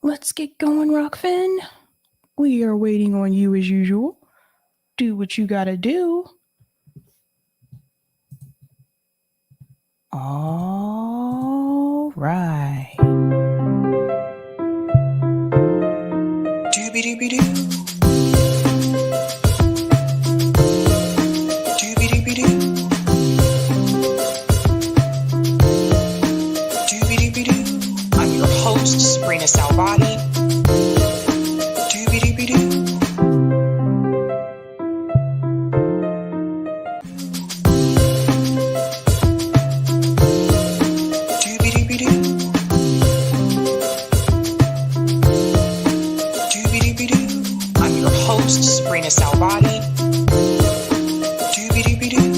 Let's get going, Rockfin. We are waiting on you as usual. Do what you gotta do. All right. Doobie-doobie-doo. Doobie-doobie-doo. Doobie-doobie-doo. I'm your host, Sabrina Salvati. Doobie-doobie-doo. Salvati. Doobie-doobie-doo.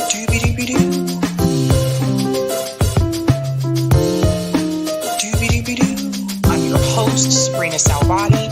Doobie-doobie-doo. Doobie-doobie-doo. I'm your host, Sabrina Salvati.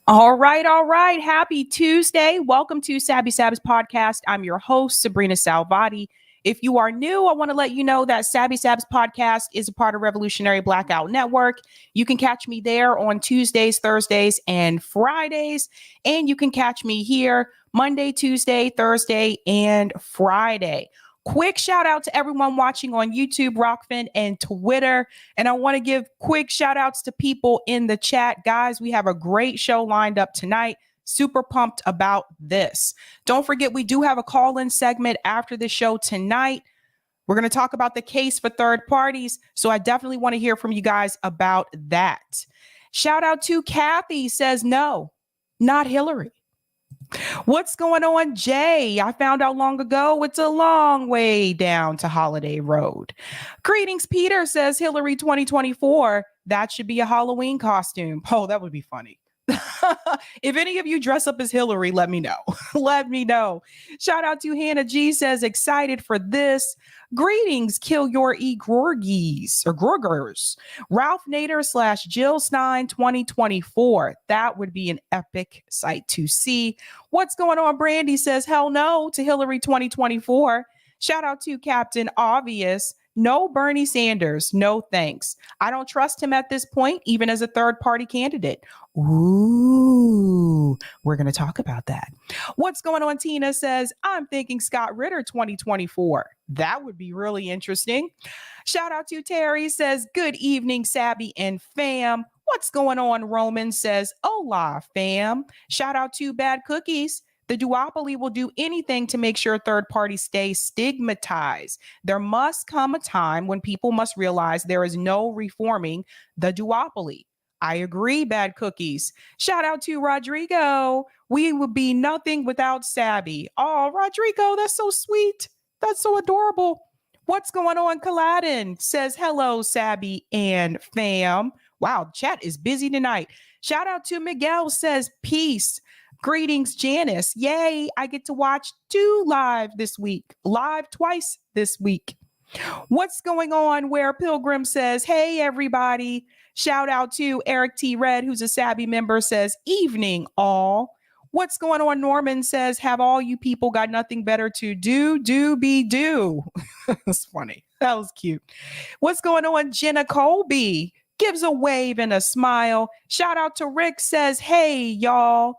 All right. Happy Tuesday. Welcome to Sab's podcast. I'm your host, Sabrina Salvati. If you are new, I want to let you know that Sab's podcast is a part of Revolutionary Blackout Network. You can catch me there on Tuesdays, Thursdays, and Fridays. And you can catch me here Monday, Tuesday, Thursday, and Friday. Quick shout out to everyone watching on YouTube, Rockfin, and Twitter. And I want to give quick shout outs to people in the chat. Guys, we have a great show lined up tonight. Super pumped about this. Don't forget, we do have a call-in segment after the show tonight. We're going to talk about the case for third parties. So I definitely want to hear from you guys about that. Shout out to Kathy, says no, not Hillary. What's going on, Jay? I found out long ago it's a long way down to Holiday Road. Greetings, Peter, says Hillary 2024. That should be a Halloween costume. Oh, that would be funny. If any of you dress up as Hillary, let me know. Let me know. Shout out to Hannah G, says excited for this. Greetings, kill your Grorgies or Grogers. Ralph Nader / Jill Stein 2024. That would be an epic sight to see. What's going on? Brandy says hell no to Hillary 2024. Shout out to Captain Obvious. No Bernie Sanders. No thanks. I don't trust him at this point, even as a third party candidate. Ooh, we're going to talk about that. What's going on? Tina says, I'm thinking Scott Ritter 2024. That would be really interesting. Shout out to Terry, says, good evening, Sabby and fam. What's going on? Roman says, hola, fam. Shout out to Bad Cookies. The duopoly will do anything to make sure third parties stay stigmatized. There must come a time when people must realize there is no reforming the duopoly. I agree, Bad Cookies. Shout out to Rodrigo. We would be nothing without Sabby. Oh, Rodrigo, that's so sweet. That's so adorable. What's going on? Kaladin says, hello, Sabby and fam. Wow, chat is busy tonight. Shout out to Miguel, says, peace. Greetings, Janice. Yay, I get to watch 2 live this week. Live twice this week. What's going on? Where Pilgrim says, hey, everybody. Shout out to Eric T. Red, who's a Sabby member, says, evening, all. What's going on? Norman says, have all you people got nothing better to do? Do. That's funny. That was cute. What's going on? Jenna Colby gives a wave and a smile. Shout out to Rick, says, hey, y'all.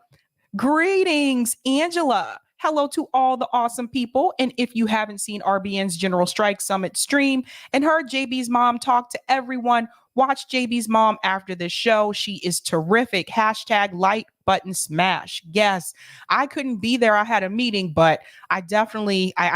Greetings, Angela. Hello to all the awesome people. And if you haven't seen RBN's General Strike Summit stream and heard JB's mom talk to everyone, watch JB's mom after this show. She is terrific. Hashtag like button smash. Yes, I couldn't be there. I had a meeting, but I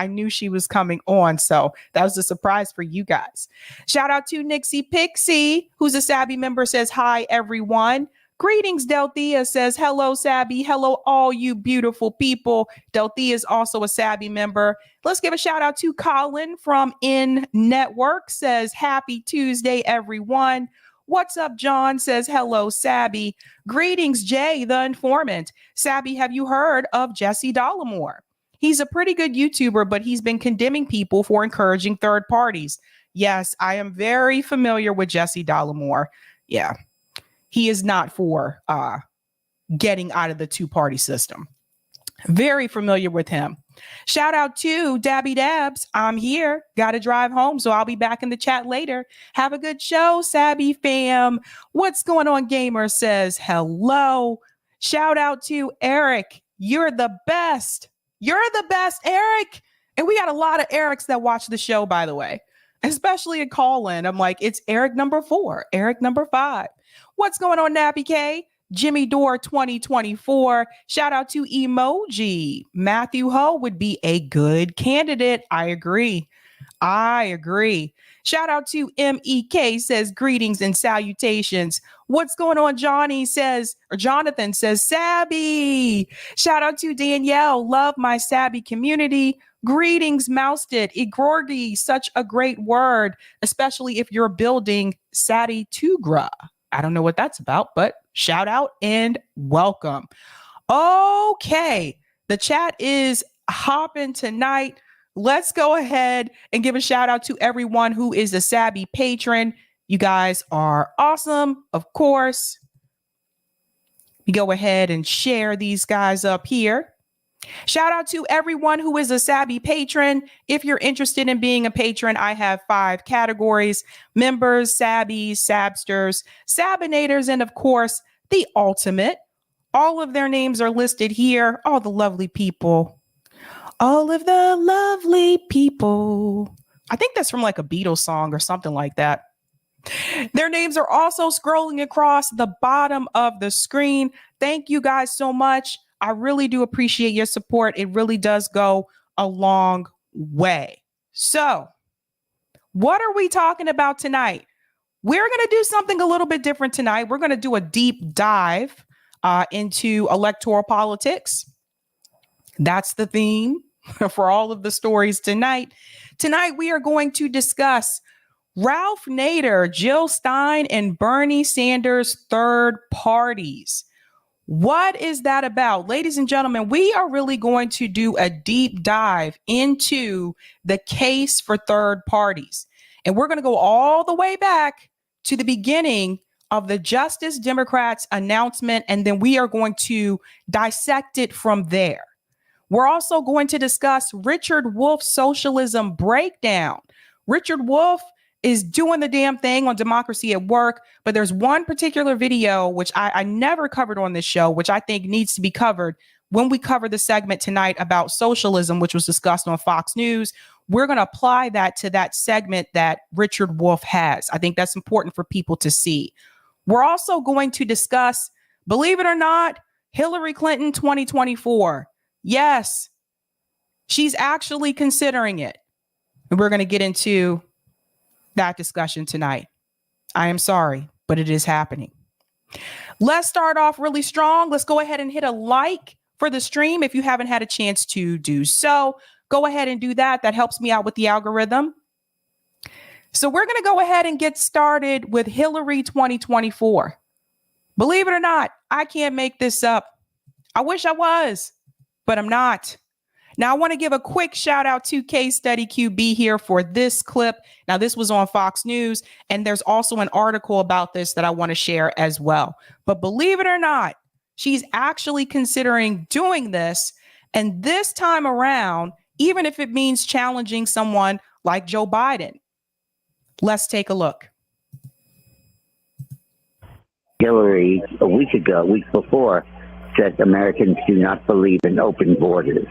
knew she was coming on. So that was a surprise for you guys. Shout out to Nixie Pixie, who's a Sabby member, says, hi, everyone. Greetings, Delthea says, hello, Sabby. Hello, all you beautiful people. Delthea is also a Sabby member. Let's give a shout out to Colin from In Network, says, happy Tuesday, everyone. What's up, John, says, hello, Sabby. Greetings, Jay, the informant. Sabby, have you heard of Jesse Dollemore? He's a pretty good YouTuber, but he's been condemning people for encouraging third parties. Yes, I am very familiar with Jesse Dollemore. Yeah. He is not for getting out of the two-party system. Very familiar with him. Shout out to Dabby Dabs. I'm here. Got to drive home, so I'll be back in the chat later. Have a good show, Sabby fam. What's going on? Gamer says hello. Shout out to Eric. You're the best. You're the best, Eric. And we got a lot of Erics that watch the show, by the way, especially a call in. I'm like, it's Eric number 4, Eric number 5. What's going on, Nappy K? Jimmy Dore 2024. Shout out to Emoji. Matthew Ho would be a good candidate. I agree. Shout out to MEK says greetings and salutations. What's going on? Jonathan says Sabby. Shout out to Danielle. Love my Sabby community. Greetings, Mousted. Igorgi, such a great word, especially if you're building Sadi Tugra. I don't know what that's about, but shout out and welcome. Okay, the chat is hopping tonight. Let's go ahead and give a shout out to everyone who is a Sabby patron. You guys are awesome, of course. We go ahead and share these guys up here. Shout out to everyone who is a Sabby patron. If you're interested in being a patron, I have 5 categories: members, Sabbies, Sabsters, Sabinators, and of course, the ultimate. All of their names are listed here. All the lovely people. All of the lovely people. I think that's from like a Beatles song or something like that. Their names are also scrolling across the bottom of the screen. Thank you guys so much. I really do appreciate your support. It really does go a long way. So, what are we talking about tonight? We're going to do something a little bit different tonight. We're going to do a deep dive into electoral politics. That's the theme for all of the stories tonight. Tonight, we are going to discuss Ralph Nader, Jill Stein, and Bernie Sanders' third parties. What is that about? Ladies and gentlemen, we are really going to do a deep dive into the case for third parties. And we're going to go all the way back to the beginning of the Justice Democrats announcement, and then we are going to dissect it from there. We're also going to discuss Richard Wolff's socialism breakdown. Richard Wolff is doing the damn thing on Democracy at Work, but there's one particular video which I never covered on this show, which I think needs to be covered when we cover the segment tonight about socialism, which was discussed on Fox News. We're going to apply that to that segment that Richard Wolff has. I think that's important for people to see. We're also going to discuss, believe it or not, Hillary Clinton 2024. Yes, she's actually considering it. And we're going to get into that discussion tonight. I am sorry, but it is happening. Let's start off really strong. Let's go ahead and hit a like for the stream. If you haven't had a chance to do so, go ahead and do that. That helps me out with the algorithm. So we're going to go ahead and get started with Hillary 2024. Believe it or not, I can't make this up. I wish I was, but I'm not. Now, I want to give a quick shout out to Case Study QB here for this clip. Now, this was on Fox News, and there's also an article about this that I want to share as well. But believe it or not, she's actually considering doing this. And this time around, even if it means challenging someone like Joe Biden. Let's take a look. Hillary, a week before, said Americans do not believe in open borders.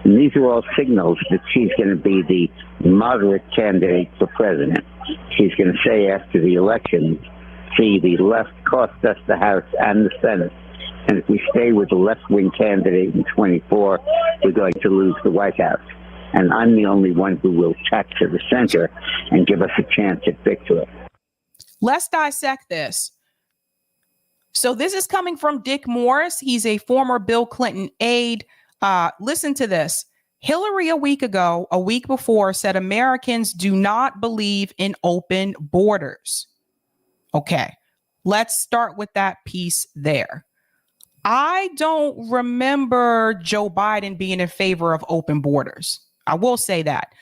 And these are all signals that she's going to be the moderate candidate for president. She's going to say after the election, see, the left cost us the House and the Senate. And if we stay with the left-wing candidate in 24, we're going to lose the White House. And I'm the only one who will tack to the center and give us a chance at victory. Let's dissect this. So this is coming from Dick Morris. He's a former Bill Clinton aide. Listen to this. Hillary a week before, said Americans do not believe in open borders. Okay, let's start with that piece there. I don't remember Joe Biden being in favor of open borders. I will say that.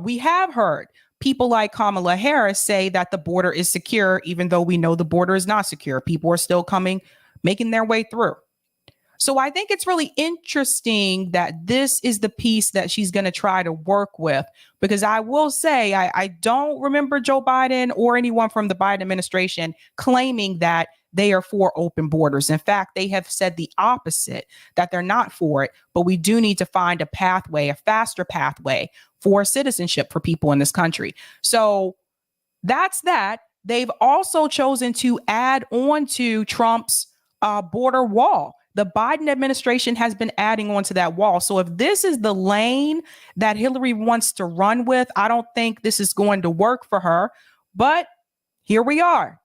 We have heard people like Kamala Harris say that the border is secure, even though we know the border is not secure. People are still making their way through. So I think it's really interesting that this is the piece that she's going to try to work with, because I will say I don't remember Joe Biden or anyone from the Biden administration claiming that they are for open borders. In fact, they have said the opposite, that they're not for it, but we do need to find a pathway, a faster pathway for citizenship for people in this country. So that's that. They've also chosen to add on to Trump's border wall. The Biden administration has been adding on to that wall. So if this is the lane that Hillary wants to run with, I don't think this is going to work for her. But here we are.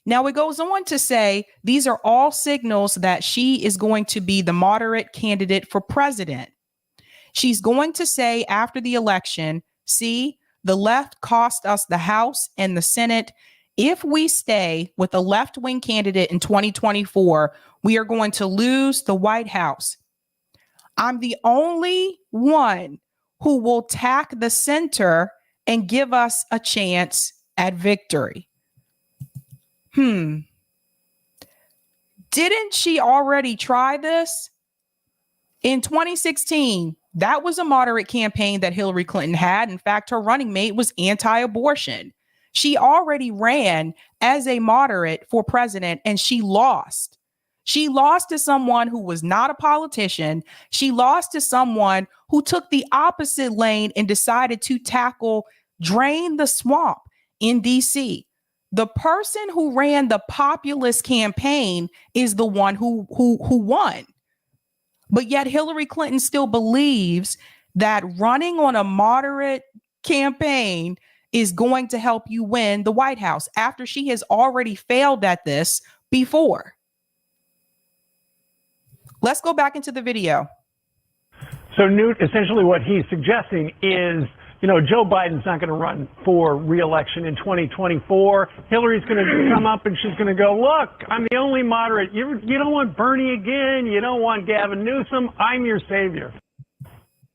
Now, it goes on to say these are all signals that she is going to be the moderate candidate for president. She's going to say after the election, see, the left cost us the House and the Senate. If we stay with a left-wing candidate in 2024, we are going to lose the White House. I'm the only one who will tack the center and give us a chance at victory. Didn't she already try this? In 2016, that was a moderate campaign that Hillary Clinton had. In fact, her running mate was anti-abortion. She already ran as a moderate for president and she lost. She lost to someone who was not a politician. She lost to someone who took the opposite lane and decided to drain the swamp in DC. The person who ran the populist campaign is the one who won. But yet Hillary Clinton still believes that running on a moderate campaign is going to help you win the White House after she has already failed at this before. Let's go back into the video. So Newt, essentially what he's suggesting is, Joe Biden's not going to run for re-election in 2024. Hillary's going to come up and she's going to go, look, I'm the only moderate. You don't want Bernie again. You don't want Gavin Newsom. I'm your savior.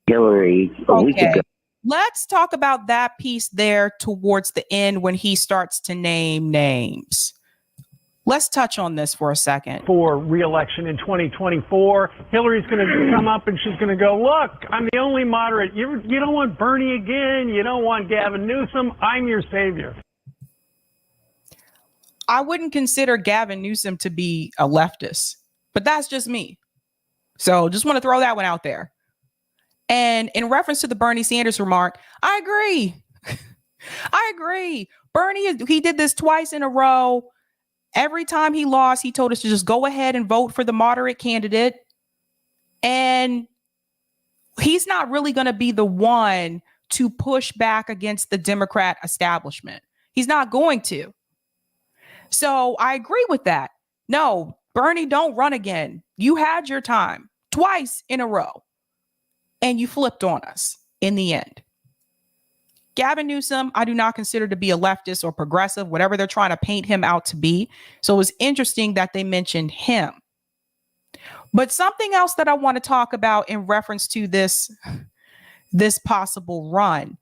Hillary, a week ago. Let's talk about that piece there towards the end when he starts to name names. Let's touch on this for a second. For re-election in 2024, Hillary's going to come up and she's going to go, look, I'm the only moderate. You don't want Bernie again. You don't want Gavin Newsom. I'm your savior. I wouldn't consider Gavin Newsom to be a leftist, but that's just me. So just want to throw that one out there. And in reference to the Bernie Sanders remark, I agree. I agree. He did this twice in a row. Every time he lost, he told us to just go ahead and vote for the moderate candidate. And he's not really going to be the one to push back against the Democrat establishment. He's not going to. So I agree with that. No, Bernie, don't run again. You had your time twice in a row. And you flipped on us in the end. Gavin Newsom, I do not consider to be a leftist or progressive, whatever they're trying to paint him out to be. So it was interesting that they mentioned him. But something else that I want to talk about in reference to this possible run.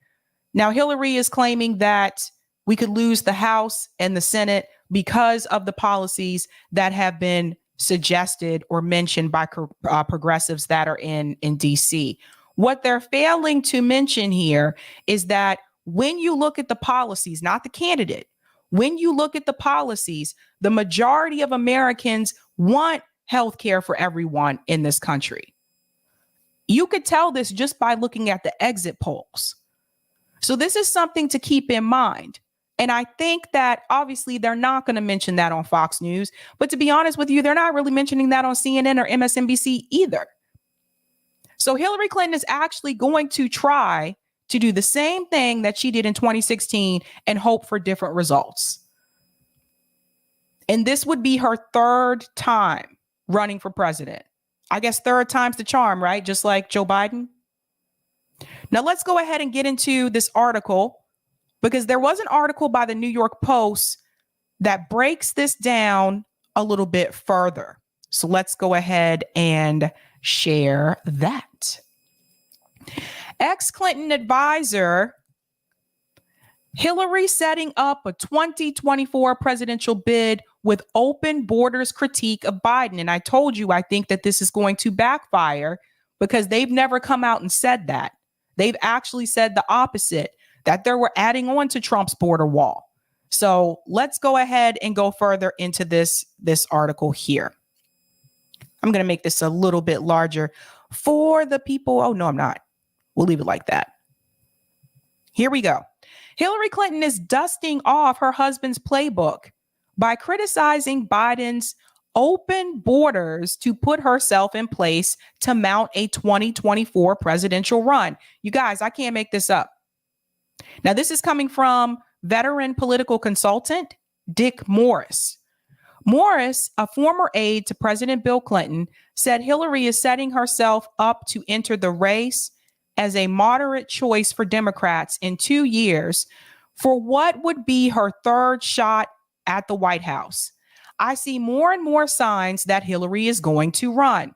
Now, Hillary is claiming that we could lose the House and the Senate because of the policies that have been suggested or mentioned by progressives that are in DC. What they're failing to mention here is that when you look at the policies, not the candidate, when you look at the policies, the majority of Americans want health care for everyone in this country. You could tell this just by looking at the exit polls. So this is something to keep in mind. And I think that obviously they're not going to mention that on Fox News. But to be honest with you, they're not really mentioning that on CNN or MSNBC either. So Hillary Clinton is actually going to try to do the same thing that she did in 2016 and hope for different results. And this would be her third time running for president. I guess third time's the charm, right? Just like Joe Biden. Now let's go ahead and get into this article, because there was an article by the New York Post that breaks this down a little bit further. So let's go ahead and share that. Ex-Clinton advisor Hillary setting up a 2024 presidential bid with open borders critique of Biden. And I told you, I think that this is going to backfire because they've never come out and said that. They've actually said the opposite, that they were adding on to Trump's border wall. So let's go ahead and go further into this article here. I'm going to make this a little bit larger for the people. Oh, no, I'm not. We'll leave it like that. Here we go. Hillary Clinton is dusting off her husband's playbook by criticizing Biden's open borders to put herself in place to mount a 2024 presidential run. You guys, I can't make this up. Now, this is coming from veteran political consultant Dick Morris. Morris, a former aide to President Bill Clinton, said Hillary is setting herself up to enter the race as a moderate choice for Democrats in 2 years for what would be her third shot at the White House. I see more and more signs that Hillary is going to run.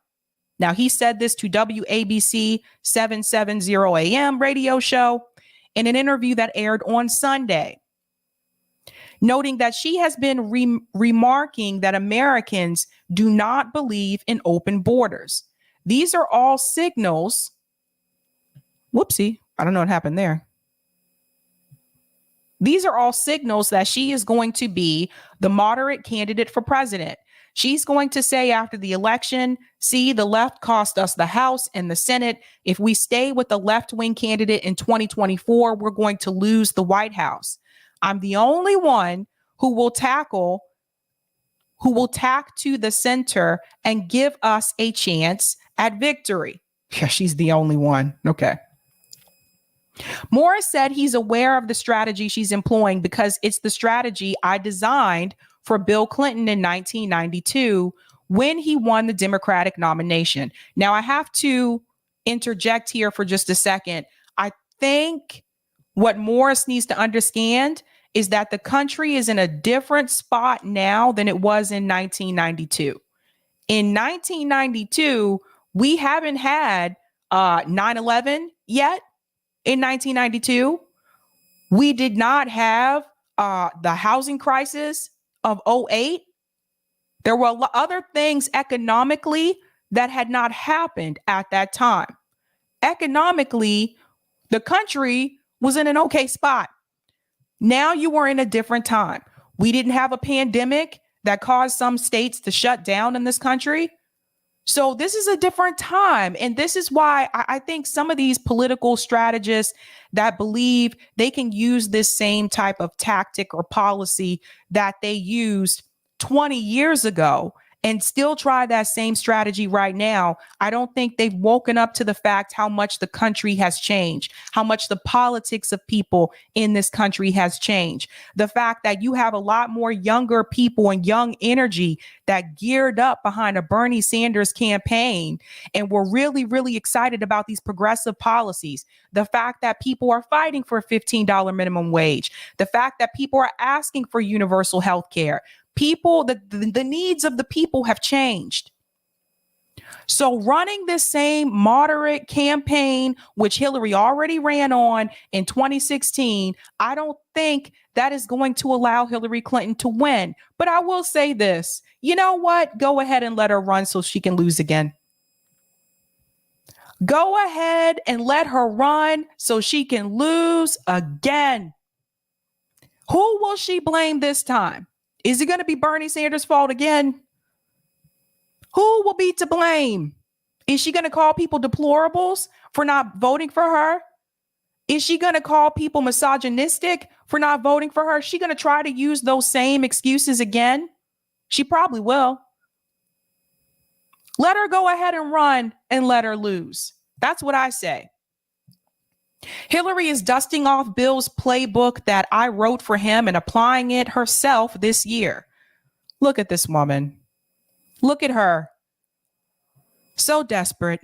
Now, he said this to WABC 770 AM radio show in an interview that aired on Sunday, noting that she has been remarking that Americans do not believe in open borders. These are all signals. Whoopsie, I don't know what happened there. These are all signals that she is going to be the moderate candidate for president. She's going to say after the election, see, the left cost us the House and the Senate. If we stay with the left-wing candidate in 2024, we're going to lose the White House. I'm the only one who will tack to the center and give us a chance at victory. Yeah, she's the only one. Okay. Morris said he's aware of the strategy she's employing because it's the strategy I designed for Bill Clinton in 1992 when he won the Democratic nomination. Now, I have to interject here for just a second. I think what Morris needs to understand is that the country is in a different spot now than it was in 1992. In 1992, we haven't had 9/11 yet. In 1992, we did not have the housing crisis of 2008. There were other things economically that had not happened at that time. Economically, the country was in an okay spot. Now you were in a different time. We didn't have a pandemic that caused some states to shut down in this country. So this is a different time. And this is why I think some of these political strategists that believe they can use this same type of tactic or policy that they used 20 years ago and still try that same strategy right now, I don't think they've woken up to the fact how much the country has changed, how much the politics of people in this country has changed. The fact that you have a lot more younger people and young energy that geared up behind a Bernie Sanders campaign and were really, really excited about these progressive policies. The fact that people are fighting for a $15 minimum wage. The fact that people are asking for universal health care. People, the needs of the people have changed. So running this same moderate campaign, which Hillary already ran on in 2016, I don't think that is going to allow Hillary Clinton to win. But I will say this, you know what? Go ahead and let her run so she can lose again. Go ahead and let her run so she can lose again. Who will she blame this time? Is it going to be Bernie Sanders' fault again? Who will be to blame? Is she going to call people deplorables for not voting for her? Is she going to call people misogynistic for not voting for her? Is she going to try to use those same excuses again? She probably will. Let her go ahead and run and let her lose. That's what I say. Hillary is dusting off Bill's playbook that I wrote for him and applying it herself this year. Look at this woman. Look at her. So desperate,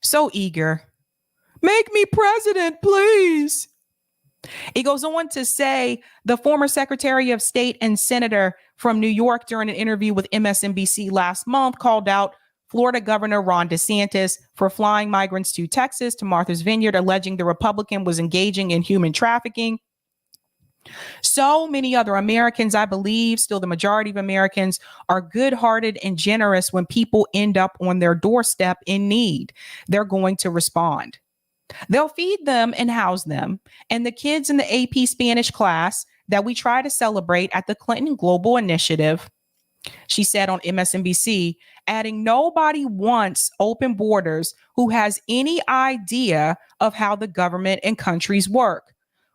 so eager. Make me president, please. It goes on to say the former Secretary of State and Senator from New York during an interview with MSNBC last month called out Florida Governor Ron DeSantis for flying migrants to Texas to Martha's Vineyard, alleging the Republican was engaging in human trafficking. So many other Americans, I believe, still the majority of Americans, are good-hearted and generous when people end up on their doorstep in need. They're going to respond. They'll feed them and house them. And the kids in the AP Spanish class that we try to celebrate at the Clinton Global Initiative, she said on MSNBC, adding, nobody wants open borders who has any idea of how the government and countries work.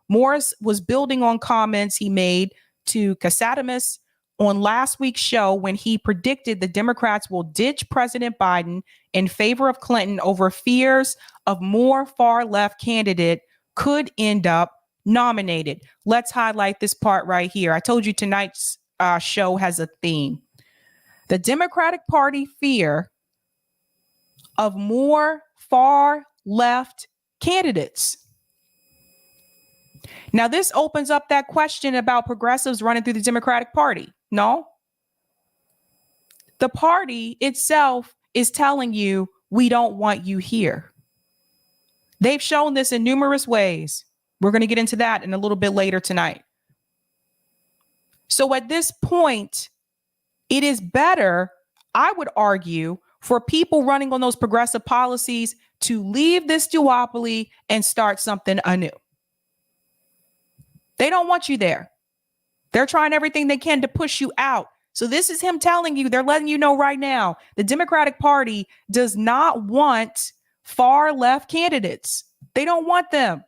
Morris was building on comments he made to Kesheev on last week's show when he predicted the Democrats will ditch President Biden in favor of Clinton over fears of more far left candidate could end up nominated. Let's highlight this part right here. I told you tonight's show has a theme. The Democratic Party fear of more far left candidates. Now, this opens up that question about progressives running through the Democratic Party. No. The party itself is telling you, we don't want you here. They've shown this in numerous ways. We're going to get into that in a little bit later tonight. So at this point, it is better, I would argue, for people running on those progressive policies to leave this duopoly and start something anew. They don't want you there. They're trying everything they can to push you out. So this is him telling you, they're letting you know right now, the Democratic Party does not want far left candidates. They don't want them.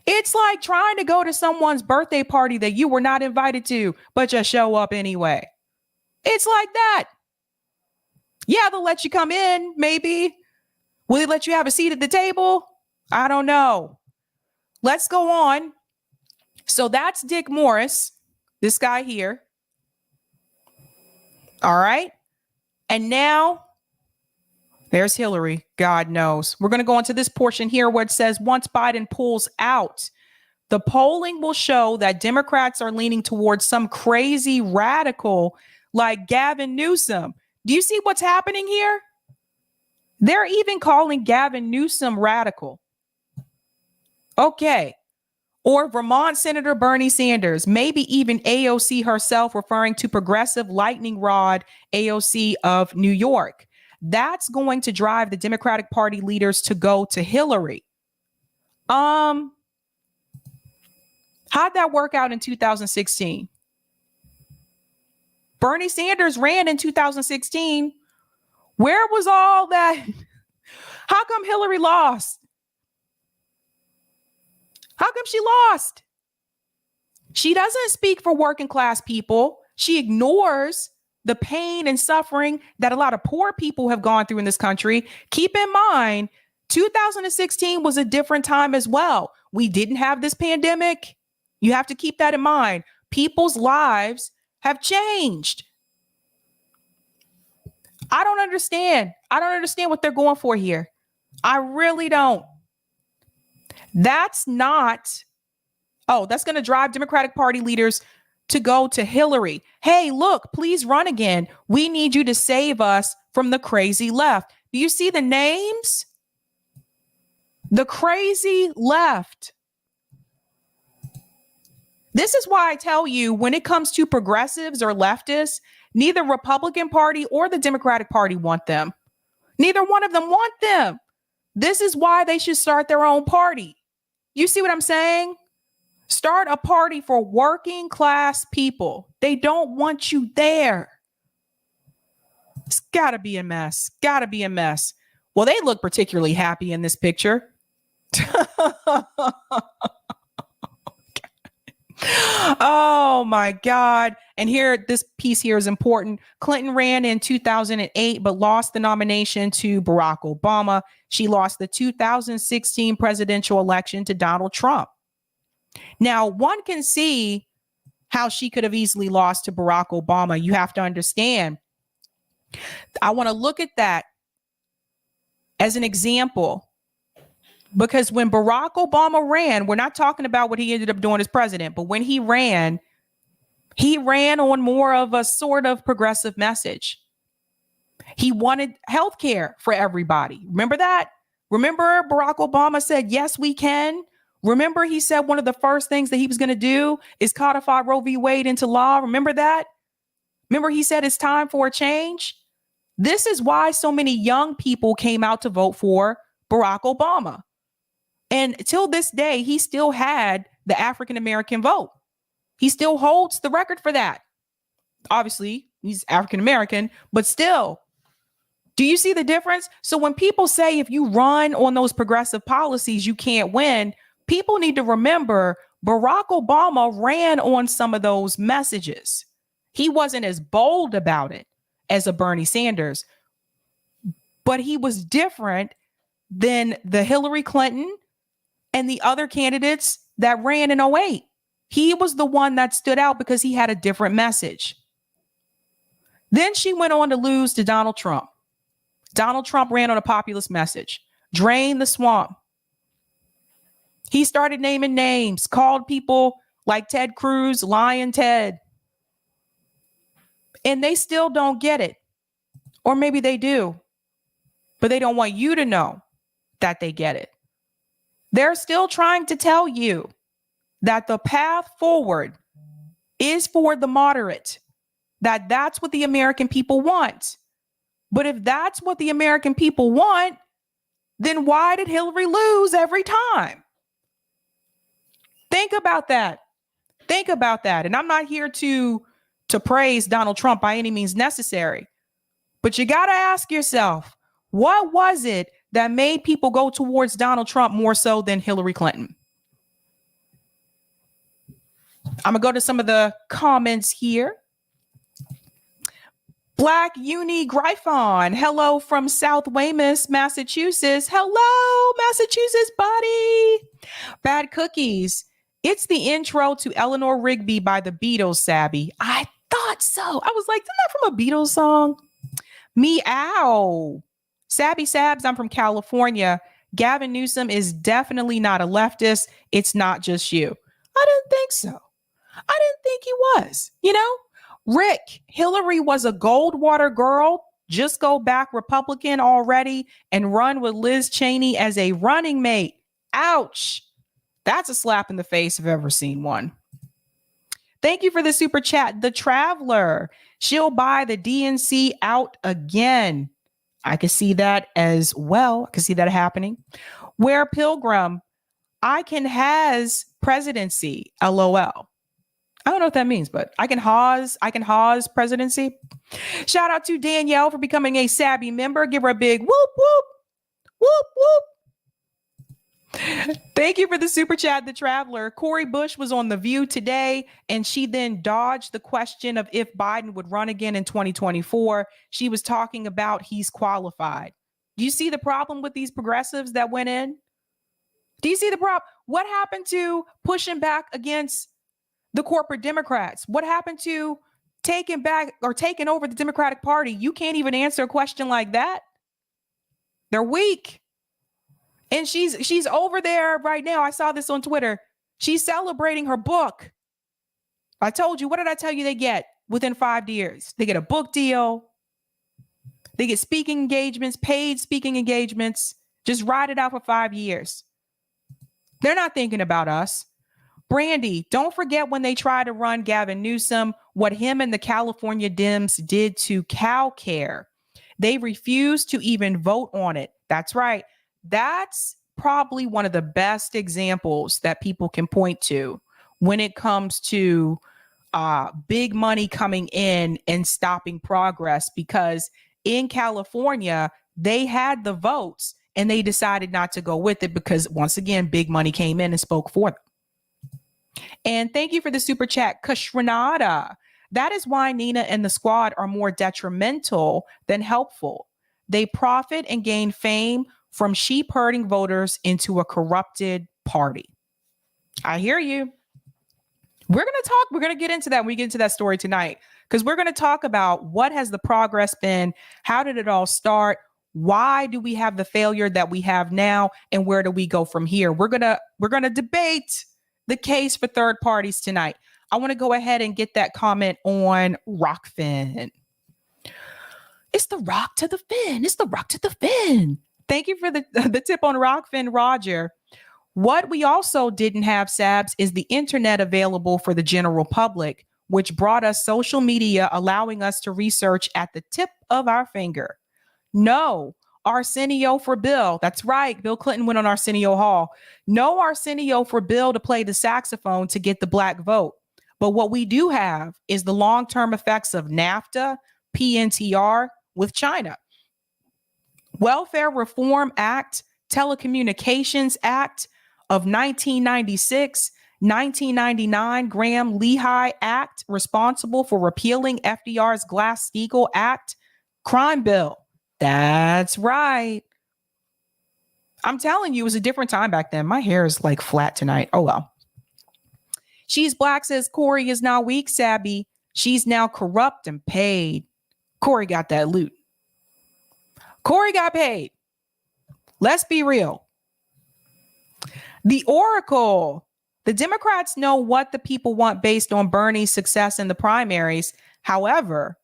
It's like trying to go to someone's birthday party that you were not invited to, but just show up anyway. It's like that. Yeah, they'll let you come in, maybe. Will they let you have a seat at the table? I don't know. Let's go on. So that's Dick Morris, this guy here. All right. And now there's Hillary. God knows. We're going to go into this portion here where it says once Biden pulls out, the polling will show that Democrats are leaning towards some crazy radical like Gavin Newsom. Do you see what's happening here? They're even calling Gavin Newsom radical. Okay. Or Vermont Senator Bernie Sanders, maybe even AOC herself, referring to progressive lightning rod AOC of New York. That's going to drive the Democratic Party leaders to go to Hillary. How'd that work out in 2016? Bernie Sanders ran in 2016. Where was all that? How come Hillary lost? How come she lost? She doesn't speak for working class people. She ignores the pain and suffering that a lot of poor people have gone through in this country. Keep in mind, 2016 was a different time as well. We didn't have this pandemic. You have to keep that in mind. People's lives have changed. I don't understand. I don't understand what they're going for here. I really don't. That's going to drive Democratic Party leaders to go to Hillary. Hey, look, please run again. We need you to save us from the crazy left. Do you see the names? The crazy left. This is why I tell you, when it comes to progressives or leftists, neither Republican Party or the Democratic Party want them. Neither one of them want them. This is why they should start their own party. You see what I'm saying? Start a party for working class people. They don't want you there. It's got to be a mess. Got to be a mess. Well, they look particularly happy in this picture. Oh my God. And here, this piece here is important. Clinton ran in 2008, but lost the nomination to Barack Obama. She lost the 2016 presidential election to Donald Trump. Now, one can see how she could have easily lost to Barack Obama. You have to understand. I want to look at that as an example. Because when Barack Obama ran, we're not talking about what he ended up doing as president, but when he ran on more of a sort of progressive message. He wanted health care for everybody. Remember that? Remember Barack Obama said, yes, we can. Remember, he said one of the first things that he was going to do is codify Roe v. Wade into law. Remember that? Remember, he said it's time for a change. This is why so many young people came out to vote for Barack Obama. And till this day, he still had the African-American vote. He still holds the record for that. Obviously, he's African-American, but still, do you see the difference? So when people say if you run on those progressive policies, you can't win, people need to remember Barack Obama ran on some of those messages. He wasn't as bold about it as a Bernie Sanders, but he was different than the Hillary Clinton and the other candidates that ran in 2008. He was the one that stood out because he had a different message. Then she went on to lose to Donald Trump. Donald Trump ran on a populist message, drain the swamp. He started naming names, called people like Ted Cruz, Lion Ted. And they still don't get it. Or maybe they do, but they don't want you to know that they get it. They're still trying to tell you that the path forward is for the moderate, that that's what the American people want. But if that's what the American people want, then why did Hillary lose every time? Think about that. Think about that. And I'm not here to praise Donald Trump by any means necessary. But you got to ask yourself, what was it that made people go towards Donald Trump more so than Hillary Clinton? I'm going to go to some of the comments here. Black Uni Gryphon, hello from South Weymouth, Massachusetts. Hello, Massachusetts, buddy. Bad Cookies. It's the intro to Eleanor Rigby by the Beatles, Sabby. I thought so. I was like, isn't that from a Beatles song? Meow. Sabby Sabs, I'm from California. Gavin Newsom is definitely not a leftist. It's not just you. I didn't think so. I didn't think he was. You know, Rick, Hillary was a Goldwater girl. Just go back Republican already and run with Liz Cheney as a running mate. Ouch. That's a slap in the face if I've ever seen one. Thank you for the super chat. The Traveler. She'll buy the DNC out again. I can see that as well. I can see that happening. Where Pilgrim, I can has presidency. LOL. I don't know what that means, but I can Haas presidency. Shout out to Danielle for becoming a Sabby member. Give her a big whoop, whoop, whoop, whoop. Thank you for the super chat, The Traveler. Cori Bush was on The View today, and she then dodged the question of if Biden would run again in 2024. She was talking about he's qualified. Do you see the problem with these progressives that went in? Do you see the problem? What happened to pushing back against the corporate Democrats? What happened to taking back or taking over the Democratic Party? You can't even answer a question like that. They're weak. And she's over there right now. I saw this on Twitter. She's celebrating her book. I told you, what did I tell you they get within 5 years? They get a book deal. They get speaking engagements, paid speaking engagements. Just ride it out for 5 years. They're not thinking about us. Brandy, don't forget when they tried to run Gavin Newsom, what him and the California Dems did to cow care. They refused to even vote on it. That's right. That's probably one of the best examples that people can point to when it comes to big money coming in and stopping progress, because in California, they had the votes and they decided not to go with it because, once again, big money came in and spoke for them. And thank you for the super chat, Kashranada. That is why Nina and the squad are more detrimental than helpful. They profit and gain fame from sheep herding voters into a corrupted party. I hear you. We're going to get into that when we get into that story tonight, because we're going to talk about what has the progress been? How did it all start? Why do we have the failure that we have now? And where do we go from here? We're going to debate the case for third parties tonight. I want to go ahead and get that comment on Rockfin. It's the rock to the fin. It's the rock to the fin. Thank you for the tip on Rockfin, Roger. What we also didn't have, Sabs, is the internet available for the general public, which brought us social media, allowing us to research at the tip of our finger. No Arsenio for Bill. That's right. Bill Clinton went on Arsenio Hall. No Arsenio for Bill to play the saxophone to get the black vote. But what we do have is the long-term effects of NAFTA, PNTR with China. Welfare Reform Act, Telecommunications Act of 1996, 1999 Graham-Lehigh Act, responsible for repealing FDR's Glass-Steagall Act, crime bill. That's right. I'm telling you, it was a different time back then. My hair is like flat tonight. Oh, well. She's Black says Corey is now weak, Sabby. She's now corrupt and paid. Corey got that loot. Corey got paid. Let's be real. The Oracle. The Democrats know what the people want based on Bernie's success in the primaries. However,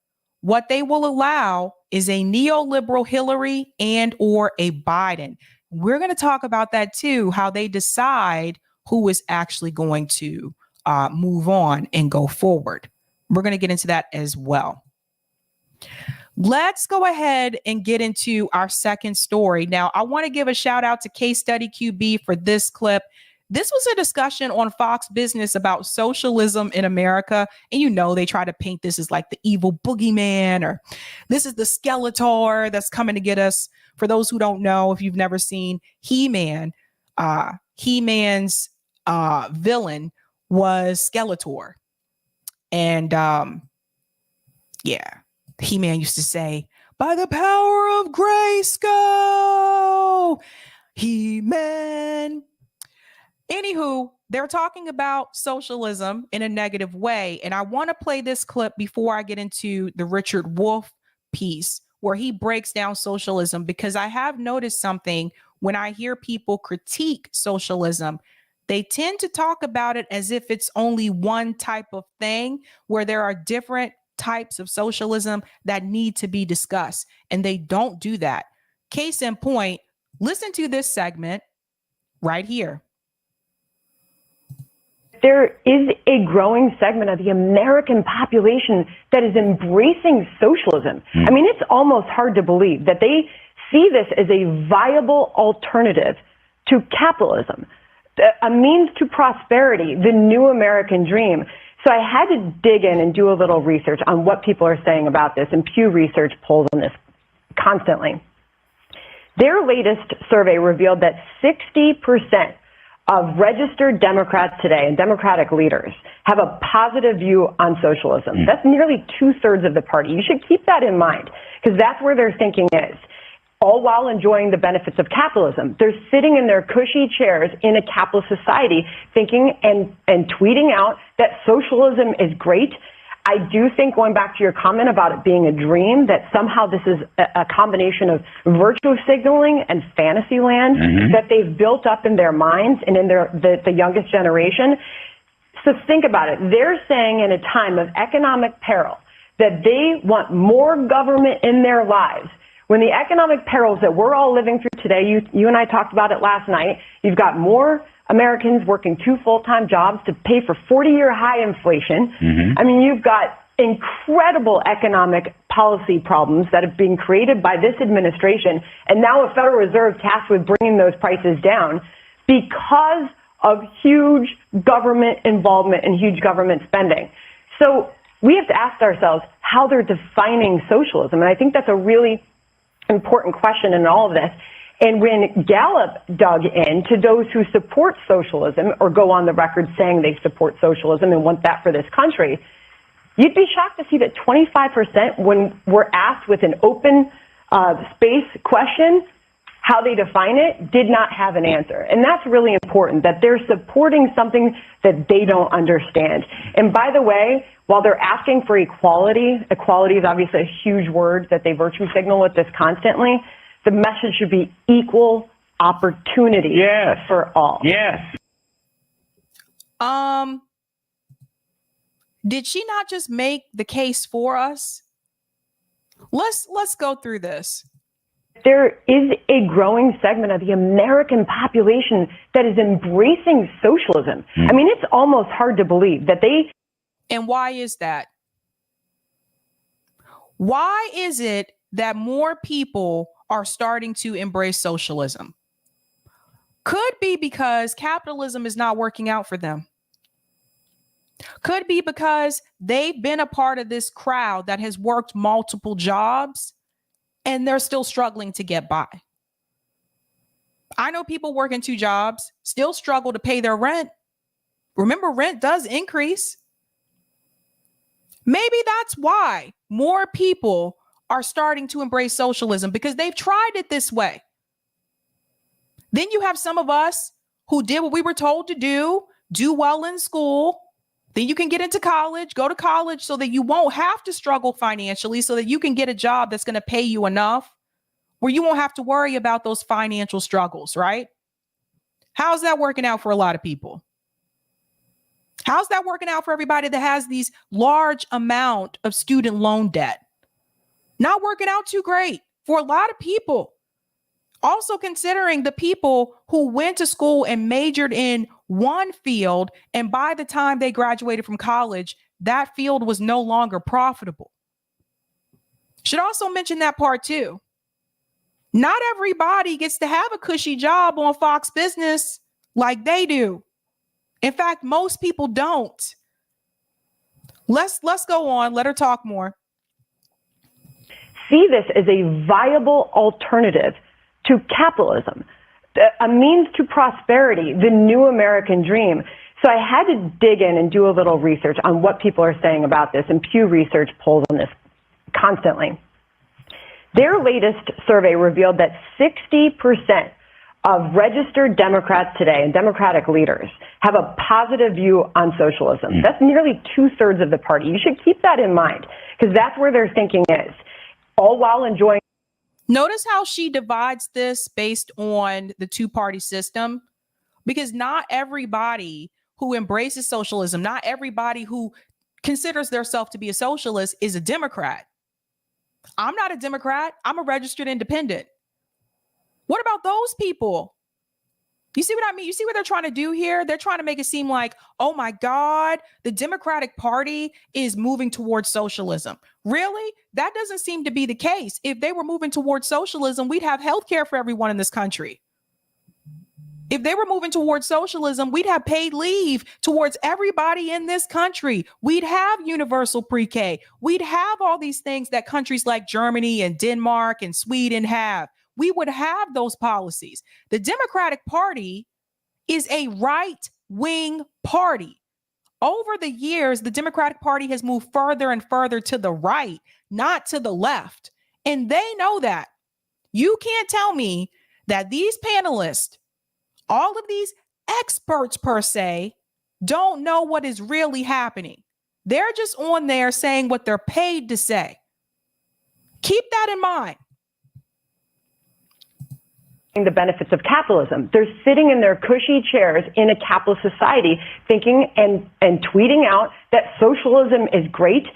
what they will allow is a neoliberal Hillary and or a Biden. We're going to talk about that too, how they decide who is actually going to move on and go forward. We're going to get into that as well. Let's go ahead and get into our second story. Now, I want to give a shout out to Case Study QB for this clip. This was a discussion on Fox Business about socialism in America. And you know, they try to paint this as like the evil boogeyman, or this is the Skeletor that's coming to get us. For those who don't know, if you've never seen He-Man, He-Man's villain was Skeletor. And yeah, He-Man used to say, by the power of Grayskull, He-Man. Anywho, they're talking about socialism in a negative way. And I want to play this clip before I get into the Richard Wolff piece where he breaks down socialism, because I have noticed something when I hear people critique socialism. They tend to talk about it as if it's only one type of thing, where there are different types of socialism that need to be discussed. And they don't do that. Case in point, listen to this segment right here. There is a growing segment of the American population that is embracing socialism. I mean, it's almost hard to believe that they see this as a viable alternative to capitalism, a means to prosperity, the new American dream. So I had to dig in and do a little research on what people are saying about this, and Pew Research polls on this constantly. Their latest survey revealed that 60% of registered Democrats today and Democratic leaders have a positive view on socialism. That's nearly 2/3 of the party. You should keep that in mind, because that's where their thinking is. All while enjoying the benefits of capitalism. They're sitting in their cushy chairs in a capitalist society thinking and tweeting out that socialism is great. I do think, going back to your comment about it being a dream, that somehow this is a combination of virtue signaling and fantasy land that they've built up in their minds and in the youngest generation. So think about it. They're saying in a time of economic peril that they want more government in their lives. When the economic perils that we're all living through today, you and I talked about it last night, you've got more Americans working 2 full-time jobs to pay for 40-year high inflation. I mean, you've got incredible economic policy problems that have been created by this administration, and now a Federal Reserve tasked with bringing those prices down because of huge government involvement and huge government spending. So we have to ask ourselves how they're defining socialism, and I think that's a really important question in all of this. And when Gallup dug into those who support socialism or go on the record saying they support socialism and want that for this country, you'd be shocked to see that 25%, when we're asked with an open space question how they define it, did not have an answer. And that's really important, that they're supporting something that they don't understand. And by the way, while they're asking for equality, equality is obviously a huge word that they virtue signal with this constantly, the message should be equal opportunity for all. Did she not just make the case for us? Let's go through this. There is a growing segment of the American population that is embracing socialism. I mean, it's almost hard to believe that they... And why is that? Why is it that more people are starting to embrace socialism? Could be because capitalism is not working out for them. Could be because they've been a part of this crowd that has worked multiple jobs and they're still struggling to get by. I know people working 2 jobs still struggle to pay their rent. Remember, rent does increase. Maybe that's why more people are starting to embrace socialism, because they've tried it this way. Then you have some of us who did what we were told to do well in school. Then you can get into college, go to college so that you won't have to struggle financially, so that you can get a job that's going to pay you enough where you won't have to worry about those financial struggles, right? How's that working out for a lot of people? How's that working out for everybody that has these large amount of student loan debt? Not working out too great for a lot of people. Also considering the people who went to school and majored in one field, and by the time they graduated from college, that field was no longer profitable. Should also mention that part too. Not everybody gets to have a cushy job on Fox Business like they do. In fact, most people don't. Let's go on. Let her talk more. See this as a viable alternative to capitalism, a means to prosperity, the new American dream. So I had to dig in and do a little research on what people are saying about this, and Pew Research polls on this constantly. Their latest survey revealed that 60% of registered Democrats today and Democratic leaders have a positive view on socialism. That's nearly 2/3 of the party. You should keep that in mind, because that's where their thinking is, all while enjoying. Notice how she divides this based on the 2-party system, because not everybody who embraces socialism, not everybody who considers themselves to be a socialist is a Democrat. I'm not a Democrat. I'm a registered independent. What about those people? You see what I mean? You see what they're trying to do here? They're trying to make it seem like, oh my God, the Democratic Party is moving towards socialism. Really? That doesn't seem to be the case. If they were moving towards socialism, we'd have healthcare for everyone in this country. If they were moving towards socialism, we'd have paid leave towards everybody in this country. We'd have universal pre-K. We'd have all these things that countries like Germany and Denmark and Sweden have. We would have those policies. The Democratic Party is a right-wing party. Over the years, the Democratic Party has moved further and further to the right, not to the left. And they know that. You can't tell me that these panelists, all of these experts per se, don't know what is really happening. They're just on there saying what they're paid to say. Keep that in mind. The benefits of capitalism. They're sitting in their cushy chairs in a capitalist society thinking and tweeting out that socialism is great.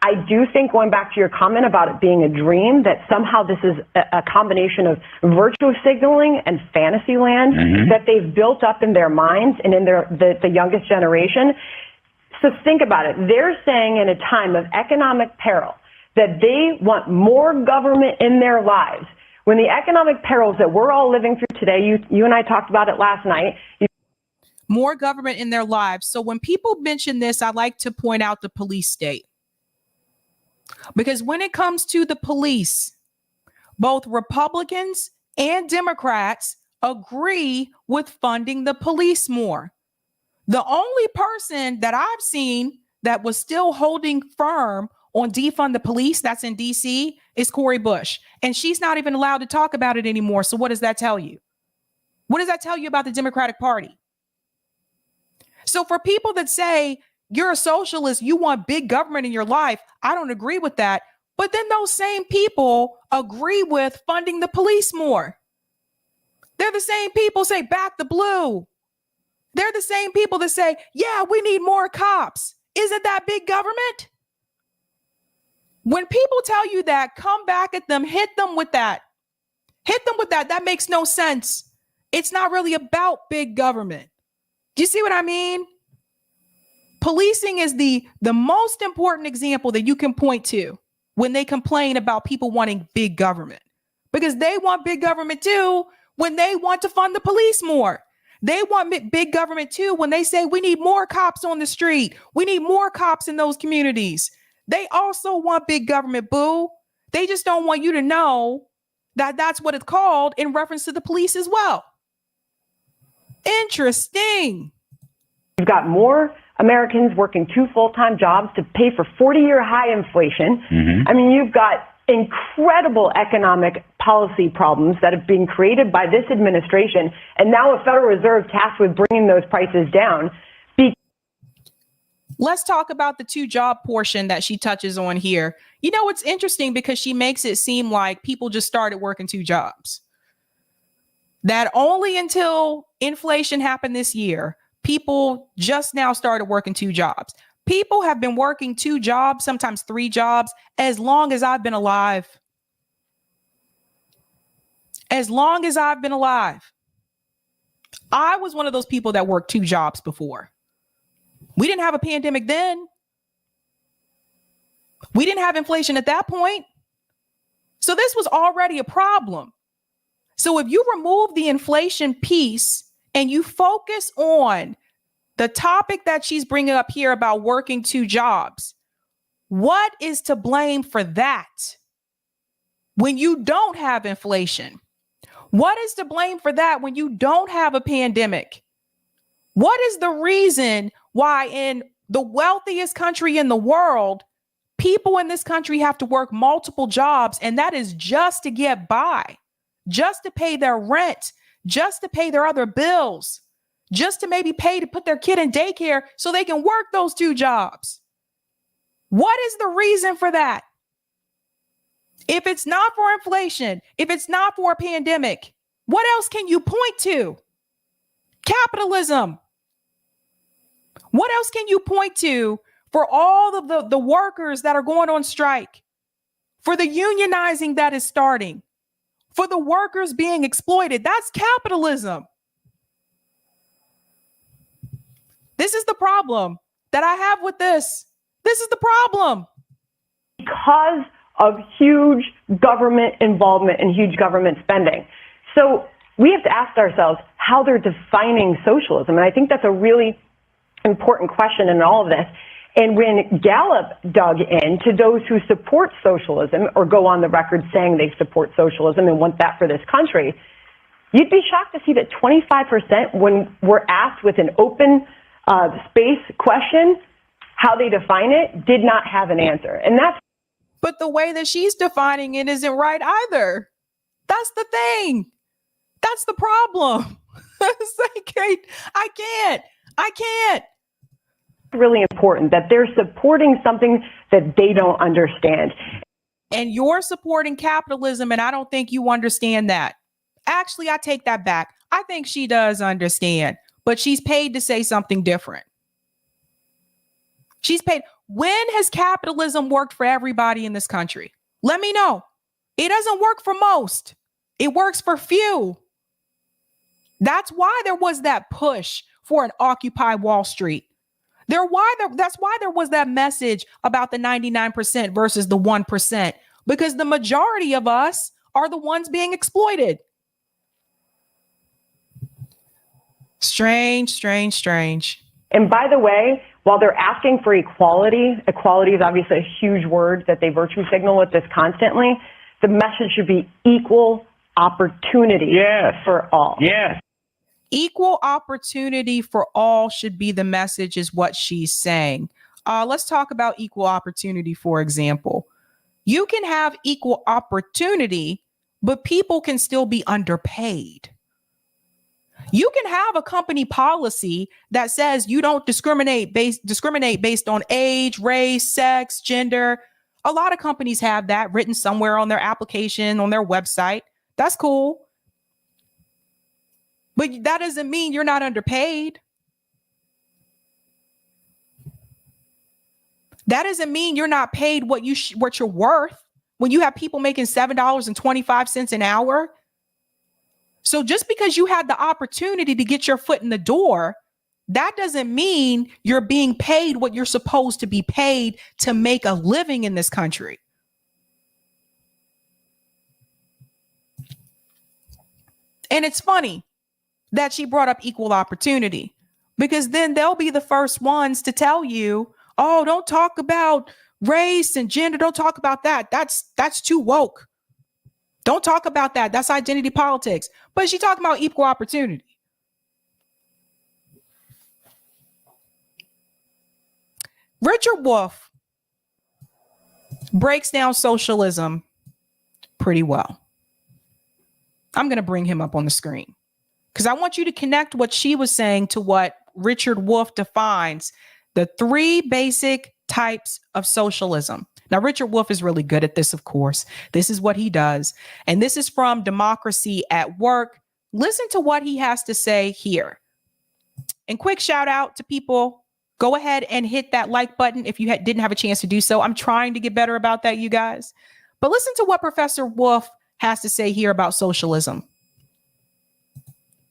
I do think, going back to your comment about it being a dream, that somehow this is a combination of virtue signaling and fantasy land that they've built up in their minds and in the youngest generation. So think about it. They're saying in a time of economic peril that they want more government in their lives. When the economic perils that we're all living through today, you and I talked about it last night. More government in their lives. So when people mention this, I like to point out the police state. Because when it comes to the police, both Republicans and Democrats agree with funding the police more. The only person that I've seen that was still holding firm on defund the police, that's in DC, is Cori Bush. And she's not even allowed to talk about it anymore. So what does that tell you? What does that tell you about the Democratic Party? So for people that say you're a socialist, you want big government in your life, I don't agree with that. But then those same people agree with funding the police more. They're the same people say back the blue. They're the same people that say, yeah, we need more cops. Isn't that big government? When people tell you that, come back at them, hit them with that. Hit them with that. That makes no sense. It's not really about big government. Do you see what I mean? Policing is the most important example that you can point to when they complain about people wanting big government, because they want big government too when they want to fund the police more. They want big government too when they say we need more cops on the street. We need more cops in those communities. They also want big government, boo. They just don't want you to know that that's what it's called in reference to the police as well. Interesting. You've got more Americans working 2 full-time jobs to pay for 40-year high inflation. I mean, you've got incredible economic policy problems that have been created by this administration, and now a Federal Reserve tasked with bringing those prices down. Let's talk about the 2-job portion that she touches on here. You know, it's interesting because she makes it seem like people just started working 2 jobs. That only until inflation happened this year, people just now started working 2 jobs. People have been working 2 jobs, sometimes 3 jobs, as long as I've been alive. As long as I've been alive. I was one of those people that worked 2 jobs before. We didn't have a pandemic then. We didn't have inflation at that point. So this was already a problem. So if you remove the inflation piece and you focus on the topic that she's bringing up here about working 2 jobs, what is to blame for that when you don't have inflation? What is to blame for that when you don't have a pandemic? What is the reason why in the wealthiest country in the world, people in this country have to work multiple jobs, and that is just to get by, just to pay their rent, just to pay their other bills, just to maybe pay to put their kid in daycare so they can work those 2 jobs? What is the reason for that? If it's not for inflation, if it's not for a pandemic, what else can you point to? Capitalism. What else can you point to for all of the workers that are going on strike, for the unionizing that is starting, for the workers being exploited? That's capitalism. This is the problem that I have with this. This is the problem. Because of huge government involvement and huge government spending. So we have to ask ourselves how they're defining socialism. And I think that's a really important question in all of this. And when Gallup dug into those who support socialism or go on the record saying they support socialism and want that for this country, you'd be shocked to see that 25%, when we're asked with an open space question how they define it, did not have an answer. And that's But the way that she's defining it isn't right either. That's the thing. That's the problem. It's like, I can't. really important, that they're supporting something that they don't understand. And you're supporting capitalism, and I don't think you understand that. Actually, I take that back. I think she does understand, but she's paid to say something different. She's paid. When has capitalism worked for everybody in this country? Let me know. It doesn't work for most. It works for few. That's why there was that push for an Occupy Wall Street. That's why there was that message about the 99% versus the 1%, because the majority of us are the ones being exploited. Strange. And by the way, while they're asking for equality is obviously a huge word that they virtue signal with this constantly. The message should be equal opportunity for all. Yes. Equal opportunity for all should be the message, is what she's saying. Let's talk about equal opportunity, for example. You can have equal opportunity, but people can still be underpaid. You can have a company policy that says you don't discriminate based on age, race, sex, gender. A lot of companies have that written somewhere on their application, on their website. That's cool. But that doesn't mean you're not underpaid. That doesn't mean you're not paid what you're worth. When you have people making $7.25 an hour, So just because you had the opportunity to get your foot in the door, that doesn't mean you're being paid what you're supposed to be paid to make a living in this country. And it's funny that she brought up equal opportunity, because then they'll be the first ones to tell you, oh, don't talk about race and gender. Don't talk about that. That's too woke. Don't talk about that. That's identity politics. But she talking about equal opportunity. Richard Wolff breaks down socialism pretty well. I'm going to bring him up on the screen because I want you to connect what she was saying to what Richard Wolff defines the three basic types of socialism. Now, Richard Wolff is really good at this, of course. This is what he does. And this is from Democracy at Work. Listen to what he has to say here. And quick shout out to people. Go ahead and hit that like button if you didn't have a chance to do so. I'm trying to get better about that, you guys. But listen to what Professor Wolff has to say here about socialism.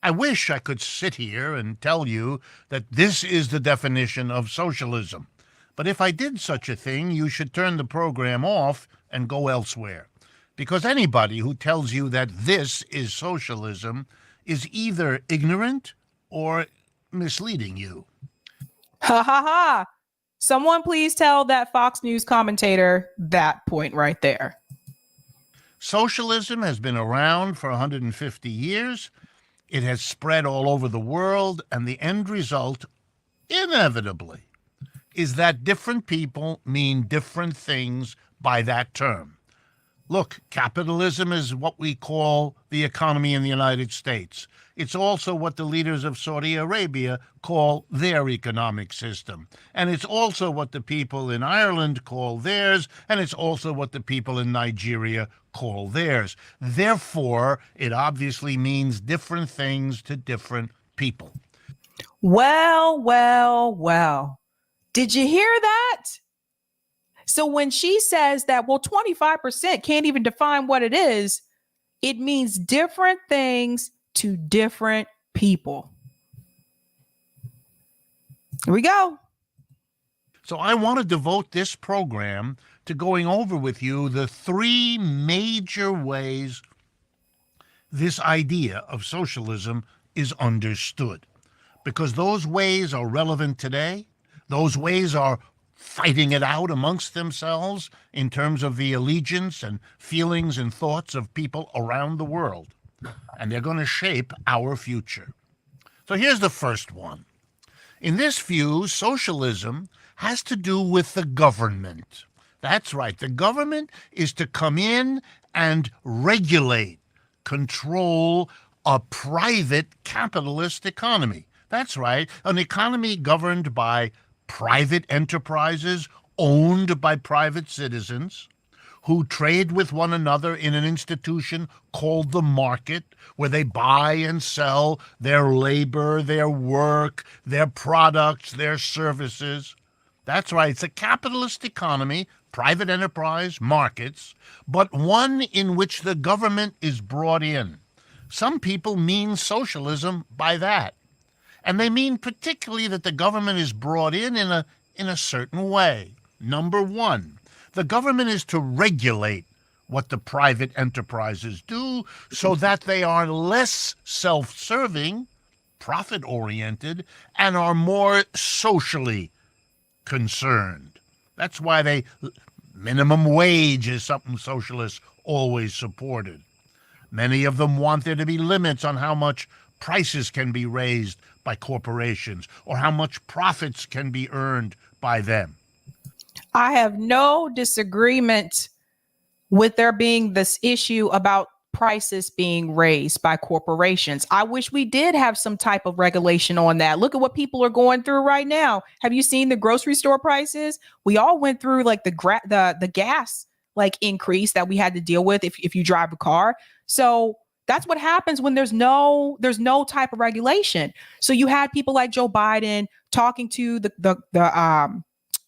I wish I could sit here and tell you that this is the definition of socialism. But if I did such a thing, you should turn the program off and go elsewhere. Because anybody who tells you that this is socialism is either ignorant or misleading you. Ha ha ha. Someone please tell that Fox News commentator that point right there. Socialism has been around for 150 years. It has spread all over the world, and the end result, inevitably, is that different people mean different things by that term. Look, capitalism is what we call the economy in the United States. It's also what the leaders of Saudi Arabia call their economic system. And it's also what the people in Ireland call theirs, and it's also what the people in Nigeria call theirs. Therefore, it obviously means different things to different people. Well, well, well. Did you hear that? So when she says that, well, 25% can't even define what it is, it means different things to different people. Here we go. So I want to devote this program to going over with you the three major ways this idea of socialism is understood. Because those ways are relevant today. Those ways are fighting it out amongst themselves in terms of the allegiance and feelings and thoughts of people around the world. And they're going to shape our future. So here's the first one. In this view, socialism has to do with the government. That's right. The government is to come in and regulate, control a private capitalist economy. That's right. An economy governed by private enterprises owned by private citizens who trade with one another in an institution called the market, where they buy and sell their labor, their work, their products, their services. That's right. It's a capitalist economy, private enterprise, markets, but one in which the government is brought in. Some people mean socialism by that. And they mean particularly that the government is brought in a certain way. Number one, the government is to regulate what the private enterprises do so that they are less self-serving, profit-oriented, and are more socially concerned. That's why minimum wage is something socialists always supported. Many of them want there to be limits on how much prices can be raised by corporations or how much profits can be earned by them. I have no disagreement with there being this issue about prices being raised by corporations. I wish we did have some type of regulation on that. Look at what people are going through right now. Have you seen the grocery store prices? We all went through like the gas like increase that we had to deal with if you drive a car. So that's what happens when there's no type of regulation. So you had people like Joe Biden talking to the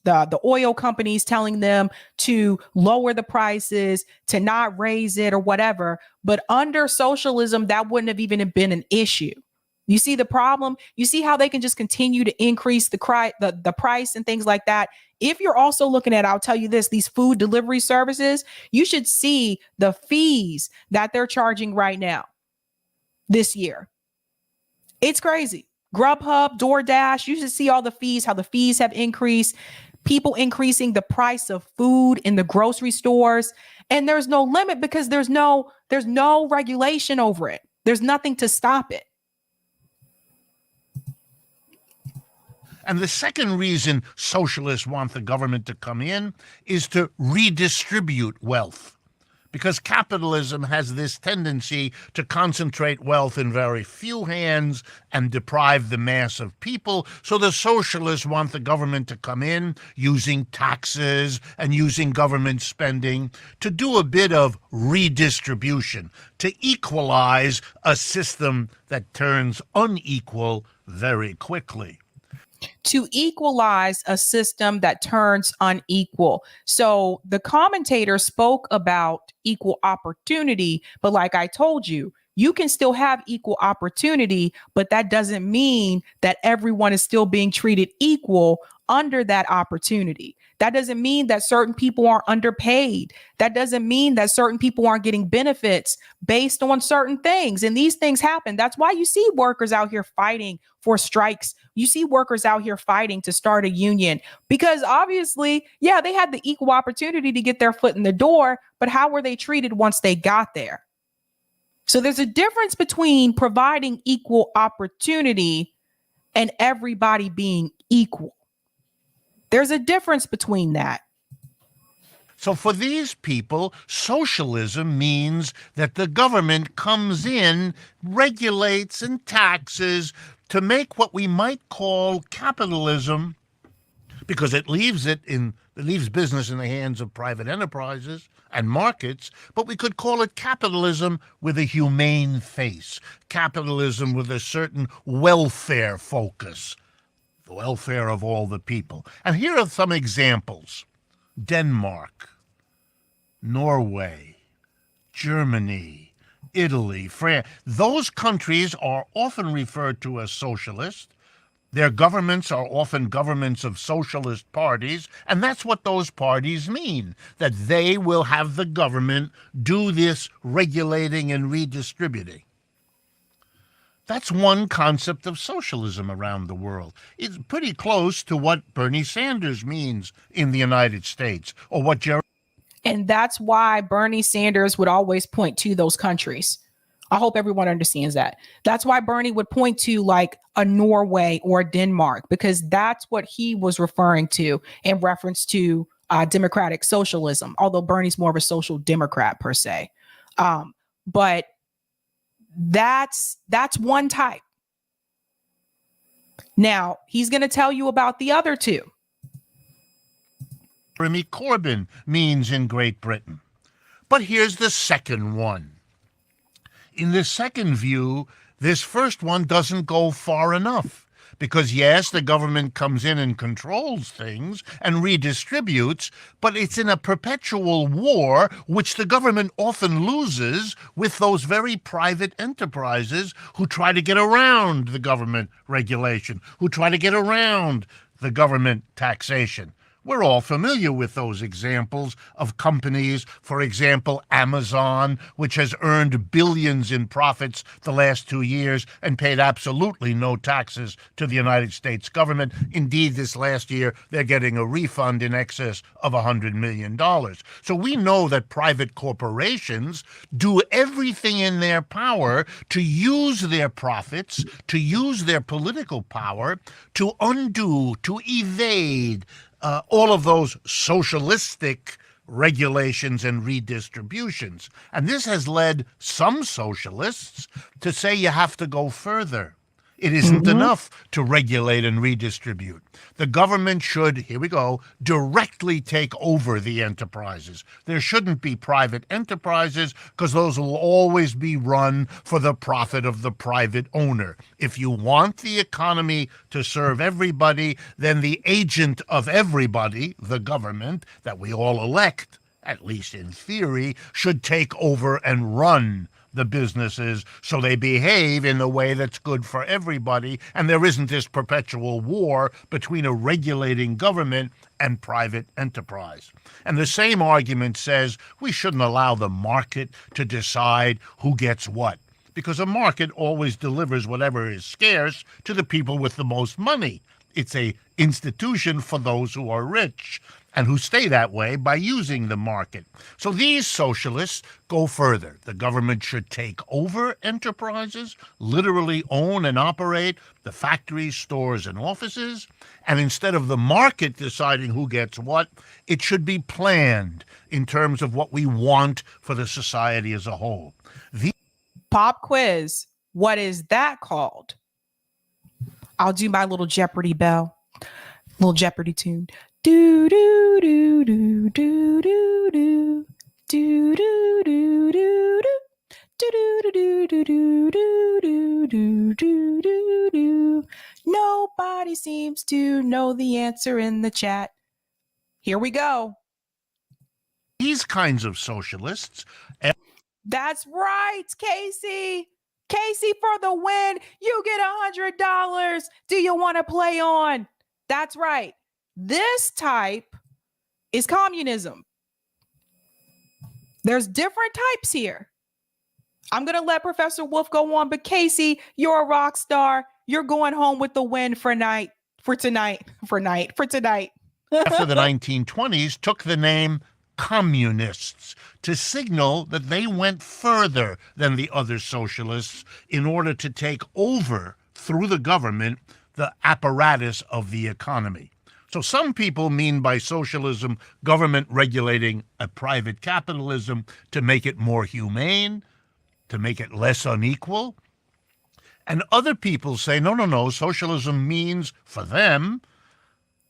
the oil companies telling them to lower the prices, to not raise it or whatever. But under socialism, that wouldn't have even been an issue. You see the problem? You see how they can just continue to increase the price and things like that. If you're also looking at, I'll tell you this, these food delivery services, you should see the fees that they're charging right now this year. It's crazy. Grubhub, DoorDash, you should see all the fees, how the fees have increased, people increasing the price of food in the grocery stores. And there's no limit because there's no regulation over it. There's nothing to stop it. And the second reason socialists want the government to come in is to redistribute wealth, because capitalism has this tendency to concentrate wealth in very few hands and deprive the mass of people. So the socialists want the government to come in using taxes and using government spending to do a bit of redistribution, to equalize a system that turns unequal very quickly. To equalize a system that turns unequal. So the commentator spoke about equal opportunity, but like I told you, you can still have equal opportunity, but that doesn't mean that everyone is still being treated equal under that opportunity. That doesn't mean that certain people are underpaid. That doesn't mean that certain people aren't getting benefits based on certain things. And these things happen. That's why you see workers out here fighting for strikes. You see workers out here fighting to start a union because obviously, yeah, they had the equal opportunity to get their foot in the door, but how were they treated once they got there? So there's a difference between providing equal opportunity and everybody being equal. There's a difference between that. So for these people, socialism means that the government comes in, regulates and taxes to make what we might call capitalism, because it leaves business in the hands of private enterprises and markets, but we could call it capitalism with a humane face, capitalism with a certain welfare focus. The welfare of all the people. And here are some examples. Denmark, Norway, Germany, Italy, France. Those countries are often referred to as socialist. Their governments are often governments of socialist parties, and that's what those parties mean, that they will have the government do this regulating and redistributing. That's one concept of socialism around the world. It's pretty close to what Bernie Sanders means in the United States, or what Jerry. And that's why Bernie Sanders would always point to those countries. I hope everyone understands that. That's why Bernie would point to like a Norway or Denmark, because that's what he was referring to in reference to democratic socialism, although Bernie's more of a social democrat per se. But that's one type. Now, he's going to tell you about the other two. Jeremy Corbyn means in Great Britain. But here's the second one. In the second view, this first one doesn't go far enough. Because, yes, the government comes in and controls things and redistributes, but it's in a perpetual war, which the government often loses with those very private enterprises who try to get around the government regulation, who try to get around the government taxation. We're all familiar with those examples of companies, for example, Amazon, which has earned billions in profits the last 2 years and paid absolutely no taxes to the United States government. Indeed, this last year, they're getting a refund in excess of $100 million. So we know that private corporations do everything in their power to use their profits, to use their political power, to undo, to evade all of those socialistic regulations and redistributions. And this has led some socialists to say you have to go further. It isn't enough to regulate and redistribute. The government should, here we go, directly take over the enterprises. There shouldn't be private enterprises because those will always be run for the profit of the private owner. If you want the economy to serve everybody, then the agent of everybody, the government that we all elect, at least in theory, should take over and run the businesses so they behave in the way that's good for everybody, and there isn't this perpetual war between a regulating government and private enterprise. And the same argument says we shouldn't allow the market to decide who gets what, because a market always delivers whatever is scarce to the people with the most money. It's an institution for those who are rich and who stay that way by using the market. So these socialists go further. The government should take over enterprises, literally own and operate the factories, stores, and offices, and instead of the market deciding who gets what, it should be planned in terms of what we want for the society as a whole. Pop quiz. What is that called? I'll do my little Jeopardy bell, little Jeopardy tune. Do do do do do do do do do do do do do do do do do do do do. Nobody seems to know the answer in the chat. Here we go. These kinds of socialists. That's right, Casey. Casey, for the win, you get $100. Do you want to play on? That's right. This type is communism. There's different types here. I'm going to let Professor Wolff go on, but Casey, you're a rock star. You're going home with the win for tonight. After the 1920s, took the name communists to signal that they went further than the other socialists in order to take over through the government the apparatus of the economy. So some people mean by socialism government regulating a private capitalism to make it more humane, to make it less unequal. And other people say, no, socialism means for them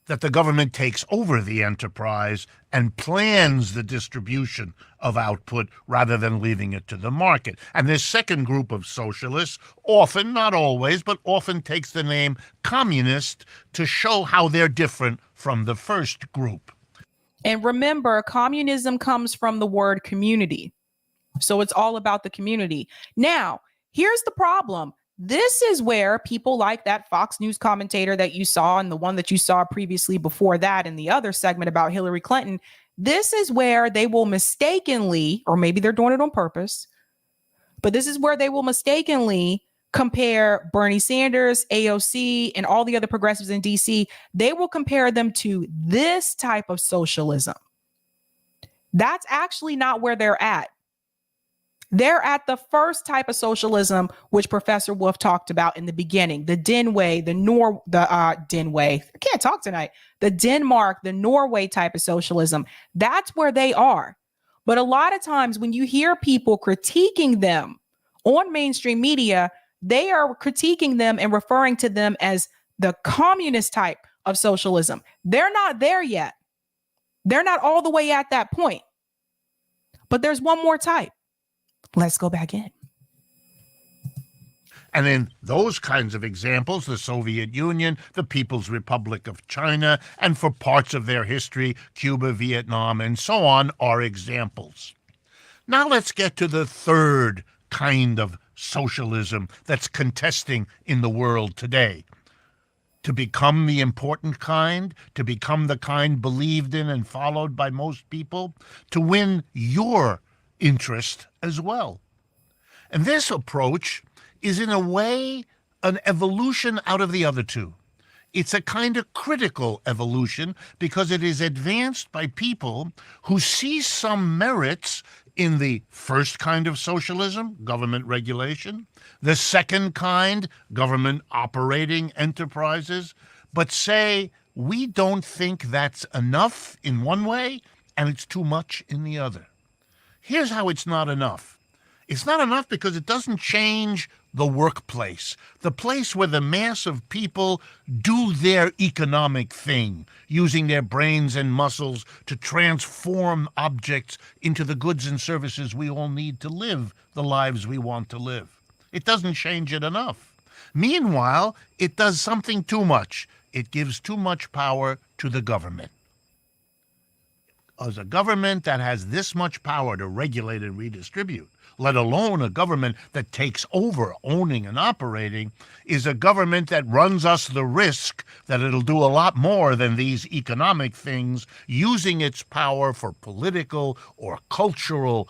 that the government takes over the enterprise and plans the distribution of output rather than leaving it to the market. And this second group of socialists often, not always, but often takes the name communist to show how they're different from the first group. And remember, communism comes from the word community. So it's all about the community. Now, here's the problem. This is where people like that Fox News commentator that you saw and the one that you saw previously before that in the other segment about Hillary Clinton, this is where they will mistakenly, or maybe they're doing it on purpose, but this is where they will mistakenly compare Bernie Sanders, AOC, and all the other progressives in DC. They will compare them to this type of socialism. That's actually not where they're at. They're at the first type of socialism, which Professor Wolff talked about in the beginning, the Denway, Denway. I can't talk tonight. The Denmark, the Norway type of socialism. That's where they are. But a lot of times when you hear people critiquing them on mainstream media, they are critiquing them and referring to them as the communist type of socialism. They're not there yet. They're not all the way at that point. But there's one more type. Let's go back in. And in those kinds of examples, the Soviet Union, the People's Republic of China, and for parts of their history, Cuba, Vietnam, and so on, are examples. Now let's get to the third kind of socialism that's contesting in the world today. To become the important kind, to become the kind believed in and followed by most people, to win your interest as well. And this approach is in a way an evolution out of the other two. It's a kind of critical evolution because it is advanced by people who see some merits in the first kind of socialism, government regulation, the second kind, government operating enterprises, but say, we don't think that's enough in one way and it's too much in the other. Here's how it's not enough. It's not enough because it doesn't change the workplace, the place where the mass of people do their economic thing, using their brains and muscles to transform objects into the goods and services we all need to live the lives we want to live. It doesn't change it enough. Meanwhile, it does something too much. It gives too much power to the government. As a government that has this much power to regulate and redistribute, let alone a government that takes over owning and operating, is a government that runs us the risk that it'll do a lot more than these economic things, using its power for political or cultural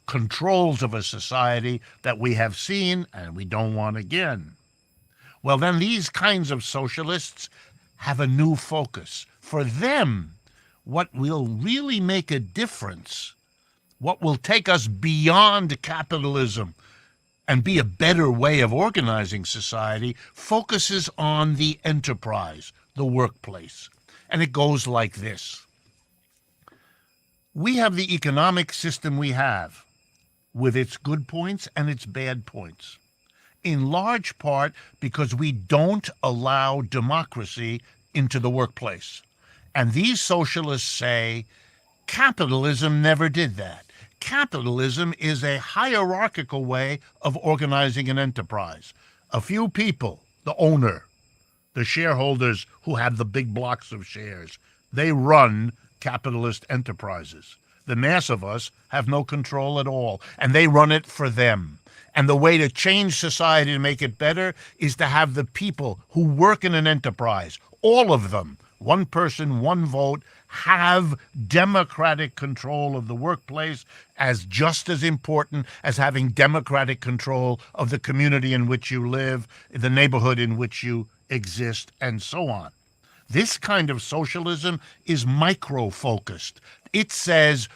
controls of a society that we have seen and we don't want again. Well, then these kinds of socialists have a new focus. For them, what will really make a difference, what will take us beyond capitalism and be a better way of organizing society, focuses on the enterprise, the workplace. And it goes like this. We have the economic system we have, with its good points and its bad points, in large part because we don't allow democracy into the workplace. And these socialists say capitalism never did that. Capitalism is a hierarchical way of organizing an enterprise. A few people, the owner, the shareholders who have the big blocks of shares, they run capitalist enterprises. The mass of us have no control at all, and they run it for them. And the way to change society to make it better is to have the people who work in an enterprise, all of them, one person, one vote, have democratic control of the workplace as just as important as having democratic control of the community in which you live, the neighborhood in which you exist, and so on. This kind of socialism is micro-focused. It says,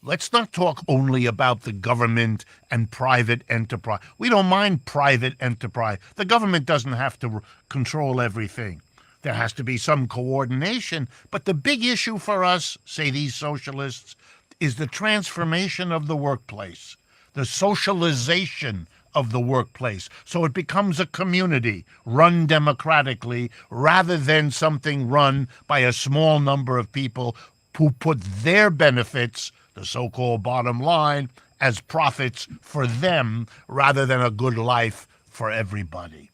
let's not talk only about the government and private enterprise. We don't mind private enterprise. The government doesn't have to control everything. There has to be some coordination. But the big issue for us, say these socialists, is the transformation of the workplace, the socialization of the workplace, so it becomes a community run democratically rather than something run by a small number of people who put their benefits, the so-called bottom line, as profits for them rather than a good life for everybody.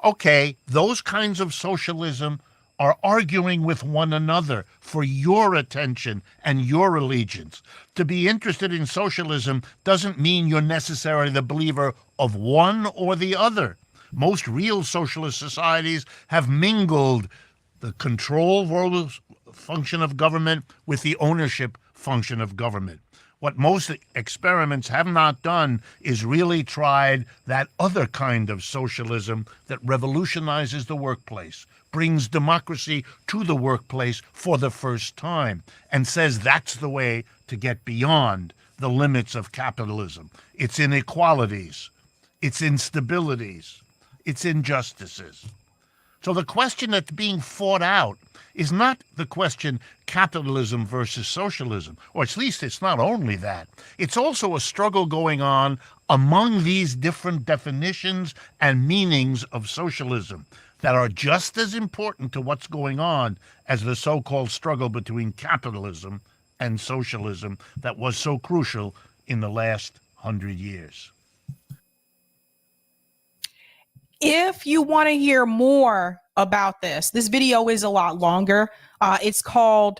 Okay, those kinds of socialism are arguing with one another for your attention and your allegiance. To be interested in socialism doesn't mean you're necessarily the believer of one or the other. Most real socialist societies have mingled the control function of government with the ownership function of government. What most experiments have not done is really tried that other kind of socialism that revolutionizes the workplace, brings democracy to the workplace for the first time, and says that's the way to get beyond the limits of capitalism, its inequalities, its instabilities, its injustices. So the question that's being fought out is not the question capitalism versus socialism, or at least it's not only that. It's also a struggle going on among these different definitions and meanings of socialism that are just as important to what's going on as the so-called struggle between capitalism and socialism that was so crucial in the last 100 years. If you want to hear more about this video is a lot longer. It's called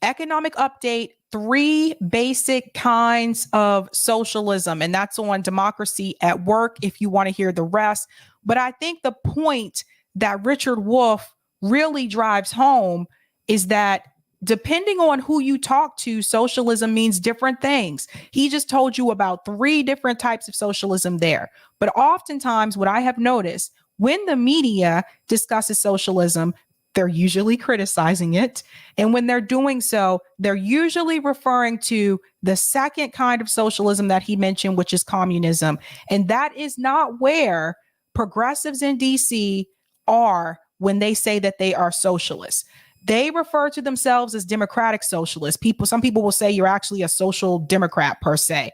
Economic Update, 3 Basic Kinds of Socialism. And that's on Democracy at Work if you want to hear the rest. But I think the point that Richard Wolff really drives home is that depending on who you talk to, socialism means different things. He just told you about 3 different types of socialism there. But oftentimes what I have noticed, when the media discusses socialism, they're usually criticizing it. And when they're doing so, they're usually referring to the second kind of socialism that he mentioned, which is communism. And that is not where progressives in DC are when they say that they are socialists. They refer to themselves as democratic socialists. Some people will say you're actually a social democrat per se.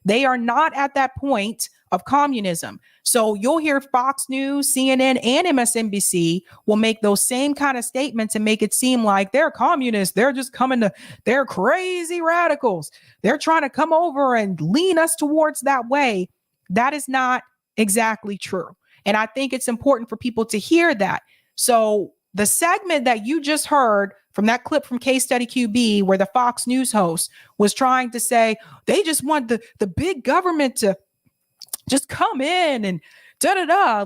They are not at that point of communism. So you'll hear Fox News, CNN, and MSNBC will make those same kind of statements and make it seem like they're communists. They're just they're crazy radicals. They're trying to come over and lean us towards that way. That is not exactly true. And I think it's important for people to hear that. So the segment that you just heard from that clip from Case Study QB, where the Fox News host was trying to say, they just want the big government to just come in and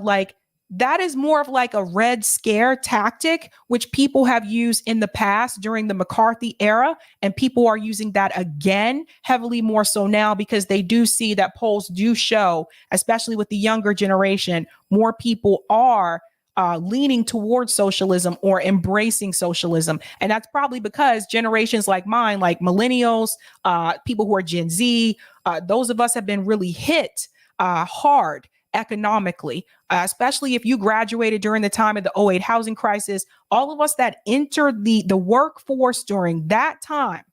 like, that is more of like a Red Scare tactic, which people have used in the past during the McCarthy era. And people are using that again, heavily more so now, because they do see that polls do show, especially with the younger generation, more people are leaning towards socialism or embracing socialism. And that's probably because generations like mine, like millennials, people who are Gen Z, those of us have been really hit hard economically, especially if you graduated during the time of the 2008 housing crisis. All of us that entered the workforce during that time,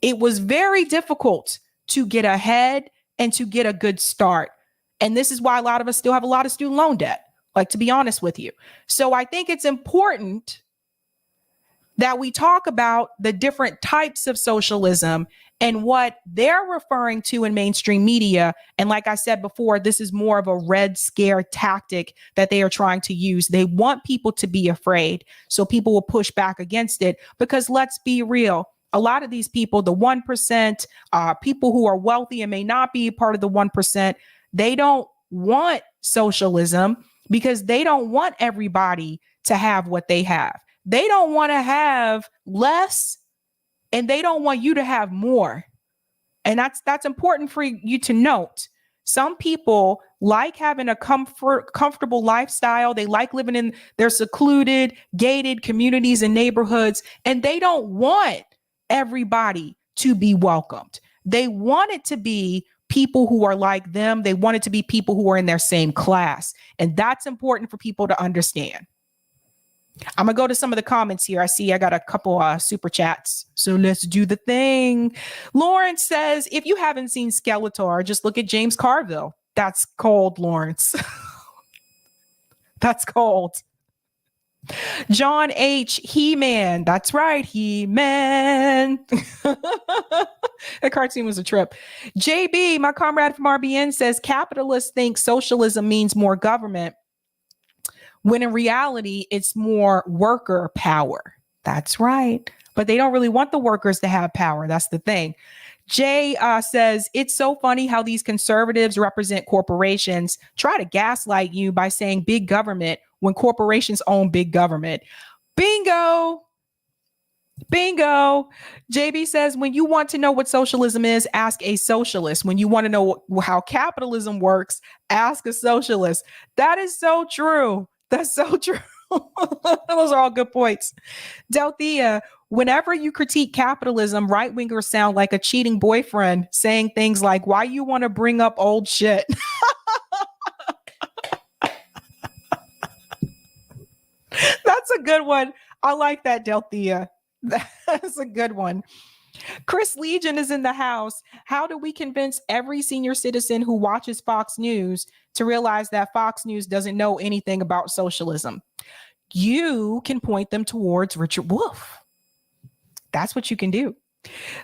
it was very difficult to get ahead and to get a good start. And this is why a lot of us still have a lot of student loan debt, like, to be honest with you. So I think it's important that we talk about the different types of socialism and what they're referring to in mainstream media. And like I said before, this is more of a Red Scare tactic that they are trying to use. They want people to be afraid, so people will push back against it. Because let's be real, a lot of these people, the 1%, people who are wealthy and may not be part of the 1%, they don't want socialism because they don't want everybody to have what they have. They don't want to have less, and they don't want you to have more. And that's important for you to note. Some people like having a comfortable lifestyle. They like living in their secluded, gated communities and neighborhoods, and they don't want everybody to be welcomed. They want it to be people who are like them. They want it to be people who are in their same class. And that's important for people to understand. I'm going to go to some of the comments here. I see I got a couple super chats. So let's do the thing. Lawrence says, if you haven't seen Skeletor, just look at James Carville. That's cold, Lawrence. That's cold. John H. He-Man. That's right, He-Man. That cartoon was a trip. JB, my comrade from RBN, says capitalists think socialism means more government, when in reality, it's more worker power. That's right. But they don't really want the workers to have power. That's the thing. Jay says, it's so funny how these conservatives represent corporations, try to gaslight you by saying big government when corporations own big government. Bingo. Bingo. JB says, when you want to know what socialism is, ask a socialist. When you want to know how capitalism works, ask a socialist. That is so true. That's so true. Those are all good points. Delthea, whenever you critique capitalism, right-wingers sound like a cheating boyfriend saying things like, why you want to bring up old shit? That's a good one. I like that, Delthea. That's a good one. Chris Legion is in the house. How do we convince every senior citizen who watches Fox News to realize that Fox News doesn't know anything about socialism? You can point them towards Richard Wolff. That's what you can do.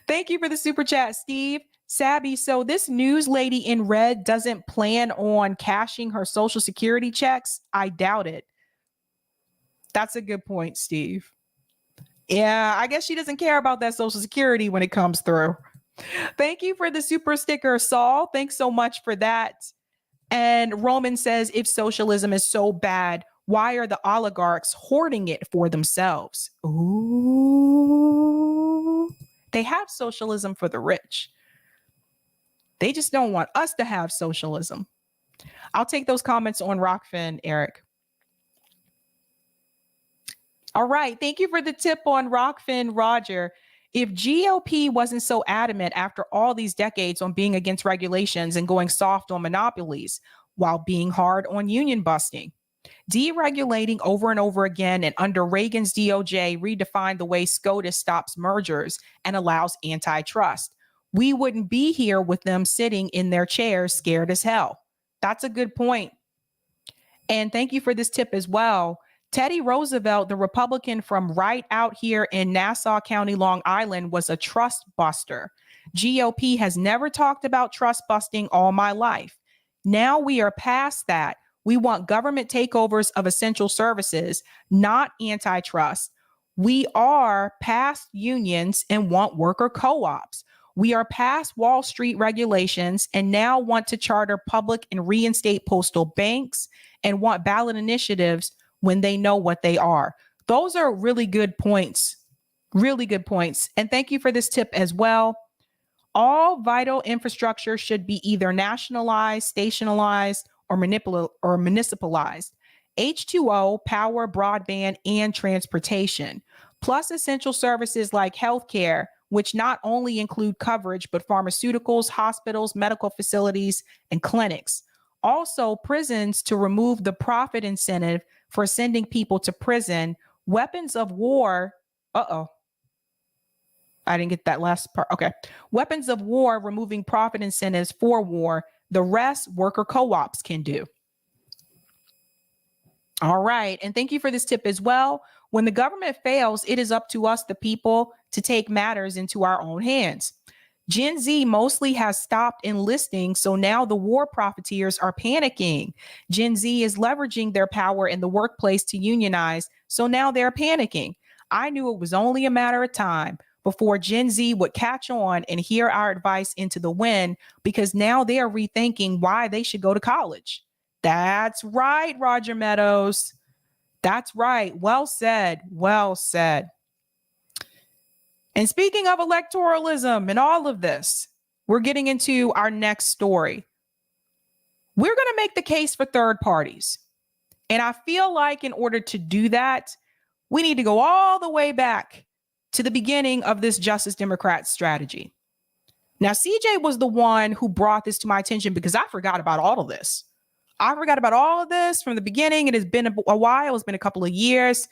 Thank you for the super chat, Steve. Sabby, so this news lady in red doesn't plan on cashing her Social Security checks? I doubt it. That's a good point, Steve. Yeah, I guess she doesn't care about that Social Security when it comes through. Thank you for the super sticker, Saul. Thanks so much for that. And Roman says, if socialism is so bad, why are the oligarchs hoarding it for themselves? Ooh. They have socialism for the rich. They just don't want us to have socialism. I'll take those comments on Rockfin, Eric. All right. Thank you for the tip on Rockfin, Roger. If GOP wasn't so adamant after all these decades on being against regulations and going soft on monopolies while being hard on union busting, deregulating over and over again, and under Reagan's DOJ redefined the way SCOTUS stops mergers and allows antitrust, we wouldn't be here with them sitting in their chairs scared as hell. That's a good point. And thank you for this tip as well. Teddy Roosevelt, the Republican from right out here in Nassau County, Long Island, was a trust buster. GOP has never talked about trust busting all my life. Now we are past that. We want government takeovers of essential services, not antitrust. We are past unions and want worker co-ops. We are past Wall Street regulations and now want to charter public and reinstate postal banks and want ballot initiatives when they know what they are. Those are really good points. Really good points. And thank you for this tip as well. All vital infrastructure should be either nationalized, stationalized, or municipalized. H2O, power, broadband, and transportation, plus essential services like healthcare, which not only include coverage, but pharmaceuticals, hospitals, medical facilities, and clinics. Also, prisons to remove the profit incentive for sending people to prison. Weapons of war. I didn't get that last part. Okay. Weapons of war, removing profit incentives for war. The rest, worker co-ops can do. All right. And thank you for this tip as well. When the government fails, it is up to us, the people, to take matters into our own hands. Gen Z mostly has stopped enlisting, so now the war profiteers are panicking. Gen Z is leveraging their power in the workplace to unionize, so now they're panicking. I knew it was only a matter of time before Gen Z would catch on and hear our advice into the wind, because now they are rethinking why they should go to college. That's right, Roger Meadows. That's right. Well said. Well said. And speaking of electoralism and all of this, we're getting into our next story. We're going to make the case for third parties. And I feel like in order to do that, we need to go all the way back to the beginning of this Justice Democrat strategy. Now, CJ was the one who brought this to my attention because I forgot about all of this. I forgot about all of this from the beginning. It has been a while. It's been a couple of years.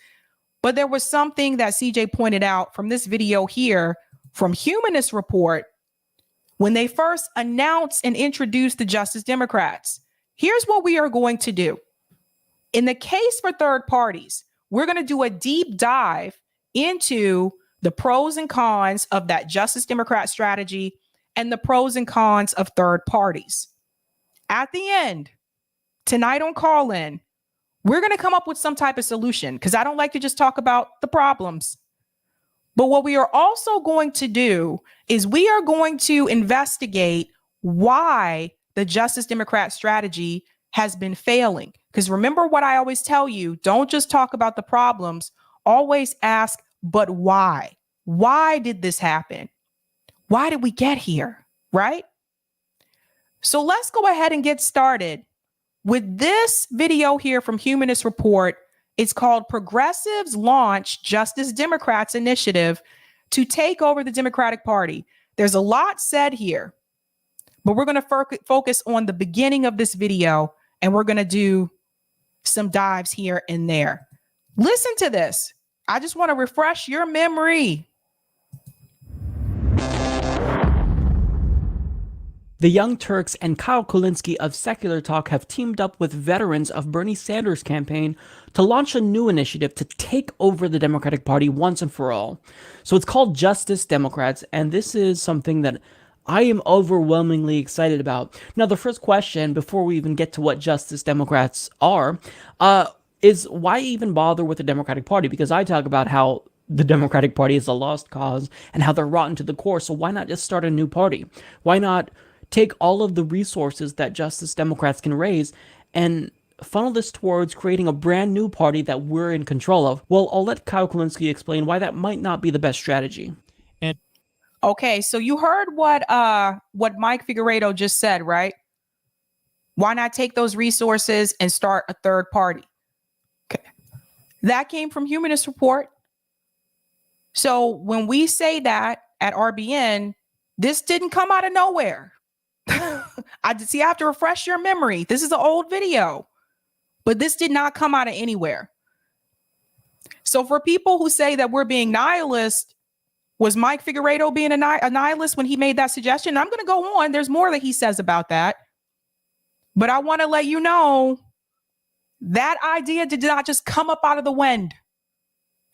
But there was something that CJ pointed out from this video here from Humanist Report when they first announced and introduced the Justice Democrats. Here's what we are going to do. In the case for third parties, we're going to do a deep dive into the pros and cons of that Justice Democrat strategy and the pros and cons of third parties. At the end, tonight on Call In, we're going to come up with some type of solution because I don't like to just talk about the problems. But what we are also going to do is we are going to investigate why the Justice Democrat strategy has been failing. Because remember what I always tell you, don't just talk about the problems, always ask, but why? Why did this happen? Why did we get here? Right? So let's go ahead and get started with this video here from Humanist Report. It's called Progressives Launch Justice Democrats Initiative to Take Over the Democratic Party. There's a lot said here, but we're going to focus on the beginning of this video, and we're going to do some dives here and there. Listen to this. I just want to refresh your memory. The Young Turks and Kyle Kulinski of Secular Talk have teamed up with veterans of Bernie Sanders' campaign to launch a new initiative to take over the Democratic Party once and for all. So it's called Justice Democrats, and this is something that I am overwhelmingly excited about. Now, the first question, before we even get to what Justice Democrats are, is why even bother with the Democratic Party? Because I talk about how the Democratic Party is a lost cause and how they're rotten to the core, so why not just start a new party? Why not take all of the resources that Justice Democrats can raise and funnel this towards creating a brand new party that we're in control of? Well, I'll let Kyle Kulinski explain why that might not be the best strategy. Okay, so you heard what Mike Figueredo just said, right? Why not take those resources and start a third party? Okay. That came from Humanist Report. So when we say that at RBN, this didn't come out of nowhere. I have to refresh your memory. This is an old video, but this did not come out of anywhere. So for people who say that we're being nihilist, Was Mike Figueredo being a nihilist when he made that suggestion? I'm going to go on. There's more that he says about that. But I want to let you know that idea did not just come up out of the wind.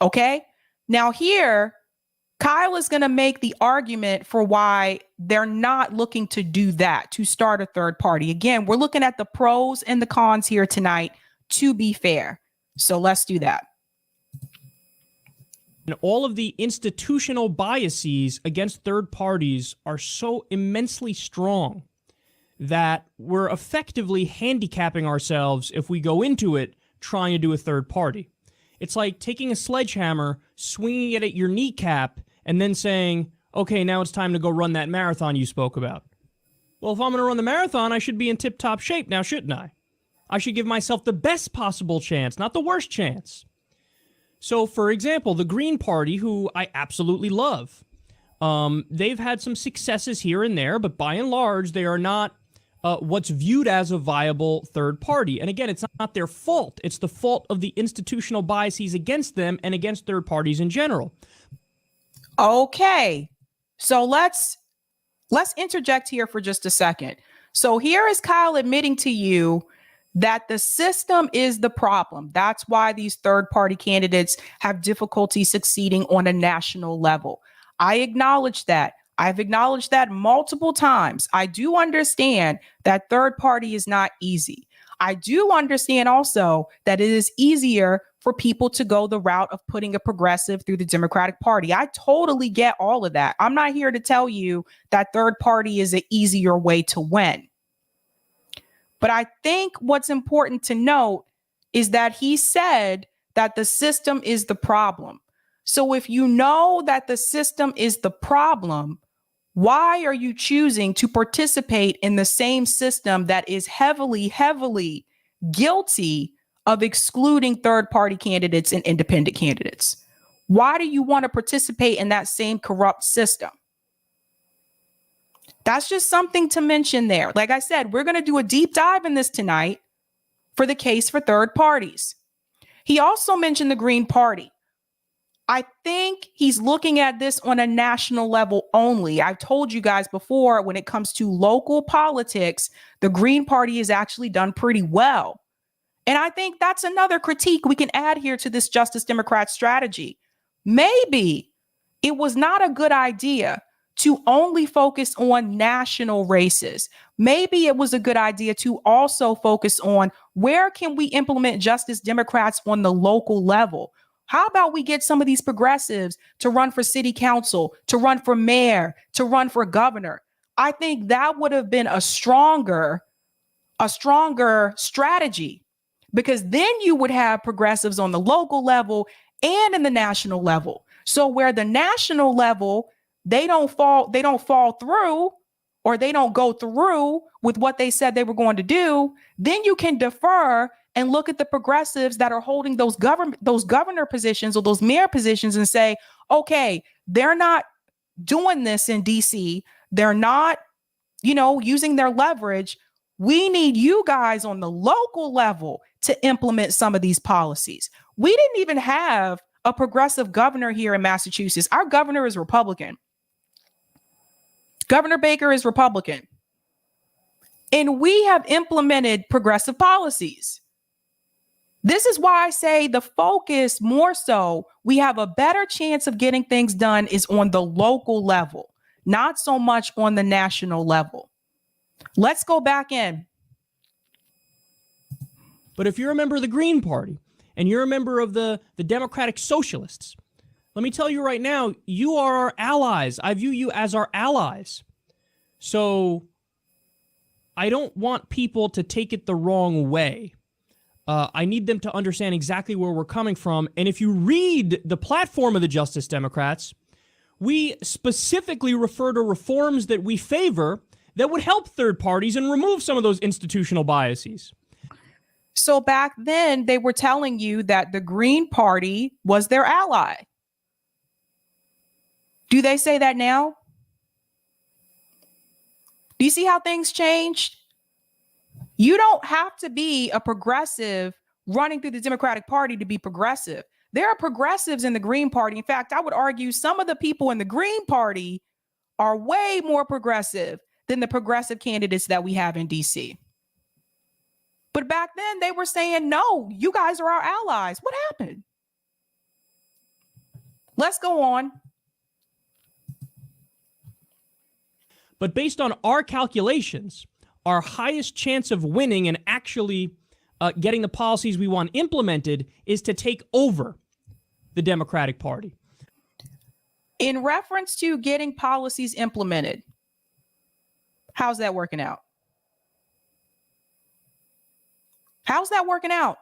Okay? Now here, Kyle is going to make the argument for why they're not looking to do that, to start a third party. Again, we're looking at the pros and the cons here tonight, to be fair. So let's do that. And all of the institutional biases against third parties are so immensely strong that we're effectively handicapping ourselves if we go into it trying to do a third party. It's like taking a sledgehammer, swinging it at your kneecap, and then saying, okay, now it's time to go run that marathon you spoke about. Well, if I'm going to run the marathon, I should be in tip-top shape now, shouldn't I? I should give myself the best possible chance, not the worst chance. So, for example, the Green Party, who I absolutely love, they've had some successes here and there, but by and large, they are not what's viewed as a viable third party. And again, it's not their fault. It's the fault of the institutional biases against them and against third parties in general. Okay, so let's interject here for just a second. So here is Kyle admitting to you that the system is the problem. That's why these third-party candidates have difficulty succeeding on a national level. I acknowledge that. I've acknowledged that multiple times. I do understand that third party is not easy. I do understand also that it is easier for people to go the route of putting a progressive through the Democratic Party. I totally get all of that. I'm not here to tell you that third party is an easier way to win. But I think what's important to note is that he said that the system is the problem. So if you know that the system is the problem, why are you choosing to participate in the same system that is heavily, heavily guilty of excluding third-party candidates and independent candidates? Why do you want to participate in that same corrupt system? That's just something to mention there. Like I said, we're going to do a deep dive in this tonight for the case for third parties. He also mentioned the Green Party. I think he's looking at this on a national level only. I've told you guys before, when it comes to local politics, the Green Party has actually done pretty well. And I think that's another critique we can add here to this Justice Democrat strategy. Maybe it was not a good idea to only focus on national races. Maybe it was a good idea to also focus on where can we implement Justice Democrats on the local level. How about we get some of these progressives to run for city council, to run for mayor, to run for governor? I think that would have been a stronger strategy, because then you would have progressives on the local level and in the national level. So where the national level, they don't fall through, or they don't go through with what they said they were going to do, then you can defer and look at the progressives that are holding those governor positions or those mayor positions and say, okay, they're not doing this in DC. They're not, using their leverage. We need you guys on the local level to implement some of these policies. We didn't even have a progressive governor here in Massachusetts. Our governor is Republican. Governor Baker is Republican. And we have implemented progressive policies. This is why I say the focus more so, we have a better chance of getting things done is on the local level, not so much on the national level. Let's go back in. But if you're a member of the Green Party and you're a member of the Democratic Socialists, let me tell you right now, you are our allies. I view you as our allies. So I don't want people to take it the wrong way. I need them to understand exactly where we're coming from. And if you read the platform of the Justice Democrats, we specifically refer to reforms that we favor that would help third parties and remove some of those institutional biases. So back then, they were telling you that the Green Party was their ally. Do they say that now? Do you see how things changed? You don't have to be a progressive running through the Democratic Party to be progressive. there are progressives in the Green Party. In fact, I would argue some of the people in the Green Party are way more progressive than the progressive candidates that we have in DC. But back then they were saying, no, you guys are our allies. What happened? Let's go on. But based on our calculations, our highest chance of winning and actually getting the policies we want implemented is to take over the Democratic Party. In reference to getting policies implemented, how's that working out? How's that working out?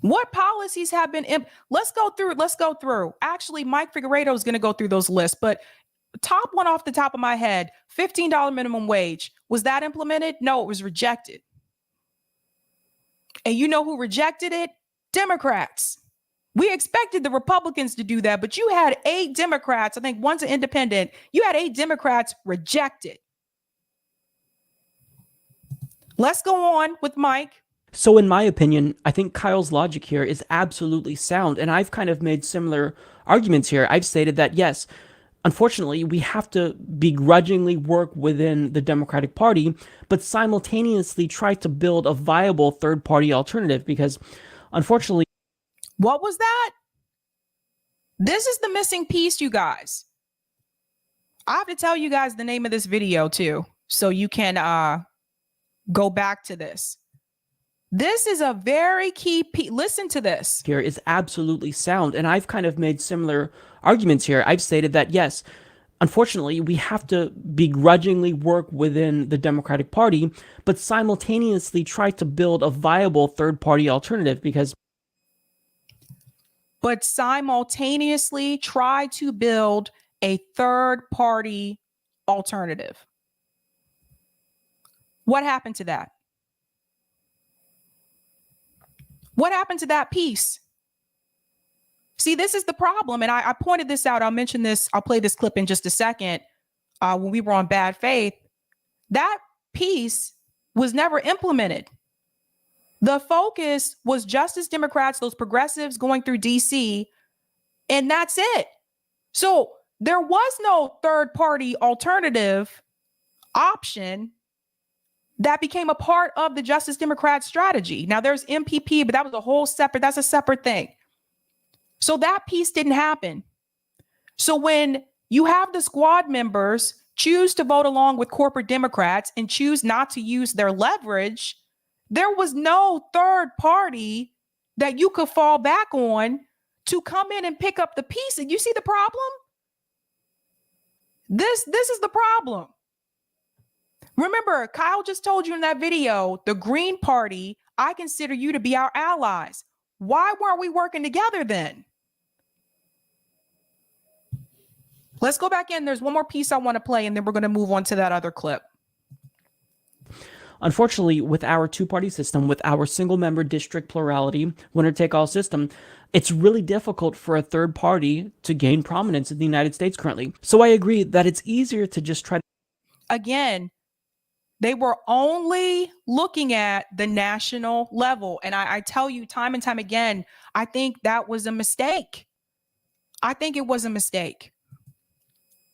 What policies have been let's go through. Actually, Mike Figueredo is going to go through those lists, but top one off the top of my head, $15 minimum wage. Was that implemented? No, it was rejected. And you know who rejected it? Democrats. We expected the Republicans to do that, but you had 8 Democrats, I think one's an independent, you had 8 Democrats reject it. Let's go on with Mike. So in my opinion, I think Kyle's logic here is absolutely sound, and I've kind of made similar arguments here. I've stated that, yes, unfortunately, we have to begrudgingly work within the Democratic Party, but simultaneously try to build a viable third-party alternative because, unfortunately... What was that? This is the missing piece, you guys. I have to tell you guys the name of this video, too, so you can go back to this. This is a very key piece. Listen to this. Here is absolutely sound, and I've kind of made similar arguments here. I've stated that, yes, unfortunately, we have to begrudgingly work within the Democratic Party, but simultaneously try to build a viable third-party alternative because... But simultaneously try to build a third-party alternative. What happened to that? What happened to that piece? See, this is the problem. And I pointed this out. I'll mention this. I'll play this clip in just a second. When we were on Bad Faith, that piece was never implemented. The focus was Justice Democrats, those progressives going through DC, and that's it. So there was no third party alternative option that became a part of the Justice Democrat strategy. Now there's MPP, but that was a whole separate, that's a separate thing. So that piece didn't happen. So when you have the squad members choose to vote along with corporate Democrats and choose not to use their leverage, there was no third party that you could fall back on to come in and pick up the piece. And you see the problem? This is the problem. Remember, Kyle just told you in that video, the Green Party, I consider you to be our allies. Why weren't we working together then? Let's go back in. There's one more piece I want to play, and then we're going to move on to that other clip. Unfortunately, with our two-party system, with our single-member district plurality, winner-take-all system, it's really difficult for a third party to gain prominence in the United States currently. So I agree that it's easier to just try to... Again, they were only looking at the national level. And I tell you time and time again, I think that was a mistake. I think it was a mistake.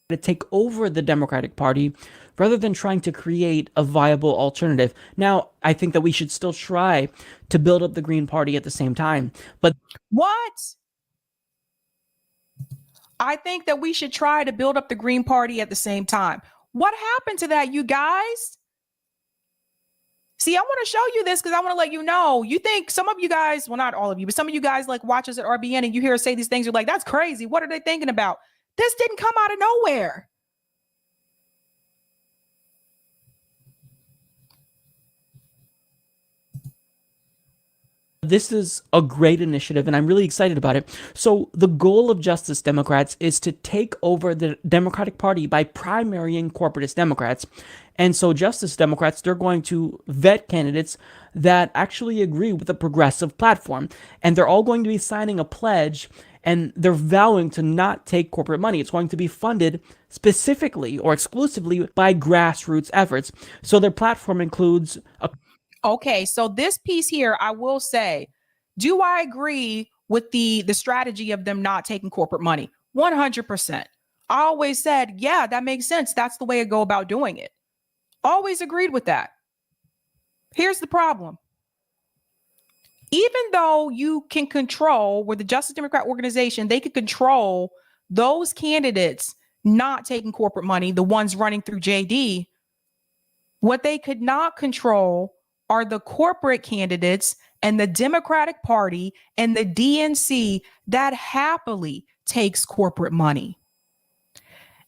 To take over the Democratic Party rather than trying to create a viable alternative. Now, I think that we should still try to build up the Green Party at the same time. But what? I think that we should try to build up the Green Party at the same time. What happened to that, you guys? See, I want to show you this because I want to let you know. You think some of you guys, well, not all of you, but some of you guys like watch us at RBN and you hear us say these things. You're like, that's crazy. What are they thinking about? This didn't come out of nowhere. This is a great initiative, and I'm really excited about it. So the goal of Justice Democrats is to take over the Democratic Party by primarying corporatist Democrats. And so Justice Democrats, they're going to vet candidates that actually agree with a progressive platform. And they're all going to be signing a pledge, and they're vowing to not take corporate money. It's going to be funded specifically or exclusively by grassroots efforts. So their platform includes a... Okay, so this piece here, I will say, do I agree with the strategy of them not taking corporate money. 100%. I always said, yeah, that makes sense. That's the way to go about doing it. Always agreed with that. Here's the problem. Even though you can control, with the Justice Democrat organization, they could control those candidates not taking corporate money, the ones running through JD. What they could not control are the corporate candidates and the Democratic Party and the DNC that happily takes corporate money.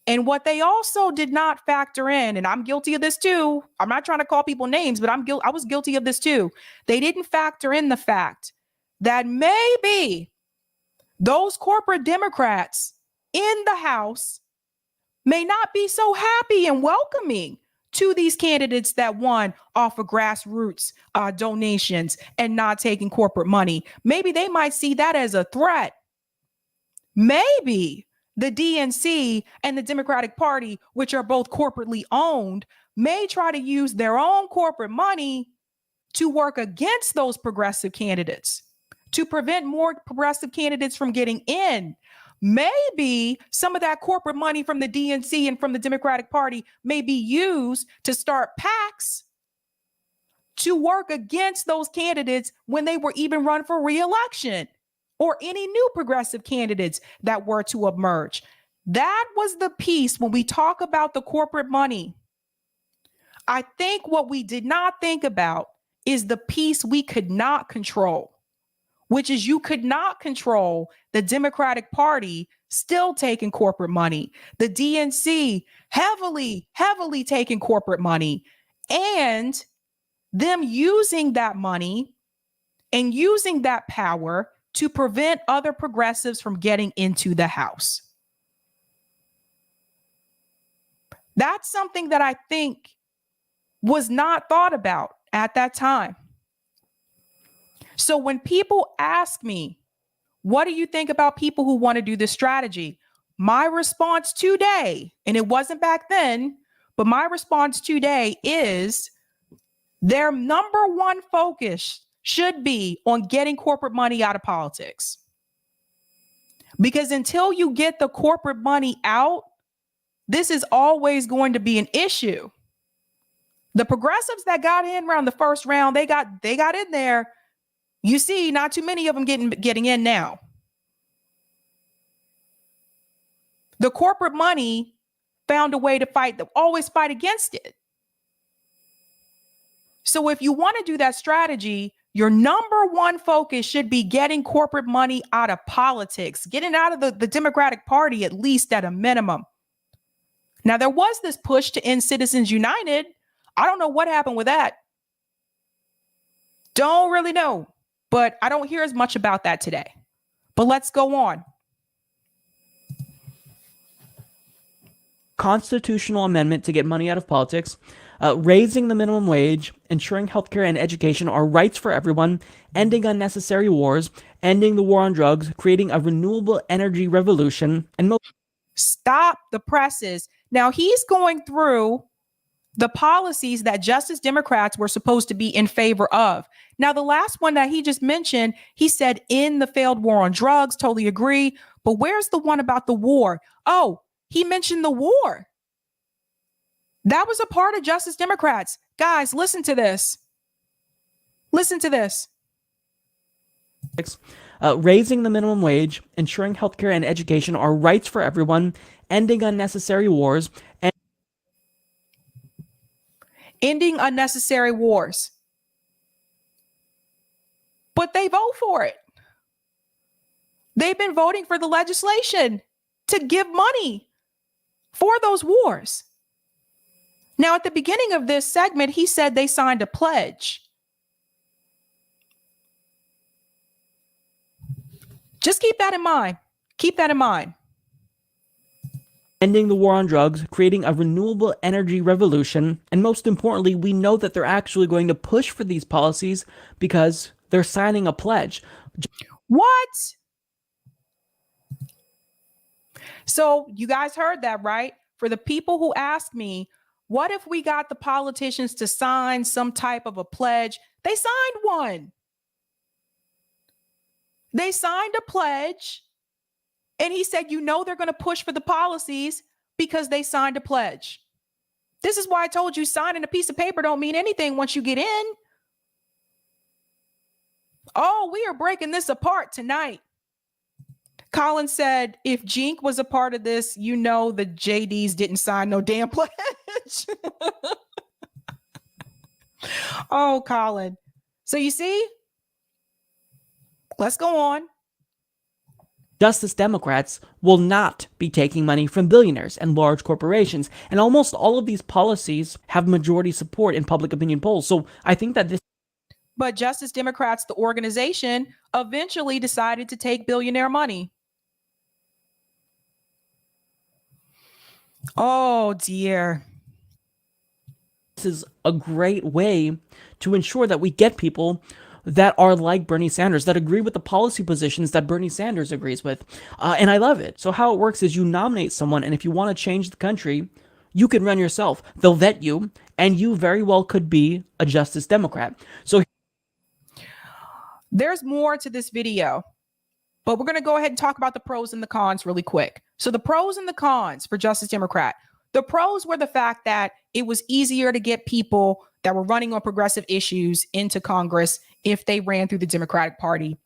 And what they also did not factor in, and I'm guilty of this too. I'm not trying to call people names, but I was guilty of this too. They didn't factor in the fact that maybe those corporate Democrats in the House may not be so happy and welcoming to these candidates that won off of grassroots donations and not taking corporate money. Maybe they might see that as a threat. Maybe the DNC and the Democratic Party, which are both corporately owned, may try to use their own corporate money to work against those progressive candidates, to prevent more progressive candidates from getting in. Maybe some of that corporate money from the DNC and from the Democratic Party may be used to start PACs to work against those candidates when they were even run for re-election, or any new progressive candidates that were to emerge. That was the piece when we talk about the corporate money. I think what we did not think about is the piece we could not control, which is you could not control the Democratic Party still taking corporate money, the DNC heavily taking corporate money, and them using that money and using that power to prevent other progressives from getting into the House. That's something that I think was not thought about at that time. So when people ask me, what do you think about people who want to do this strategy? My response today, and it wasn't back then, but my response today is their number one focus should be on getting corporate money out of politics. Because until you get the corporate money out, this is always going to be an issue. The progressives that got in around the first round, they got in there. You see, not too many of them getting in now. The corporate money found a way to always fight against it. So if you want to do that strategy, your number one focus should be getting corporate money out of politics, getting out of the Democratic Party, at least at a minimum. Now, there was this push to end Citizens United. I don't know what happened with that. Don't really know, but I don't hear as much about that today. But let's go on. Constitutional amendment to get money out of politics, raising the minimum wage, ensuring healthcare and education are rights for everyone, ending unnecessary wars, ending the war on drugs, creating a renewable energy revolution, and Stop the presses. Now he's going through the policies that Justice Democrats were supposed to be in favor of. Now, the last one that he just mentioned, he said in the failed war on drugs, totally agree. But where's the one about the war? Oh, he mentioned the war. That was a part of Justice Democrats. Guys, listen to this. Listen to this. Raising the minimum wage, ensuring healthcare and education are rights for everyone, ending unnecessary wars, and ending unnecessary wars. But they vote for it. They've been voting for the legislation to give money for those wars. Now, at the beginning of this segment, he said they signed a pledge. Just keep that in mind. Keep that in mind. ending the war on drugs, creating a renewable energy revolution, and most importantly, we know that they're actually going to push for these policies because they're signing a pledge. What? So you guys heard that, right? For the people who ask me, what if we got the politicians to sign some type of a pledge? They signed one. They signed a pledge, and he said, they're going to push for the policies because they signed a pledge. This is why I told you signing a piece of paper don't mean anything once you get in. Oh, we are breaking this apart tonight. Colin said, if Jink was a part of this, the JDs didn't sign no damn pledge. Oh, Colin. So you see, let's go on. Justice Democrats will not be taking money from billionaires and large corporations, and almost all of these policies have majority support in public opinion polls. So I think that this. But Justice Democrats, the organization, eventually decided to take billionaire money. Oh, dear. This is a great way to ensure that we get people that are like Bernie Sanders, that agree with the policy positions that Bernie Sanders agrees with. And I love it. So how it works is you nominate someone, and if you want to change the country, you can run yourself. They'll vet you, and you very well could be a Justice Democrat. So there's more to this video, but we're going to go ahead and talk about the pros and the cons really quick. So the pros and the cons for Justice Democrat. The pros were the fact that it was easier to get people that were running on progressive issues into Congress if they ran through the Democratic Party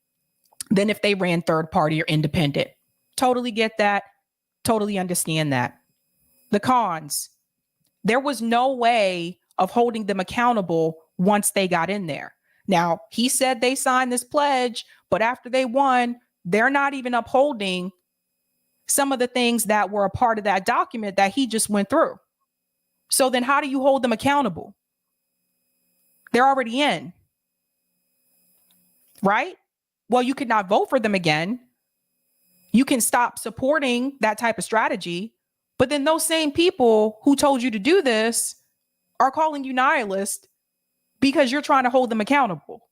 than if they ran third party or independent. Totally get that. Totally understand that. The cons. There was no way of holding them accountable once they got in there. Now, he said they signed this pledge, but after they won, they're not even upholding some of the things that were a part of that document that he just went through. So then how do you hold them accountable? They're already in, right? Well, you could not vote for them again. You can stop supporting that type of strategy, but then those same people who told you to do this are calling you nihilist because you're trying to hold them accountable.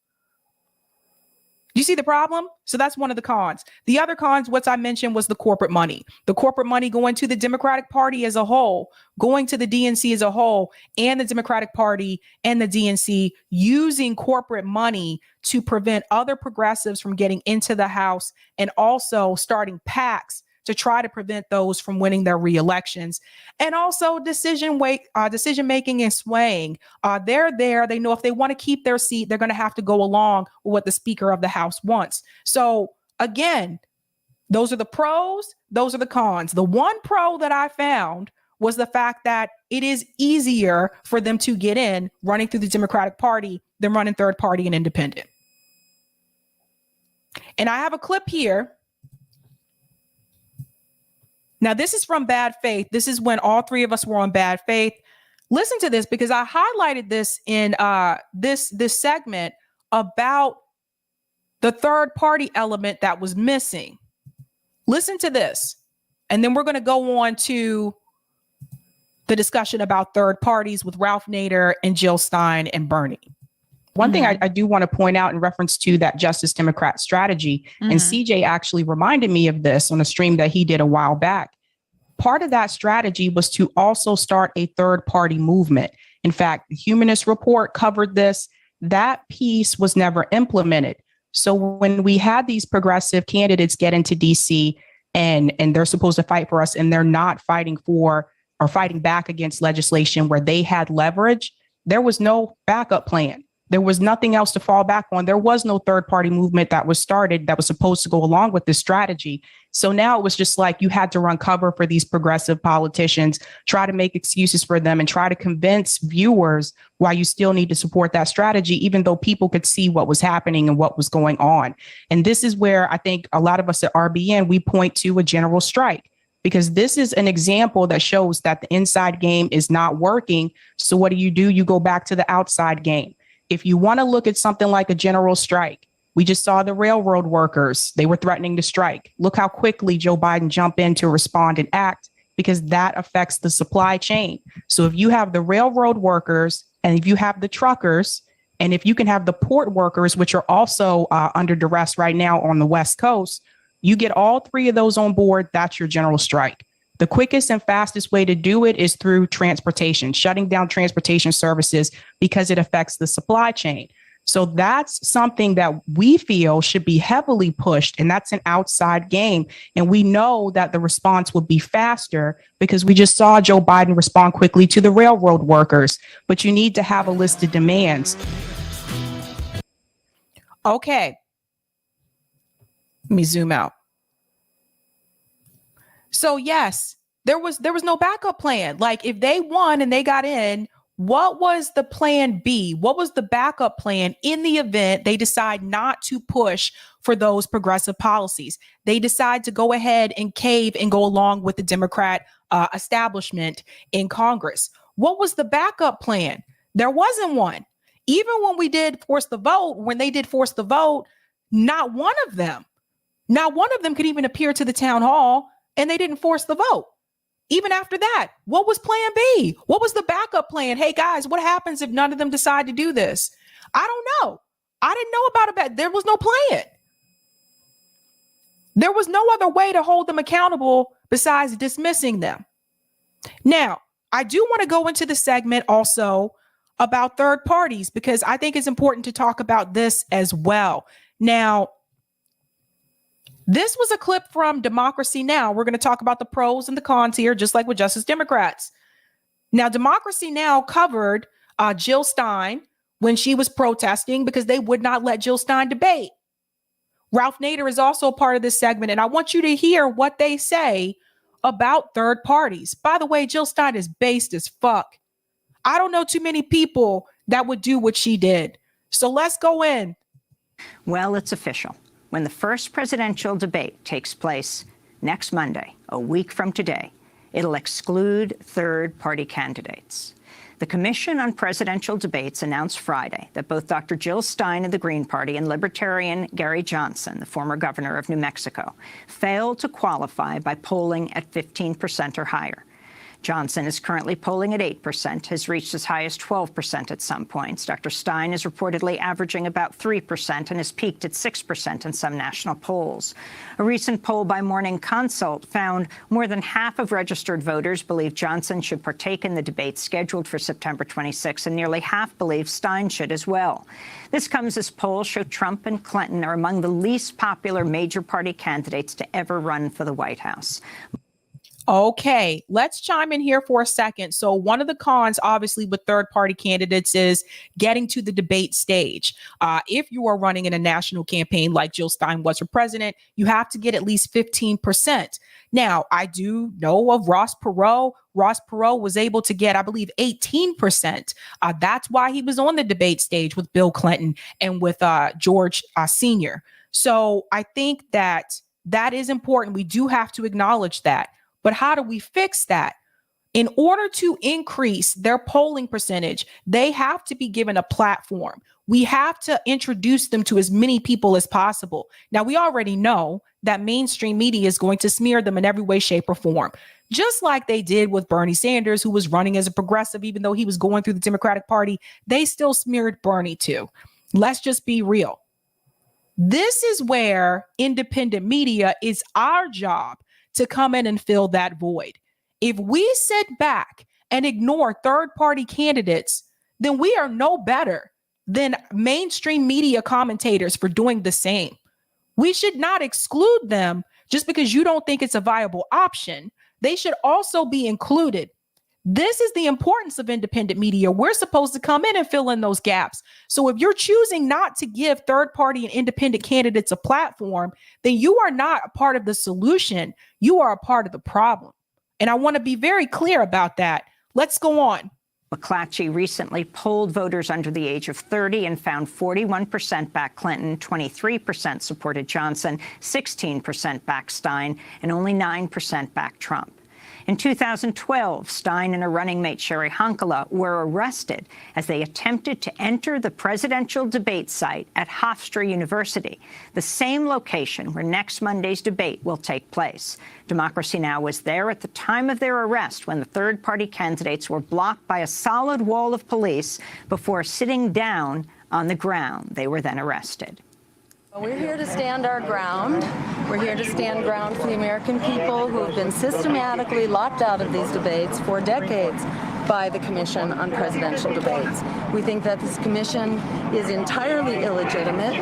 You see the problem? So that's one of the cons. The other cons, what I mentioned, was the corporate money. The corporate money going to the Democratic Party as a whole, going to the DNC as a whole, and the Democratic Party and the DNC using corporate money to prevent other progressives from getting into the House, and also starting PACs to try to prevent those from winning their reelections. And also decision making and swaying. They're there. They know if they want to keep their seat, they're going to have to go along with what the Speaker of the House wants. So again, those are the pros. Those are the cons. The one pro that I found was the fact that it is easier for them to get in running through the Democratic Party than running third party and independent. And I have a clip here. Now, this is from Bad Faith. This is when all three of us were on Bad Faith. Listen to this, because I highlighted this in this segment about the third party element that was missing. Listen to this, and then we're going to go on to the discussion about third parties with Ralph Nader and Jill Stein and Bernie. One thing I do want to point out in reference to that Justice Democrat strategy, and CJ actually reminded me of this on a stream that he did a while back. Part of that strategy was to also start a third party movement. In fact, the Humanist Report covered this. That piece was never implemented. So when we had these progressive candidates get into DC and they're supposed to fight for us, and they're not fighting for or fighting back against legislation where they had leverage, there was no backup plan. There was nothing else to fall back on. There was no third party movement that was started that was supposed to go along with this strategy. So now it was just like you had to run cover for these progressive politicians, try to make excuses for them, and try to convince viewers why you still need to support that strategy, even though people could see what was happening and what was going on. And this is where I think a lot of us at RBN, we point to a general strike, because this is an example that shows that the inside game is not working. So what do? You go back to the outside game. If you want to look at something like a general strike, we just saw the railroad workers. They were threatening to strike. Look how quickly Joe Biden jumped in to respond and act, because that affects the supply chain. So if you have the railroad workers, and if you have the truckers, and if you can have the port workers, which are also under duress right now on the West Coast, you get all three of those on board, that's your general strike. The quickest and fastest way to do it is through transportation, shutting down transportation services, because it affects the supply chain. So that's something that we feel should be heavily pushed, and that's an outside game. And we know that the response will be faster because we just saw Joe Biden respond quickly to the railroad workers, but you need to have a list of demands. Okay. Let me zoom out. So yes, there was no backup plan. Like if they won and they got in, what was the plan B? What was the backup plan in the event they decide not to push for those progressive policies? They decide to go ahead and cave and go along with the Democrat establishment in Congress. What was the backup plan? There wasn't one. Even when we did force the vote, when they did force the vote, not one of them could even appear to the town hall, and they didn't force the vote. Even after that, what was plan B? What was the backup plan? Hey guys, what happens if none of them decide to do this? I don't know. I didn't know about it. There was no plan. There was no other way to hold them accountable besides dismissing them. Now, I do want to go into the segment also about third parties, because I think it's important to talk about this as well. Now, this was a clip from Democracy Now! We're going to talk about the pros and the cons here, just like with Justice Democrats. Now, Democracy Now! Covered Jill Stein when she was protesting because they would not let Jill Stein debate. Ralph Nader is also a part of this segment, and I want you to hear what they say about third parties. By the way, Jill Stein is based as fuck. I don't know too many people that would do what she did. So let's go in. Well, it's official. When the first presidential debate takes place next Monday, a week from today, it'll exclude third-party candidates. The Commission on Presidential Debates announced Friday that both Dr. Jill Stein of the Green Party and Libertarian Gary Johnson, the former governor of New Mexico, failed to qualify by polling at 15% or higher. Johnson is currently polling at 8%, has reached as high as 12% at some points. Dr. Stein is reportedly averaging about 3% and has peaked at 6% in some national polls. A recent poll by Morning Consult found more than half of registered voters believe Johnson should partake in the debate scheduled for September 26, and nearly half believe Stein should as well. This comes as polls show Trump and Clinton are among the least popular major party candidates to ever run for the White House. Okay, let's chime in here for a second. So one of the cons, obviously, with third-party candidates is getting to the debate stage. If you are running in a national campaign like Jill Stein was for president, you have to get at least 15%. Now, I do know of Ross Perot. Ross Perot was able to get, I believe, 18%. That's why he was on the debate stage with Bill Clinton and with George Sr. So I think that is important. We do have to acknowledge that. But how do we fix that? In order to increase their polling percentage, they have to be given a platform. We have to introduce them to as many people as possible. Now, we already know that mainstream media is going to smear them in every way, shape, or form, just like they did with Bernie Sanders, who was running as a progressive. Even though he was going through the Democratic Party, they still smeared Bernie too. Let's just be real. This is where independent media is our job to come in and fill that void. If we sit back and ignore third-party candidates, then we are no better than mainstream media commentators for doing the same. We should not exclude them just because you don't think it's a viable option. They should also be included. This is the importance of independent media. We're supposed to come in and fill in those gaps. So if you're choosing not to give third-party and independent candidates a platform, then you are not a part of the solution. You are a part of the problem. And I want to be very clear about that. Let's go on. McClatchy recently polled voters under the age of 30 and found 41% backed Clinton, 23% supported Johnson, 16% backed Stein, and only 9% backed Trump. In 2012, Stein and her running mate Sherry Honkala were arrested as they attempted to enter the presidential debate site at Hofstra University, the same location where next Monday's debate will take place. Democracy Now! Was there at the time of their arrest when the third-party candidates were blocked by a solid wall of police before sitting down on the ground. They were then arrested. We're here to stand our ground. We're here to stand ground for the American people who have been systematically locked out of these debates for decades by the Commission on Presidential Debates. We think that this commission is entirely illegitimate,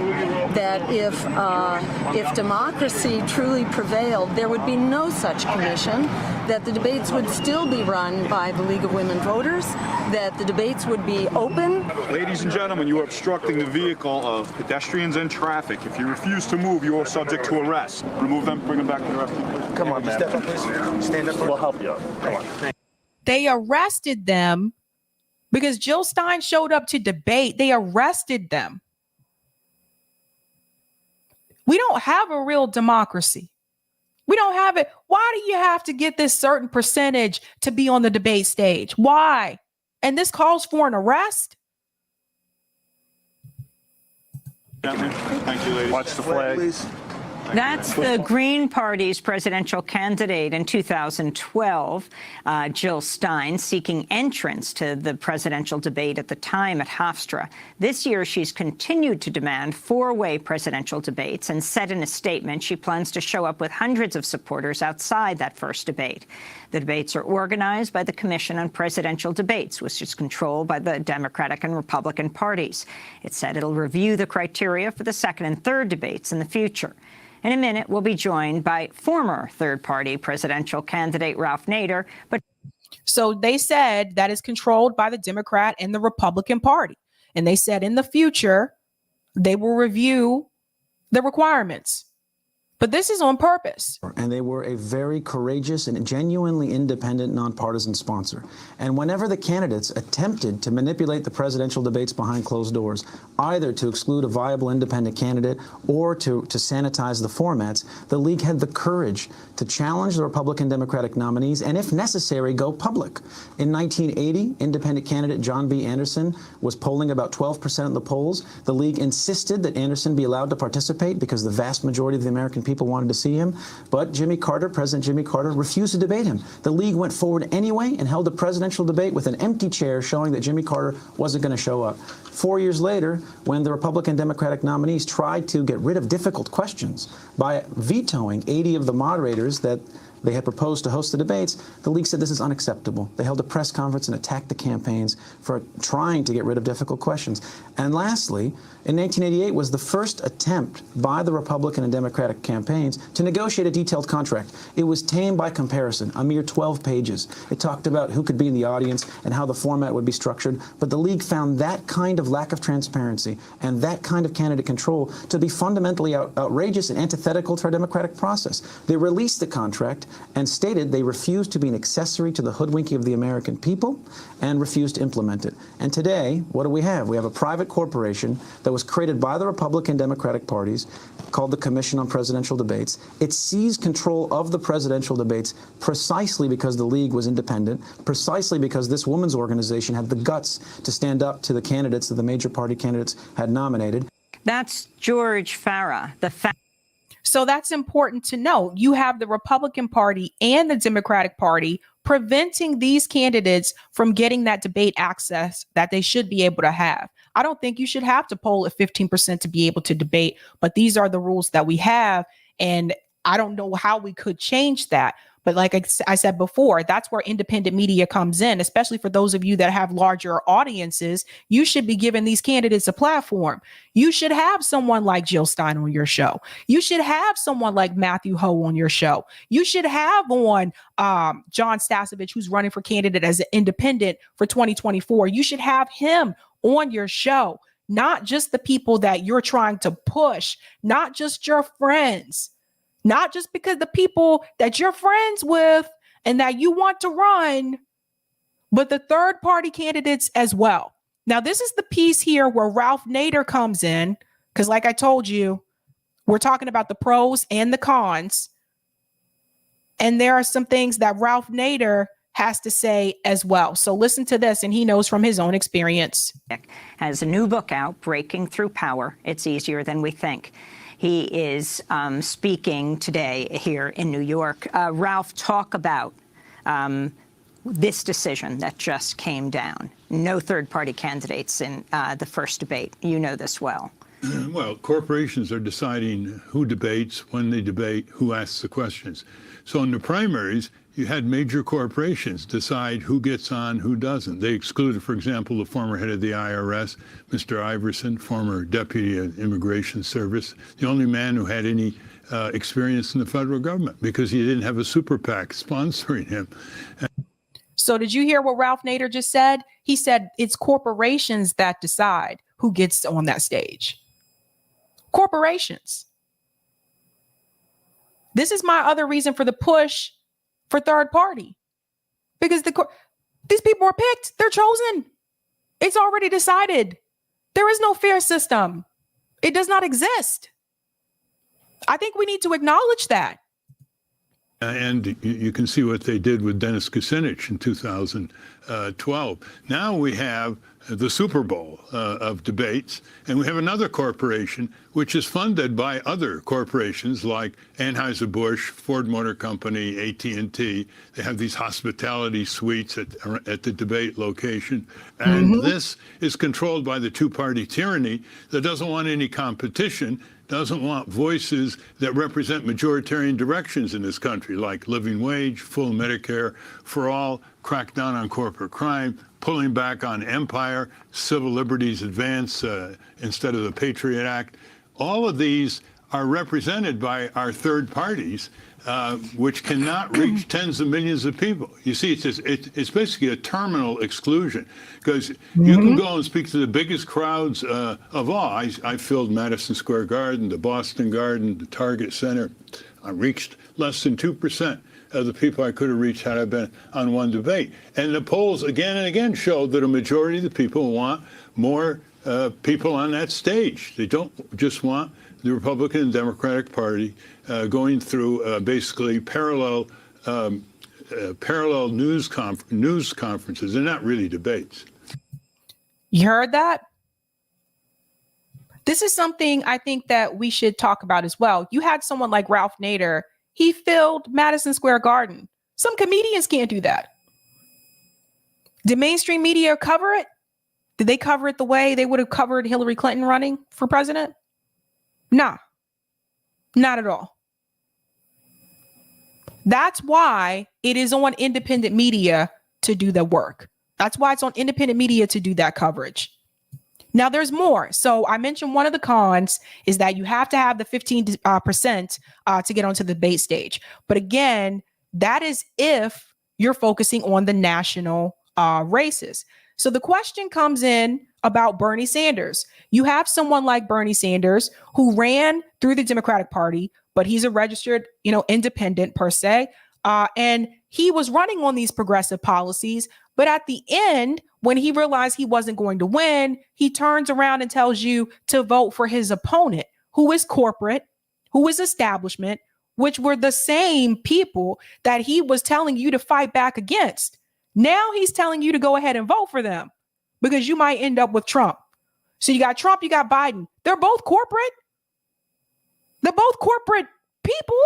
that if democracy truly prevailed, there would be no such commission, that the debates would still be run by the League of Women Voters, that the debates would be open. Ladies and gentlemen, you are obstructing the vehicle of pedestrians and traffic. If you refuse to move, you are subject to arrest. Remove them, bring them back to the rescue. Come on, step up, please. Stand up. We'll help you. Come on. They arrested them because Jill Stein showed up to debate. They arrested them. We don't have a real democracy. We don't have it. Why do you have to get this certain percentage to be on the debate stage? Why? And this calls for an arrest? Thank you, ladies. Watch the flag, please. That's the Green Party's presidential candidate in 2012, Jill Stein, seeking entrance to the presidential debate at the time at Hofstra. This year, she's continued to demand four-way presidential debates and said in a statement she plans to show up with hundreds of supporters outside that first debate. The debates are organized by the Commission on Presidential Debates, which is controlled by the Democratic and Republican parties. It said it'll review the criteria for the second and third debates in the future. In a minute, we'll be joined by former third-party presidential candidate Ralph Nader. So they said that is controlled by the Democrat and the Republican Party. And they said in the future, they will review the requirements. But this is on purpose. And they were a very courageous and genuinely independent, nonpartisan sponsor. And whenever the candidates attempted to manipulate the presidential debates behind closed doors, either to exclude a viable independent candidate or to sanitize the formats, the League had the courage to challenge the Republican Democratic nominees and, if necessary, go public. In 1980, independent candidate John B. Anderson was polling about 12% in the polls. The League insisted that Anderson be allowed to participate because the vast majority of the American people wanted to see him. But President Jimmy Carter, refused to debate him. The League went forward anyway and held a presidential debate with an empty chair showing that Jimmy Carter wasn't going to show up. 4 years later, when the Republican Democratic nominees tried to get rid of difficult questions by vetoing 80 of the moderators that they had proposed to host the debates, the League said this is unacceptable. They held a press conference and attacked the campaigns for trying to get rid of difficult questions. And lastly, in 1988 was the first attempt by the Republican and Democratic campaigns to negotiate a detailed contract. It was tame by comparison, a mere 12 pages. It talked about who could be in the audience and how the format would be structured. But the League found that kind of lack of transparency and that kind of candidate control to be fundamentally outrageous and antithetical to our democratic process. They released the contract and stated they refused to be an accessory to the hoodwinking of the American people and refused to implement it. And today, what do we have? We have a private corporation that was created by the Republican Democratic parties called the Commission on Presidential Debates. It seized control of the presidential debates precisely because the League was independent, precisely because this women's organization had the guts to stand up to the candidates that the major party candidates had nominated. That's George Farah, So that's important to know. You have the Republican Party and the Democratic Party preventing these candidates from getting that debate access that they should be able to have. I don't think you should have to poll at 15% to be able to debate, but these are the rules that we have. And I don't know how we could change that. But like I said before, that's where independent media comes in, especially for those of you that have larger audiences. You should be giving these candidates a platform. You should have someone like Jill Stein on your show. You should have someone like Matthew Ho on your show. You should have on John Stasevich, who's running for candidate as an independent for 2024. You should have him on your show, not just the people that you're trying to push, not just your friends. Not just because the people that you're friends with and that you want to run, but the third party candidates as well. Now, this is the piece here where Ralph Nader comes in, because like I told you, we're talking about the pros and the cons. And there are some things that Ralph Nader has to say as well. So listen to this, and he knows from his own experience. Has a new book out, Breaking Through Power. It's easier than we think. He is speaking today here in New York. Ralph, talk about this decision that just came down. No third-party candidates in the first debate. You know this well. Well, corporations are deciding who debates, when they debate, who asks the questions. So in the primaries, you had major corporations decide who gets on, who doesn't. They excluded, for example, the former head of the IRS, Mr. Iverson, former deputy at Immigration Service, the only man who had any experience in the federal government because he didn't have a super PAC sponsoring him. So did you hear what Ralph Nader just said? He said it's corporations that decide who gets on that stage. Corporations. This is my other reason for the push for third party, because these people are picked. They're chosen. It's already decided. There is no fair system. It does not exist. I think we need to acknowledge that. And you can see what they did with Dennis Kucinich in 2012. Now we have the Super Bowl of debates, and we have another corporation which is funded by other corporations like Anheuser-Busch, Ford Motor Company, AT&T. They have these hospitality suites at the debate location. And this is controlled by the two-party tyranny that doesn't want any competition, doesn't want voices that represent majoritarian directions in this country, like living wage, full Medicare for all, crack down on corporate crime, pulling back on empire, civil liberties advance instead of the Patriot Act. All of these are represented by our third parties, which cannot reach tens of millions of people. You see, it's basically a terminal exclusion, because you can go and speak to the biggest crowds of all. I filled Madison Square Garden, the Boston Garden, the Target Center. I reached less than 2% of the people I could have reached had I been on one debate. And the polls again and again showed that a majority of the people want more people on that stage. They don't just want the Republican and Democratic Party going through basically parallel news conferences. They're not really debates. You heard that? This is something I think that we should talk about as well. You had someone like Ralph Nader. He filled Madison Square Garden. Some comedians can't do that. Did mainstream media cover it? Did they cover it the way they would have covered Hillary Clinton running for president? Nah, not at all. That's why it is on independent media to do the work. That's why it's on independent media to do that coverage. Now, there's more. So I mentioned one of the cons is that you have to have the 15% to get onto the debate stage. But again, that is if you're focusing on the national races. So the question comes in about Bernie Sanders. You have someone like Bernie Sanders who ran through the Democratic Party, but he's a registered, independent per se. And he was running on these progressive policies. But at the end, when he realized he wasn't going to win, he turns around and tells you to vote for his opponent, who is corporate, who is establishment, which were the same people that he was telling you to fight back against. Now he's telling you to go ahead and vote for them because you might end up with Trump. So you got Trump, you got Biden. They're both corporate. They're both corporate people.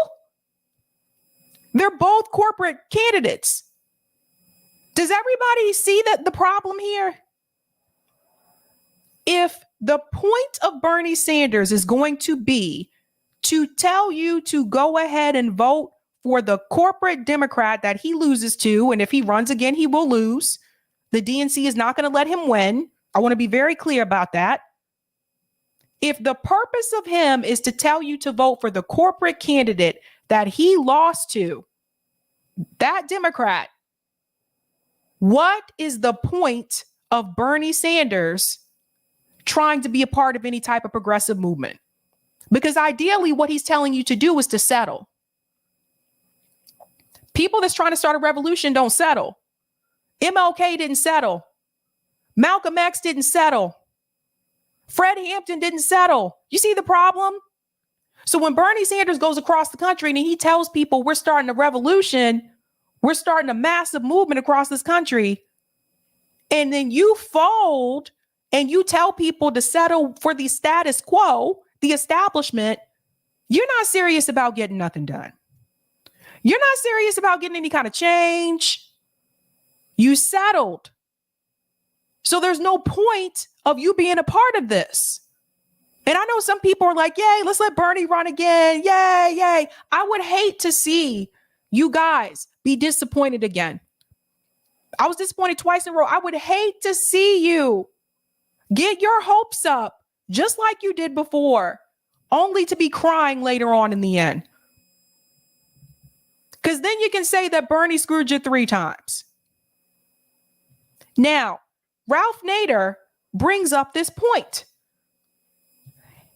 They're both corporate candidates. Does everybody see that the problem here? If the point of Bernie Sanders is going to be to tell you to go ahead and vote for the corporate Democrat that he loses to, and if he runs again, he will lose. The DNC is not going to let him win. I want to be very clear about that. If the purpose of him is to tell you to vote for the corporate candidate that he lost to, that Democrat, what is the point of Bernie Sanders trying to be a part of any type of progressive movement? Because ideally, what he's telling you to do is to settle. People that's trying to start a revolution don't settle. MLK didn't settle. Malcolm X didn't settle. Fred Hampton didn't settle. You see the problem? So when Bernie Sanders goes across the country and he tells people we're starting a revolution, we're starting a massive movement across this country, and then you fold and you tell people to settle for the status quo, the establishment, you're not serious about getting nothing done. You're not serious about getting any kind of change. You settled. So there's no point of you being a part of this. And I know some people are like, yay, let's let Bernie run again. Yay, yay. I would hate to see you guys be disappointed again. I was disappointed twice in a row. I would hate to see you get your hopes up just like you did before, only to be crying later on in the end. Because then you can say that Bernie screwed you 3 times. Now, Ralph Nader brings up this point.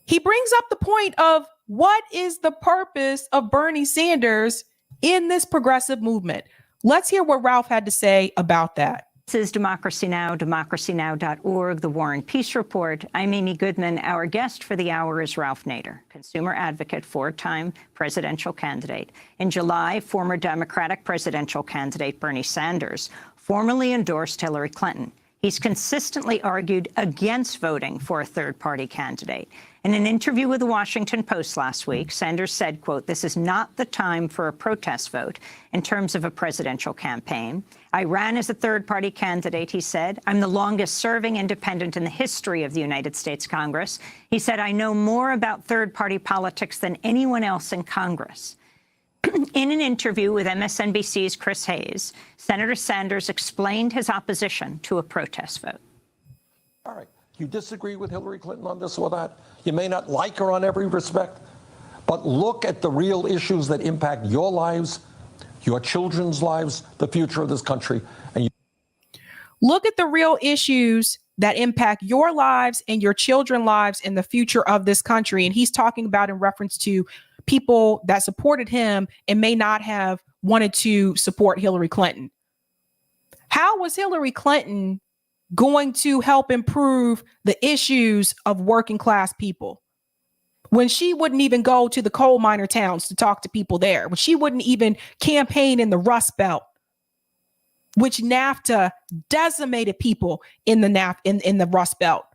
He brings up the point of what is the purpose of Bernie Sanders in this progressive movement. Let's hear what Ralph had to say about that. This is Democracy Now!, democracynow.org, The War and Peace Report. I'm Amy Goodman. Our guest for the hour is Ralph Nader, consumer advocate, 4-time presidential candidate. In July, former Democratic presidential candidate Bernie Sanders formally endorsed Hillary Clinton. He's consistently argued against voting for a third-party candidate. In an interview with the Washington Post last week, Sanders said, quote, "This is not the time for a protest vote in terms of a presidential campaign. I ran as a third-party candidate," he said. "I'm the longest-serving independent in the history of the United States Congress." He said, "I know more about third-party politics than anyone else in Congress." In an interview with MSNBC's Chris Hayes, Senator Sanders explained his opposition to a protest vote. All right. You disagree with Hillary Clinton on this or that. You may not like her on every respect, but look at the real issues that impact your lives, your children's lives, the future of this country. And look at the real issues that impact your lives and your children's lives and the future of this country. And he's talking about in reference to people that supported him and may not have wanted to support Hillary Clinton. How was Hillary Clinton going to help improve the issues of working class people when she wouldn't even go to the coal miner towns to talk to people there, when she wouldn't even campaign in the Rust Belt, which NAFTA decimated people in the Rust Belt?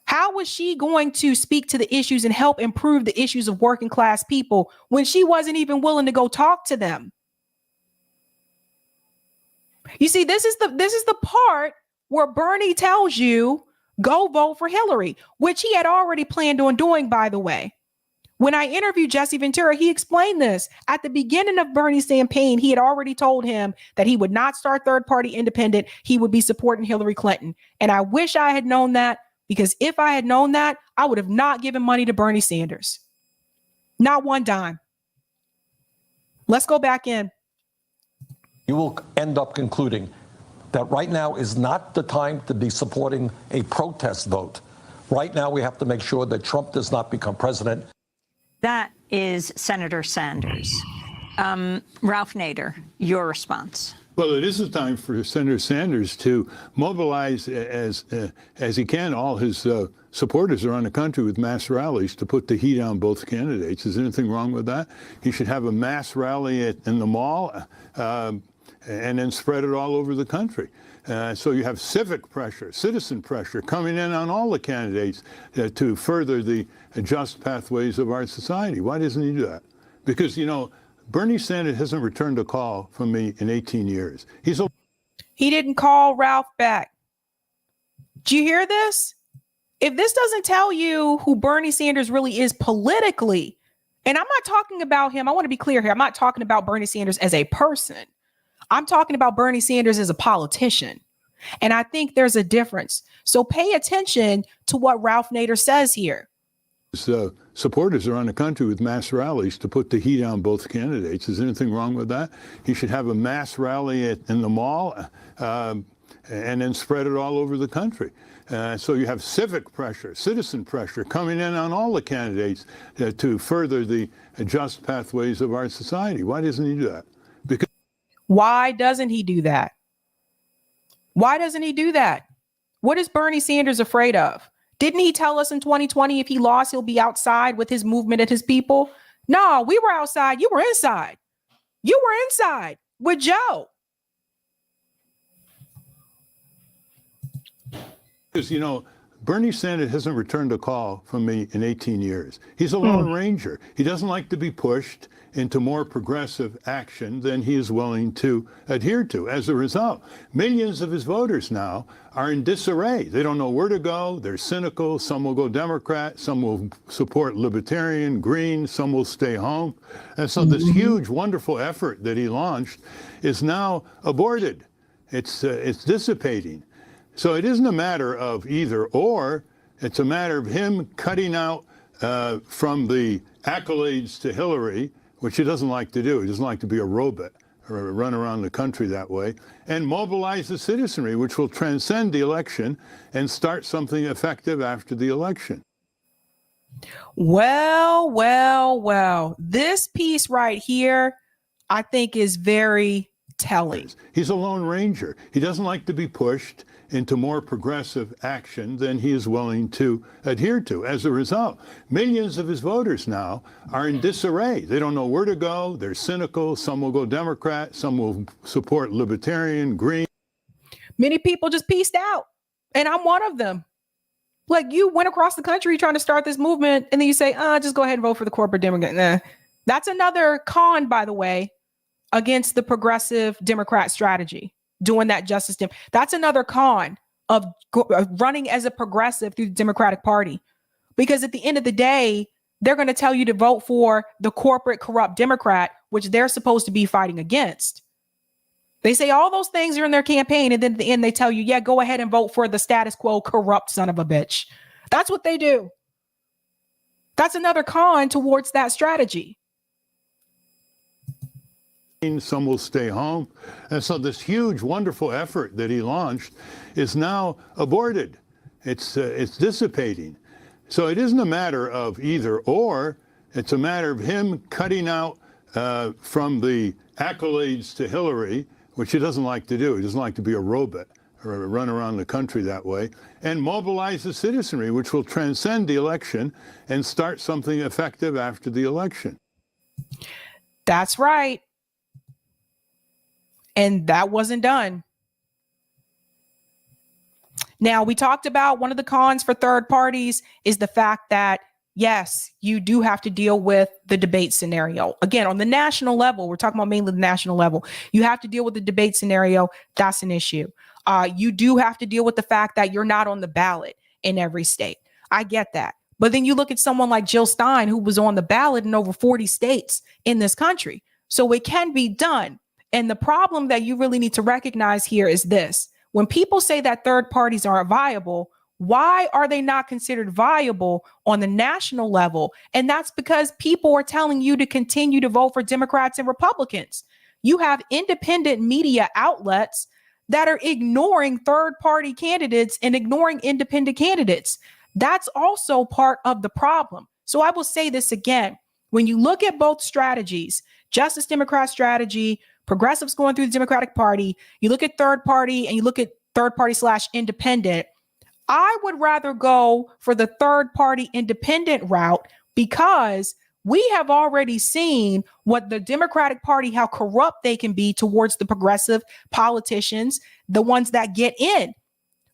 How was she going to speak to the issues and help improve the issues of working class people when she wasn't even willing to go talk to them? You see, this is the part where Bernie tells you, go vote for Hillary, which he had already planned on doing, by the way. When I interviewed Jesse Ventura, he explained this. At the beginning of Bernie's campaign, he had already told him that he would not start third-party independent. He would be supporting Hillary Clinton. And I wish I had known that, because if I had known that, I would have not given money to Bernie Sanders. Not one dime. Let's go back in. you will end up concluding that right now is not the time to be supporting a protest vote. Right now, we have to make sure that Trump does not become president. That is Senator Sanders. Ralph Nader, your response. Well, it is a time for Senator Sanders to mobilize as he can. All his supporters around the country with mass rallies to put the heat on both candidates. Is anything wrong with that? He should have a mass rally in the mall and then spread it all over the country. So you have civic pressure, citizen pressure coming in on all the candidates to further the just pathways of our society. Why doesn't he do that? Because, you know, Bernie Sanders hasn't returned a call from me in 18 years. He didn't call Ralph back. Do you hear this? If this doesn't tell you who Bernie Sanders really is politically, and I'm not talking about him, I want to be clear here. I'm not talking about Bernie Sanders as a person. I'm talking about Bernie Sanders as a politician. And I think there's a difference. So pay attention to what Ralph Nader says here. Supporters around the country with mass rallies to put the heat on both candidates. Is anything wrong with that? He should have a mass rally in the mall and then spread it all over the country. So you have civic pressure, citizen pressure coming in on all the candidates to further the just pathways of our society. Why doesn't he do that? Because why doesn't he do that? Why doesn't he do that? What is Bernie Sanders afraid of? Didn't he tell us in 2020 if he lost, he'll be outside with his movement and his people? No, we were outside. You were inside. You were inside with Joe. Because, you know, Bernie Sanders hasn't returned a call from me in 18 years. He's a lone ranger. He doesn't like to be pushed into more progressive action than he is willing to adhere to. As a result, millions of his voters now are in disarray. They don't know where to go. They're cynical. Some will go Democrat. Some will support Libertarian, Green. Some will stay home. And so this huge, wonderful effort that he launched is now aborted. It's dissipating. So it isn't a matter of either or. It's a matter of him cutting out from the accolades to Hillary, which he doesn't like to do. He doesn't like to be a robot or run around the country that way, and mobilize the citizenry, which will transcend the election and start something effective after the election. Well, well, well. This piece right here, I think, is very telling. He's a lone ranger. He doesn't like to be pushed into more progressive action than he is willing to adhere to. As a result, millions of his voters now are in disarray. They don't know where to go. They're cynical. Some will go Democrat. Some will support Libertarian, Green. Many people just pieced out, and I'm one of them. Like, you went across the country trying to start this movement, and then you say, just go ahead and vote for the corporate Democrat. Nah. That's another con, by the way, against the progressive Democrat strategy. Doing that justice. That's another con of running as a progressive through the Democratic Party. Because at the end of the day, they're going to tell you to vote for the corporate corrupt Democrat, which they're supposed to be fighting against. They say all those things are in their campaign. And then at the end, they tell you, yeah, go ahead and vote for the status quo corrupt son of a bitch. That's what they do. That's another con towards that strategy. Some will stay home. And so this huge, wonderful effort that he launched is now aborted. It's dissipating. So it isn't a matter of either or. It's a matter of him cutting out from the accolades to Hillary, which he doesn't like to do. He doesn't like to be a robot or run around the country that way, and mobilize the citizenry, which will transcend the election and start something effective after the election. That's right. And that wasn't done. Now, we talked about one of the cons for third parties is the fact that, yes, you do have to deal with the debate scenario. Again, on the national level, we're talking about mainly the national level. You have to deal with the debate scenario. That's an issue. You do have to deal with the fact that you're not on the ballot in every state. I get that. But then you look at someone like Jill Stein, who was on the ballot in over 40 states in this country. So it can be done. And the problem that you really need to recognize here is this. When people say that third parties aren't viable, why are they not considered viable on the national level? And that's because people are telling you to continue to vote for Democrats and Republicans. You have independent media outlets that are ignoring third party candidates and ignoring independent candidates. That's also part of the problem. So I will say this again. When you look at both strategies, Justice Democrat strategy, progressives going through the Democratic Party, you look at third party and you look at third party / independent, I would rather go for the third party independent route because we have already seen what the Democratic Party, how corrupt they can be towards the progressive politicians, the ones that get in.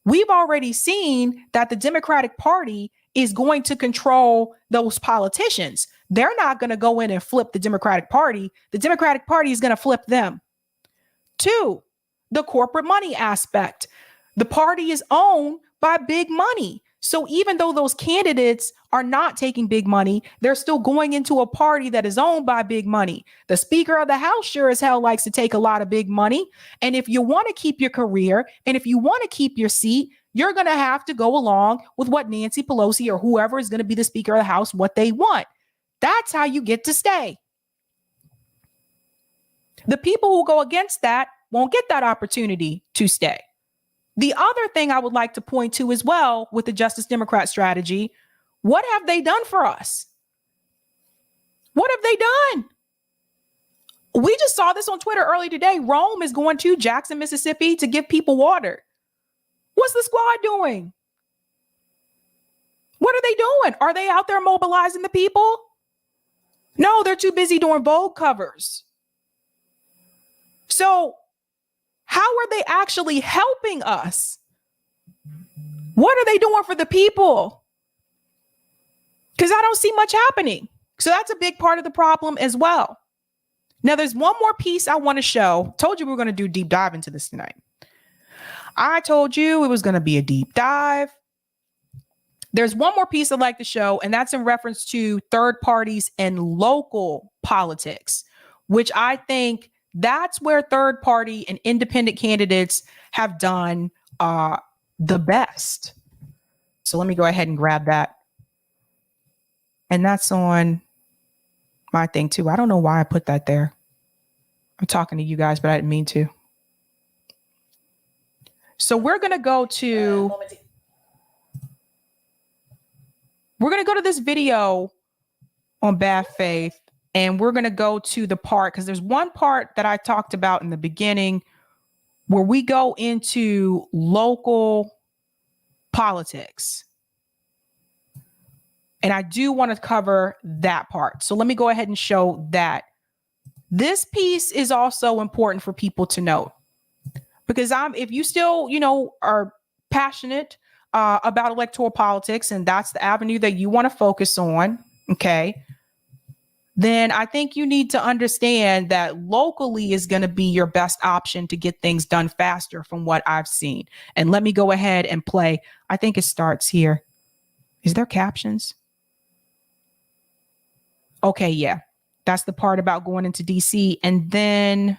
We've already seen that the Democratic Party is going to control those politicians. They're not going to go in and flip the Democratic Party. The Democratic Party is going to flip them. 2, the corporate money aspect. The party is owned by big money. So even though those candidates are not taking big money, they're still going into a party that is owned by big money. The Speaker of the House sure as hell likes to take a lot of big money. And if you want to keep your career and if you want to keep your seat, you're going to have to go along with what Nancy Pelosi or whoever is going to be the Speaker of the House, what they want. That's how you get to stay. The people who go against that won't get that opportunity to stay. The other thing I would like to point to as well with the Justice Democrat strategy, what have they done for us? What have they done? We just saw this on Twitter earlier today. Rome is going to Jackson, Mississippi to give people water. What's the squad doing? What are they doing? Are they out there mobilizing the people? No, they're too busy doing Vogue covers. So how are they actually helping us? What are they doing for the people? Because I don't see much happening. So that's a big part of the problem as well. Now, there's one more piece I want to show. Told you we were going to do deep dive into this tonight. I told you it was going to be a deep dive. There's one more piece I'd like to show, and that's in reference to third parties and local politics, which I think that's where third party and independent candidates have done the best. So let me go ahead and grab that. And that's on my thing too. I don't know why I put that there. I'm talking to you guys, but I didn't mean to. So we're going to go to this video on bad faith, and we're going to go to the part, because there's one part that I talked about in the beginning where we go into local politics. And I do want to cover that part. So let me go ahead and show that. This piece is also important for people to know, because if you still, are passionate about electoral politics, and that's the avenue that you want to focus on, okay, then I think you need to understand that locally is going to be your best option to get things done faster from what I've seen. And let me go ahead and play. I think it starts here. Is there captions? Okay, yeah. That's the part about going into DC. And then,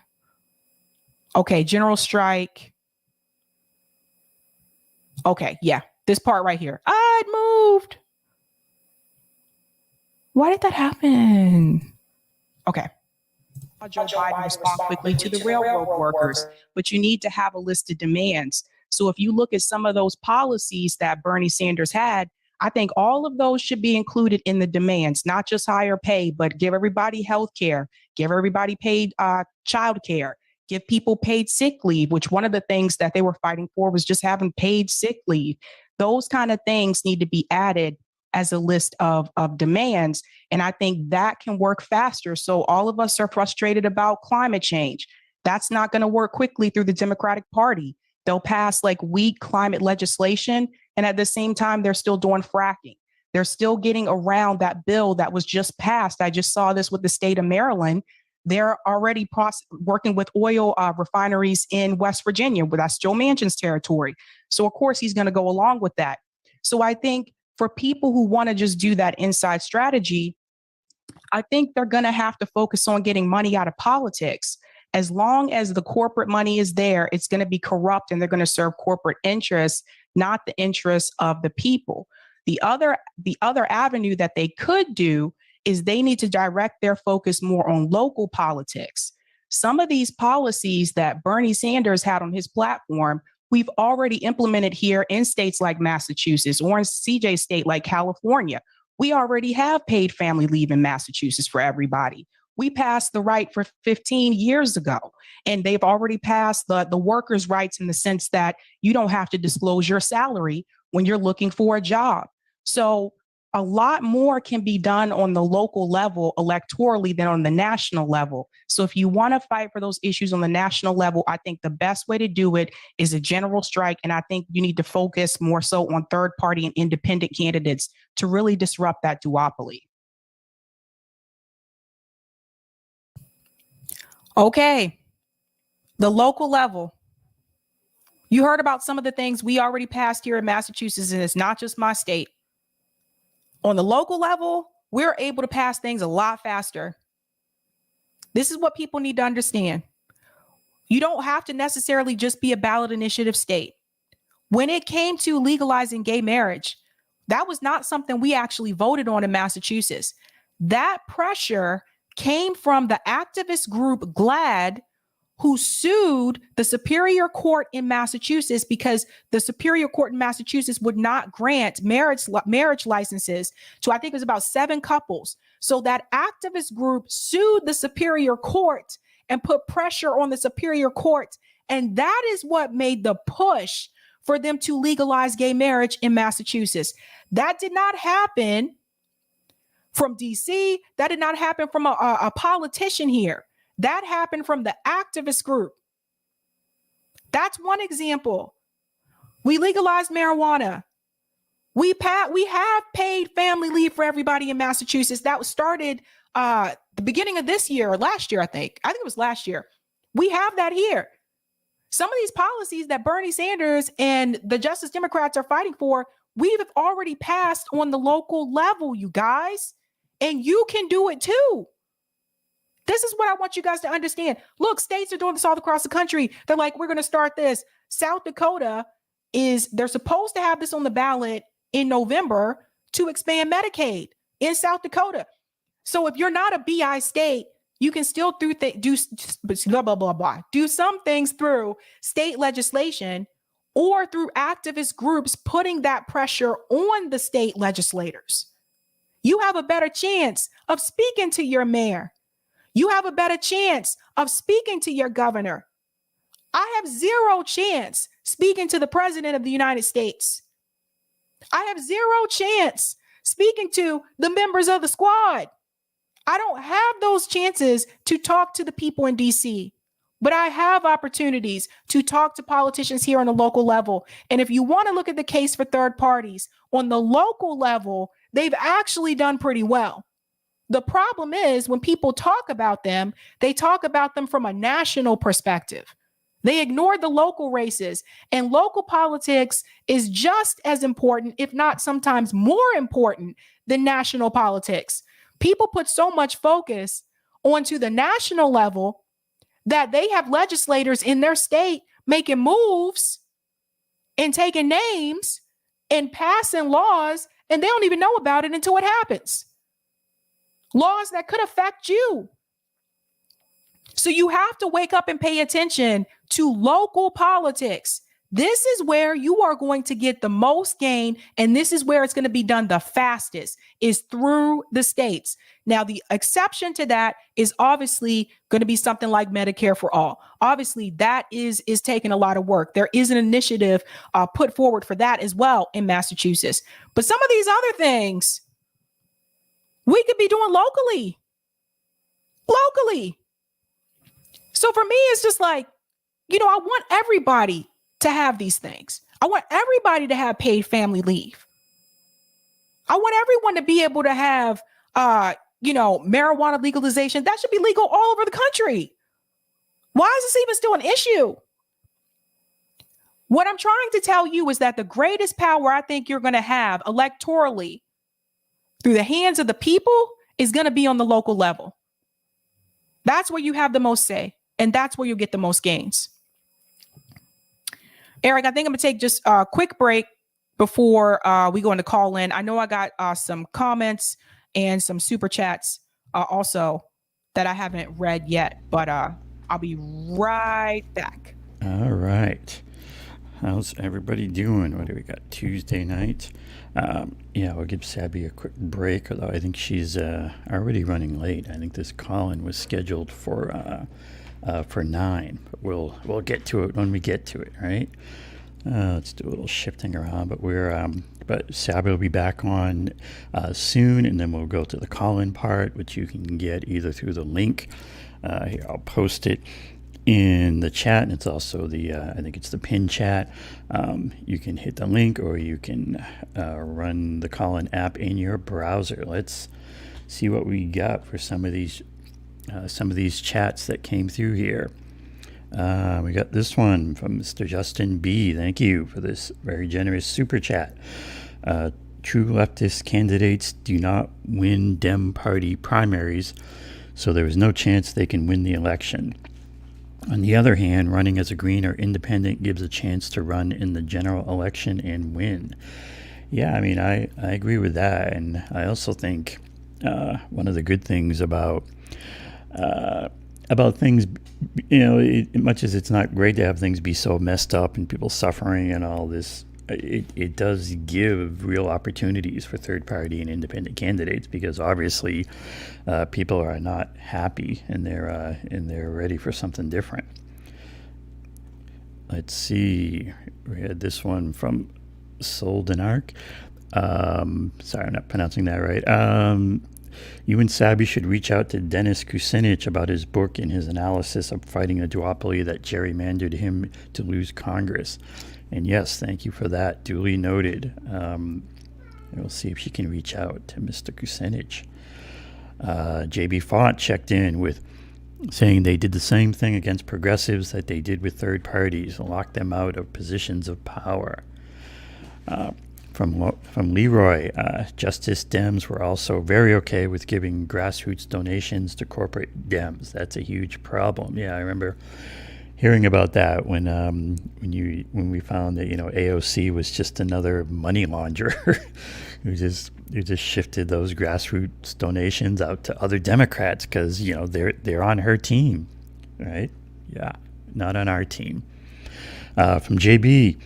okay, general strike. Okay, yeah. This part right here. It moved. Why did that happen? Okay. Joe Biden respond quickly to the railroad workers, but you need to have a list of demands. So if you look at some of those policies that Bernie Sanders had, I think all of those should be included in the demands, not just higher pay, but give everybody health care, give everybody paid child care, give people paid sick leave, which one of the things that they were fighting for was just having paid sick leave. Those kind of things need to be added as a list of demands. And I think that can work faster. So all of us are frustrated about climate change. That's not going to work quickly through the Democratic Party. They'll pass like weak climate legislation, and at the same time, they're still doing fracking. They're still getting around that bill that was just passed. I just saw this with the state of Maryland. They're already working with oil refineries in West Virginia, where that's Joe Manchin's territory. So of course, he's going to go along with that. So I think for people who want to just do that inside strategy, I think they're going to have to focus on getting money out of politics. As long as the corporate money is there, it's going to be corrupt, and they're going to serve corporate interests, not the interests of the people. The other avenue that they could do is they need to direct their focus more on local politics. Some of these policies that Bernie Sanders had on his platform, we've already implemented here in states like Massachusetts or in CJ state like California. We already have paid family leave in Massachusetts for everybody. We passed the right for 15 years ago, and they've already passed the workers' rights in the sense that you don't have to disclose your salary when you're looking for a job. So a lot more can be done on the local level electorally than on the national level. So if you want to fight for those issues on the national level, I think the best way to do it is a general strike. And I think you need to focus more so on third party and independent candidates to really disrupt that duopoly. Okay, the local level. You heard about some of the things we already passed here in Massachusetts, and it's not just my state. On the local level, we're able to pass things a lot faster. This is what people need to understand. You don't have to necessarily just be a ballot initiative state. When it came to legalizing gay marriage, that was not something we actually voted on in Massachusetts. That pressure came from the activist group GLAAD, who sued the Superior Court in Massachusetts because the Superior Court in Massachusetts would not grant marriage licenses to, I think it was about 7 couples. So that activist group sued the Superior Court and put pressure on the Superior Court. And that is what made the push for them to legalize gay marriage in Massachusetts. That did not happen from DC. That did not happen from a politician here. That happened from the activist group. That's one example. We legalized marijuana. We have paid family leave for everybody in Massachusetts. That was started the beginning of this year or last year, I think. I think it was last year. We have that here. Some of these policies that Bernie Sanders and the Justice Democrats are fighting for, we've already passed on the local level, you guys. And you can do it too. This is what I want you guys to understand. Look, states are doing this all across the country. They're like, we're going to start this. South Dakota they're supposed to have this on the ballot in November to expand Medicaid in South Dakota. So if you're not a BI state, you can still do blah, blah, blah, blah. Do some things through state legislation or through activist groups putting that pressure on the state legislators. You have a better chance of speaking to your mayor. You have a better chance of speaking to your governor. I have zero chance speaking to the president of the United States. I have zero chance speaking to the members of the squad. I don't have those chances to talk to the people in DC, but I have opportunities to talk to politicians here on the local level. And if you want to look at the case for third parties on the local level, they've actually done pretty well. The problem is when people talk about them, they talk about them from a national perspective. They ignore the local races, and local politics is just as important, if not sometimes more important than national politics. People put so much focus onto the national level that they have legislators in their state making moves and taking names and passing laws, and they don't even know about it until it happens. Laws that could affect you. So you have to wake up and pay attention to local politics. This is where you are going to get the most gain, and this is where it's going to be done the fastest, is through the states. Now, the exception to that is obviously going to be something like Medicare for all. Obviously, that is taking a lot of work. There is an initiative put forward for that as well in Massachusetts. But some of these other things we could be doing locally. So for me, it's just like, I want everybody to have these things. I want everybody to have paid family leave. I want everyone to be able to have, marijuana legalization. That should be legal all over the country. Why is this even still an issue? What I'm trying to tell you is that the greatest power I think you're going to have electorally through the hands of the people is going to be on the local level. That's where you have the most say, and that's where you get the most gains. Eric, I think I'm going to take just a quick break before we go into call in. I know I got some comments and some super chats also that I haven't read yet, but I'll be right back. All right. How's everybody doing? What do we got? Tuesday night. We'll give Sabby a quick break, although I think she's already running late. I think this call-in was scheduled for 9, but we'll get to it when we get to it, right? Let's do a little shifting around, but Sabby will be back on soon, and then we'll go to the call-in part, which you can get either through the link. Here, I'll post it in the chat, and it's also I think it's the pin chat. You can hit the link, or you can run the call-in app in your browser. Let's see what we got for some of these chats that came through here. We got this one from Mr. Justin B. Thank you for this very generous super chat. True leftist candidates do not win Dem Party primaries, so there is no chance they can win the election. On the other hand, running as a Green or Independent gives a chance to run in the general election and win. Yeah, I mean, I agree with that, and I also think one of the good things about things, much as it's not great to have things be so messed up and people suffering and all this, it does give real opportunities for third party and independent candidates, because obviously people are not happy and they're ready for something different. Let's see. We had this one from Soldenark. Sorry, I'm not pronouncing that right. You and Sabby should reach out to Dennis Kucinich about his book and his analysis of fighting a duopoly that gerrymandered him to lose Congress. And yes, thank you for that. Duly noted. We'll see if she can reach out to Mr. Kucinich. JB Font checked in with saying they did the same thing against progressives that they did with third parties, locked them out of positions of power. From Leroy, Justice Dems were also very okay with giving grassroots donations to corporate Dems. That's a huge problem. Yeah, I remember hearing about that when we found that AOC was just another money launderer who just shifted those grassroots donations out to other Democrats because they're on her team, right? Yeah, not on our team. From JB,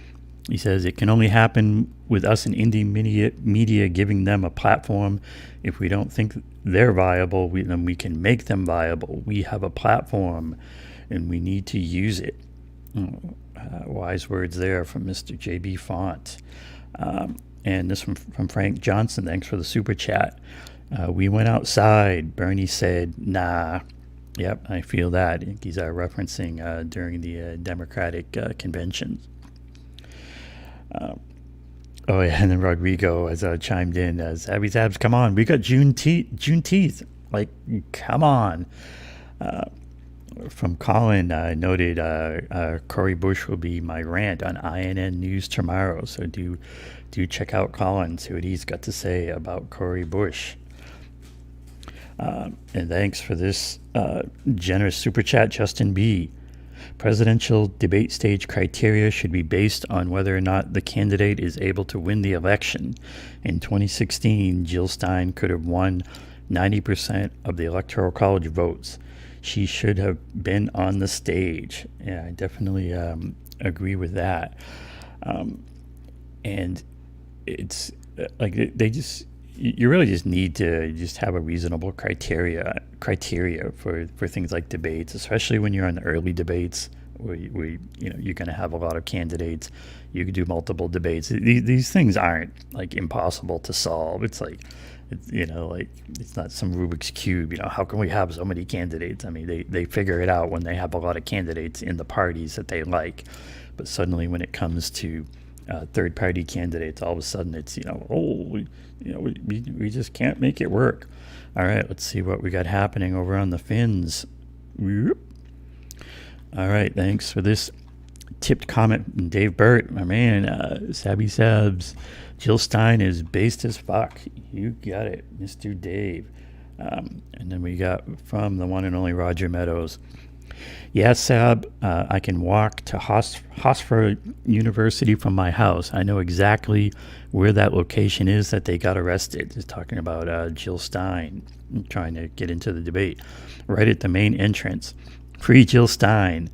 he says it can only happen with us in indie media giving them a platform. If we don't think they're viable, then we can make them viable. We have a platform, and we need to use it. Wise words there from Mr. J.B. Font. And this from Frank Johnson. Thanks for the super chat. We went outside. Bernie said, nah. Yep, I feel that. He's referencing during the Democratic conventions. Oh, yeah, and then Rodrigo has chimed in as Sabs, come on. We got Juneteenth. Like, come on. From Colin, noted Cori Bush will be my rant on INN News tomorrow. So do check out Colin, see what he's got to say about Cori Bush. And thanks for this generous super chat, Justin B. Presidential debate stage criteria should be based on whether or not the candidate is able to win the election. In 2016, Jill Stein could have won 90% of the Electoral College votes. She should have been on the stage. Yeah, I definitely agree with that. And it's like you really just need to just have a reasonable criteria for things like debates, especially when you're on the early debates where you're going to have a lot of candidates. You could do multiple debates. These things aren't like impossible to solve. It's like, it's not some Rubik's Cube. How can we have so many candidates? I mean, they figure it out when they have a lot of candidates in the parties that they like. But suddenly when it comes to third-party candidates, all of a sudden it's, we just can't make it work. All right, let's see what we got happening over on the Finns. Whoop. All right, thanks for this tipped comment from Dave Burt, my man. Sabby Sabs. Jill Stein is based as fuck. You got it, Mr. Dave. And then we got from the one and only Roger Meadows. Yes, Sab, I can walk to Hofstra University from my house. I know exactly where that location is that they got arrested. Just talking about Jill Stein trying to get into the debate. Right at the main entrance. Free Jill Stein.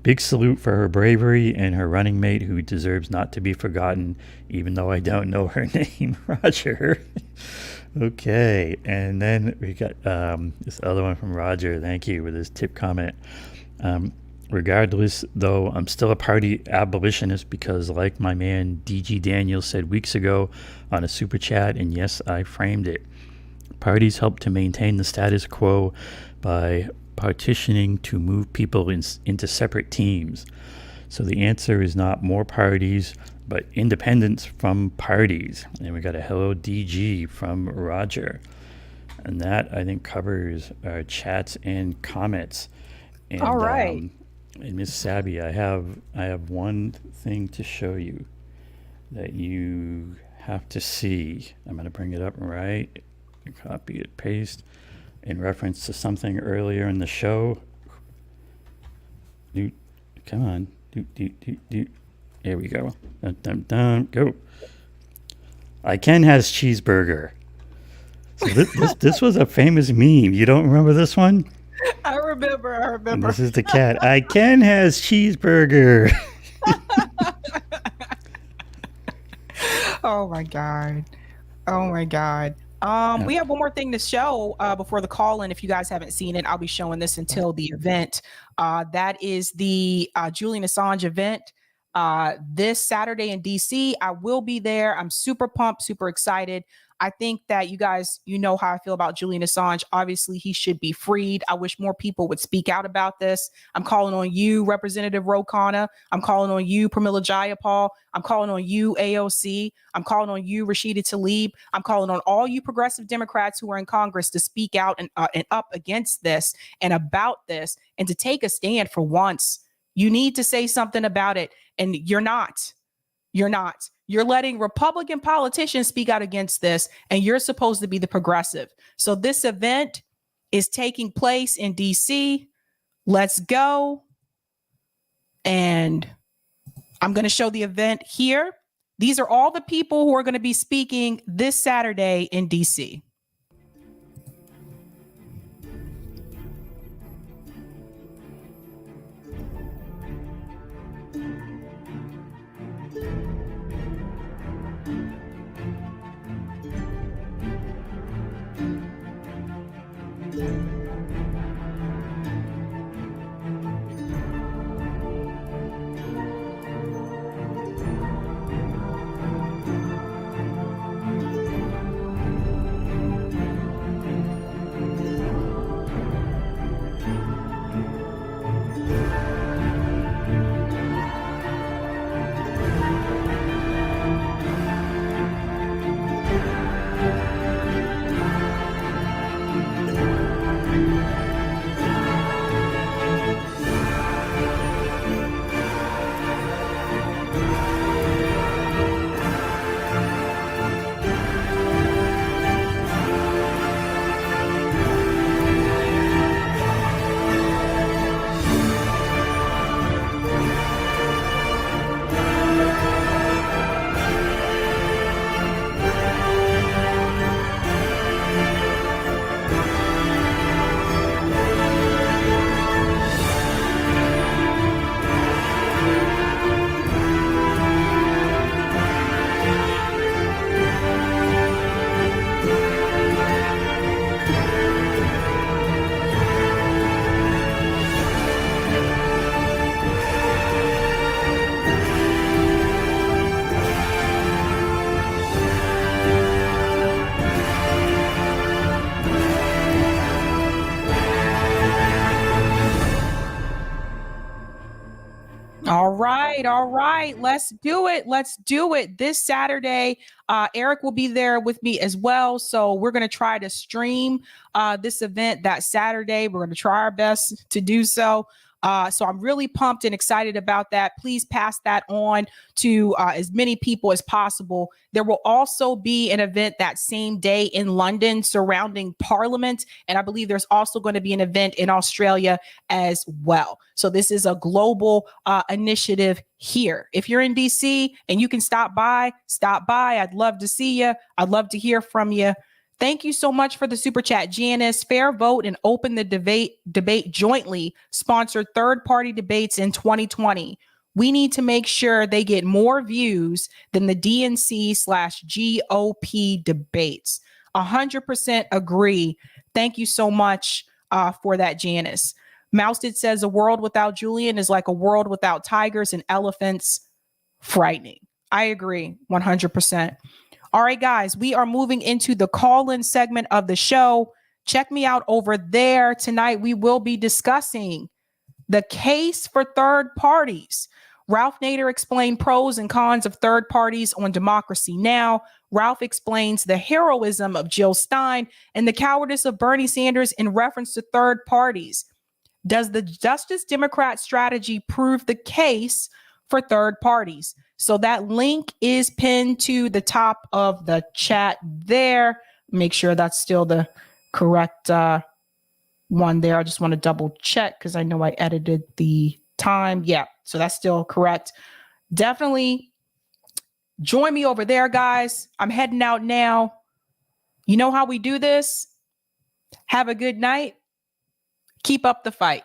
Big salute for her bravery and her running mate who deserves not to be forgotten, even though I don't know her name, Roger. Okay, and then we got this other one from Roger. Thank you with this tip comment. Regardless, though, I'm still a party abolitionist because, like my man DG Daniels said weeks ago on a super chat, and yes, I framed it, parties help to maintain the status quo by partitioning to move people into separate teams. So the answer is not more parties, but independence from parties. And we got a hello DG from Roger. And that, I think, covers our chats and comments. And, all right. And Miss Sabby, I have one thing to show you that you have to see. I'm going to bring it up right. Copy it, paste. In reference to something earlier in the show. Come on. There we go. Go. I can has cheeseburger. So this was a famous meme. You don't remember this one? I remember. And this is the cat. I can has cheeseburger. Oh my God. We have one more thing to show before the call-in. If you guys haven't seen it, I'll be showing this until the event. That is the Julian Assange event this Saturday in DC. I will be there. I'm super pumped, super excited. I think that you guys, you know how I feel about Julian Assange. Obviously, he should be freed. I wish more people would speak out about this. I'm calling on you, Representative Ro Khanna. I'm calling on you, Pramila Jayapal. I'm calling on you, AOC. I'm calling on you, Rashida Tlaib. I'm calling on all you progressive Democrats who are in Congress to speak out and up against this and about this and to take a stand for once. You need to say something about it, and you're not. You're not. You're letting Republican politicians speak out against this, and you're supposed to be the progressive. So this event is taking place in DC. Let's go. And I'm going to show the event here. These are all the people who are going to be speaking this Saturday in DC. All right. Let's do it. Let's do it this Saturday. Eric will be there with me as well. So we're going to try to stream this event that Saturday. We're going to try our best to do so. So I'm really pumped and excited about that. Please pass that on to as many people as possible. There will also be an event that same day in London surrounding Parliament. And I believe there's also going to be an event in Australia as well. So this is a global initiative here. If you're in DC and you can stop by. I'd love to see you. I'd love to hear from you. Thank you so much for the super chat, Janice. Fair vote and open the debate jointly sponsored third-party debates in 2020. We need to make sure they get more views than the DNC/GOP debates. 100% agree. Thank you so much for that, Janice. Mousted says a world without Julian is like a world without tigers and elephants. Frightening. I agree 100%. All right, guys, we are moving into the call-in segment of the show. Check me out over there. Tonight, we will be discussing the case for third parties. Ralph Nader explained pros and cons of third parties on Democracy Now! Ralph explains the heroism of Jill Stein and the cowardice of Bernie Sanders in reference to third parties. Does the Justice Democrat strategy prove the case for third parties? So that link is pinned to the top of the chat there. Make sure that's still the correct one there. I just want to double check because I know I edited the time. Yeah, so that's still correct. Definitely join me over there, guys. I'm heading out now. You know how we do this. Have a good night. Keep up the fight.